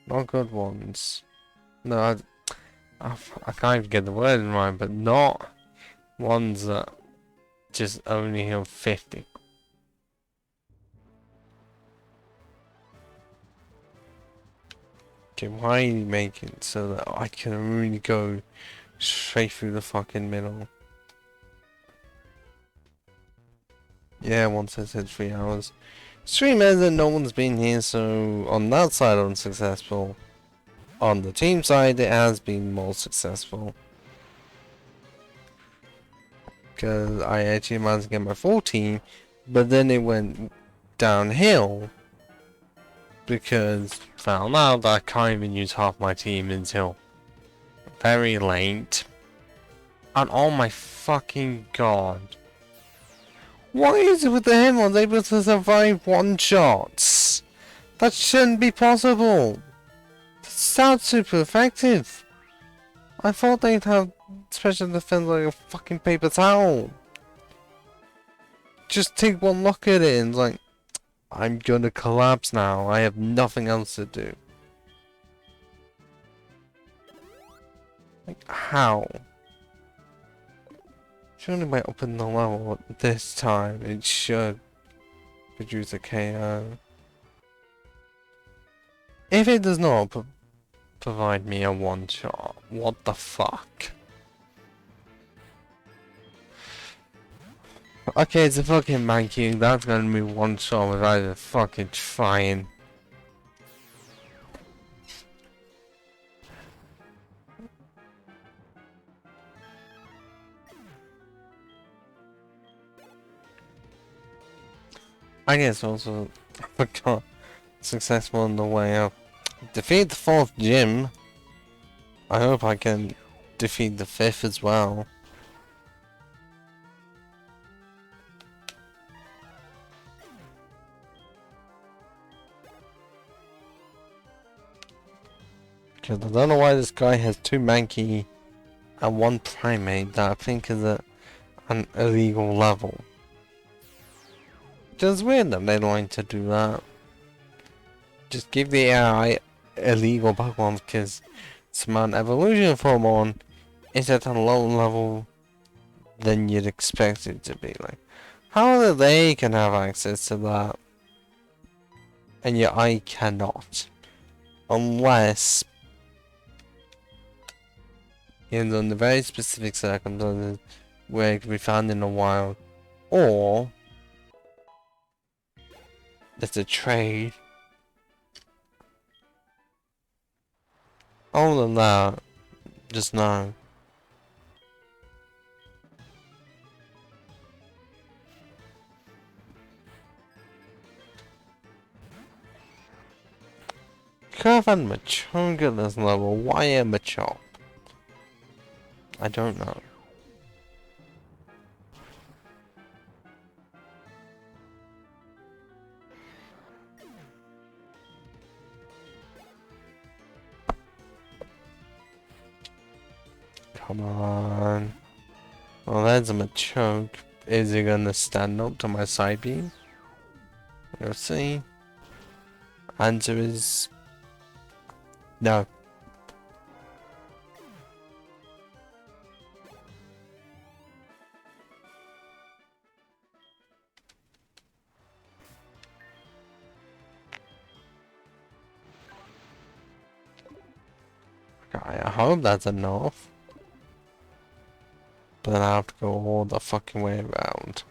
not good ones. No, I can't even get the word right, but not ones that just only heal 50. Okay, why are you making it so that I can really go straight through the fucking middle? Yeah, once I said 3 hours. 3 minutes and no one's been here, so on that side unsuccessful. On the team side, it has been more successful. Because I actually managed to get my full team, but then it went downhill. because found out that I can't even use half my team until very late. And oh my fucking god. What is it with the Hemons able to survive one-shots? That shouldn't be possible. That sounds super effective. I thought they'd have special defense like a fucking paper towel. Just take one look at it and like, I'm gonna collapse now. I have nothing else to do. Like, how? Surely by opening the level this time, it should produce a KO. If it does not provide me a one-shot, what the fuck? Okay, it's a fucking Mankey, that's gonna be one shot without even fucking trying. I guess also, I forgot, successful on the way up. Defeat the 4th gym. I hope I can defeat the 5th as well. Because I don't know why this guy has 2 Mankey and 1 Primate that I think is at an illegal level. Just weird that they like to do that. Just give the AI illegal Pokemon because Summon Evolution Pokemon is at a lower level than you'd expect it to be. Like, how that they can have access to that and yet I cannot? Unless in the very specific circumstances where it can be found in the wild, or there's a trade. Other than that, just no. Curve and Machunga at this level, why a Machop? I don't know. Come on. Well, there's a Machoke. Is he gonna stand up to my side beam? We'll see. Answer is no. I hope that's enough. But then I have to go all the fucking way around.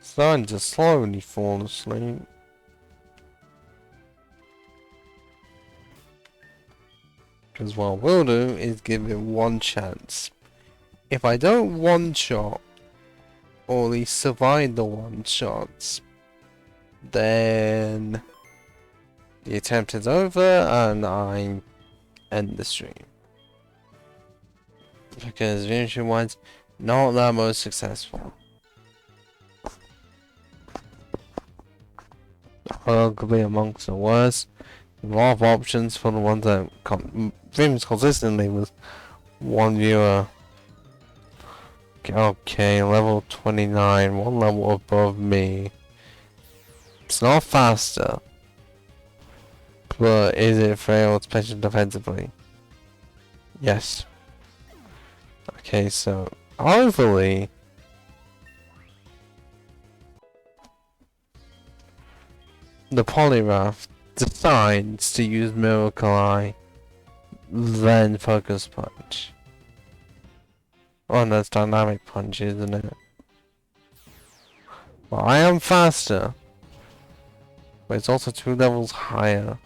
Starting to slowly fall asleep. Because what we'll do is give it one chance. If I don't one shot, or at least survive the one shots, then the attempt is over and I end the stream. Because viewership wise, not that most successful. Arguably amongst the worst. A lot of options for the ones that streams consistently with one viewer. Okay, level 29, one level above me. It's not faster, but is it frail, especially defensively? Yes. Okay, so hopefully the Poliwrath decides to use Miracle Eye, then Focus Punch. Oh, that's Dynamic Punch, isn't it? Well, I am faster. but it's also 2 levels higher.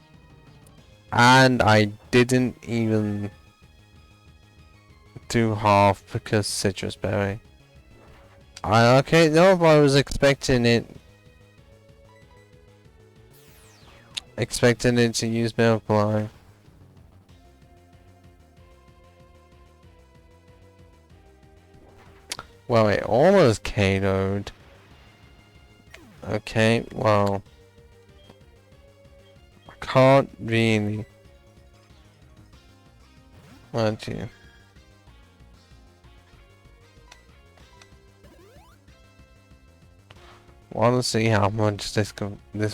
And I didn't even do half because citrus berry. Okay, no, but I was expecting it. Expecting it to use Miracle Eye. Well, it almost KO'd. Okay, well. I can't really. Want you. Want to see how much this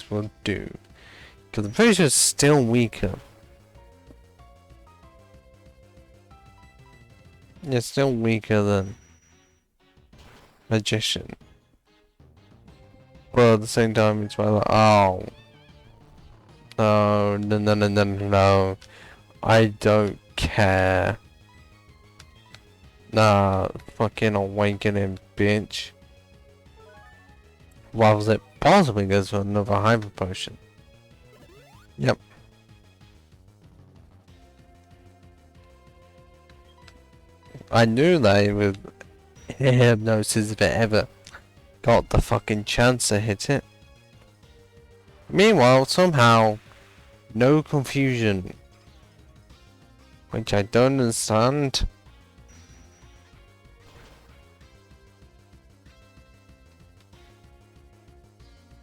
will do. Because I'm pretty sure it's still weaker. It's still weaker than Magician. But at the same time, it's like, oh. No, no, no, no, no, no. I don't care. Nah, fucking awakening, bitch. Why was it possibly goes for another hyper potion? Yep. I knew that it would hypnosis if it ever got the fucking chance to hit it. Meanwhile, somehow, no confusion. Which I don't understand.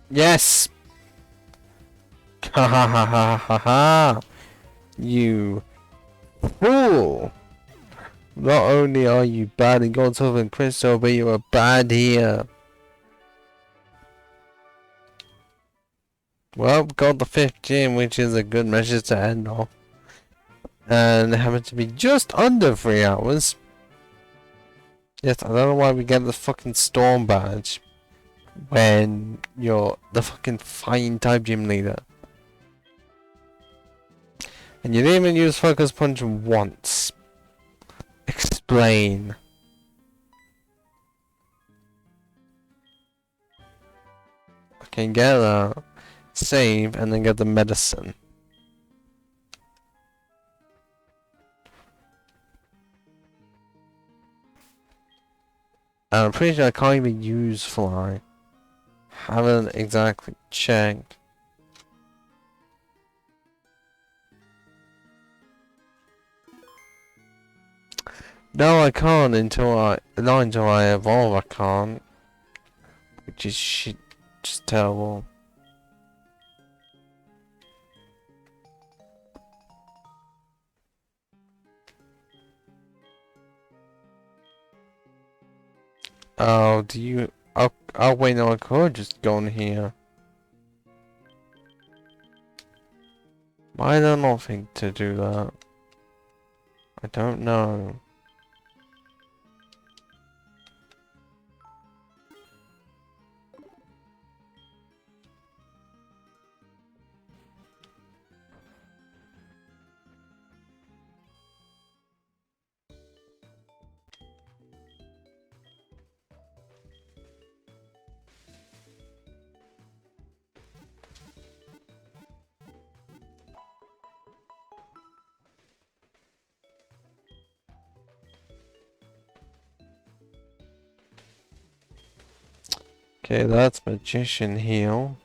Yes! Ha ha ha ha ha ha! You fool! Not only are you bad in God's Southern Crystal, but you are bad here. Well, got the 5th gym, which is a good measure to end off. And it happened to be just under 3 hours. Yes, I don't know why we get the fucking Storm badge when you're the fucking fine type gym leader. And you didn't even use Focus Punch once. Explain. Okay, get that. Save, and then get the medicine. I'm pretty sure I can't even use Fly. Haven't exactly checked. No, I can't not until I evolve. I can't, which is shit, just terrible. Oh, do you? Oh wait, no, I could just go in here. Why did I not think to do that? I don't know. Okay, that's Magician Heal.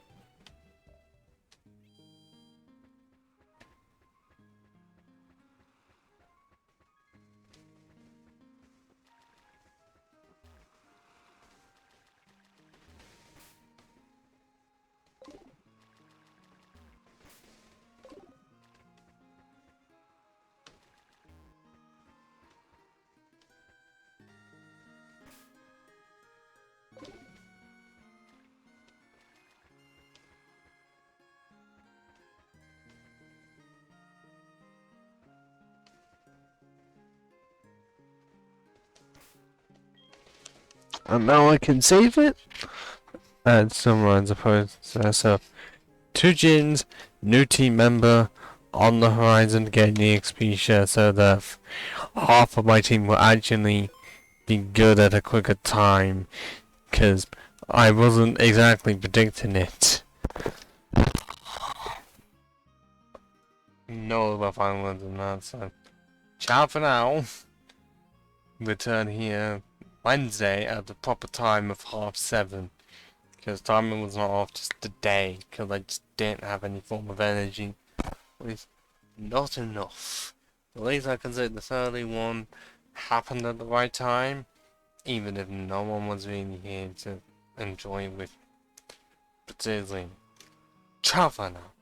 And now I can save it. And summarize the process. So, 2 gyms, new team member on the horizon to get the XP share, so that half of my team will actually be good at a quicker time. Because I wasn't exactly predicting it. no other final words than that, so ciao for now. Return here Wednesday at the proper time of 7:30. Because timing was not off just today, because I just didn't have any form of energy. It's not enough. At least I consider the early one happened at the right time, even if no one was really here to enjoy it with. But seriously, ciao for now.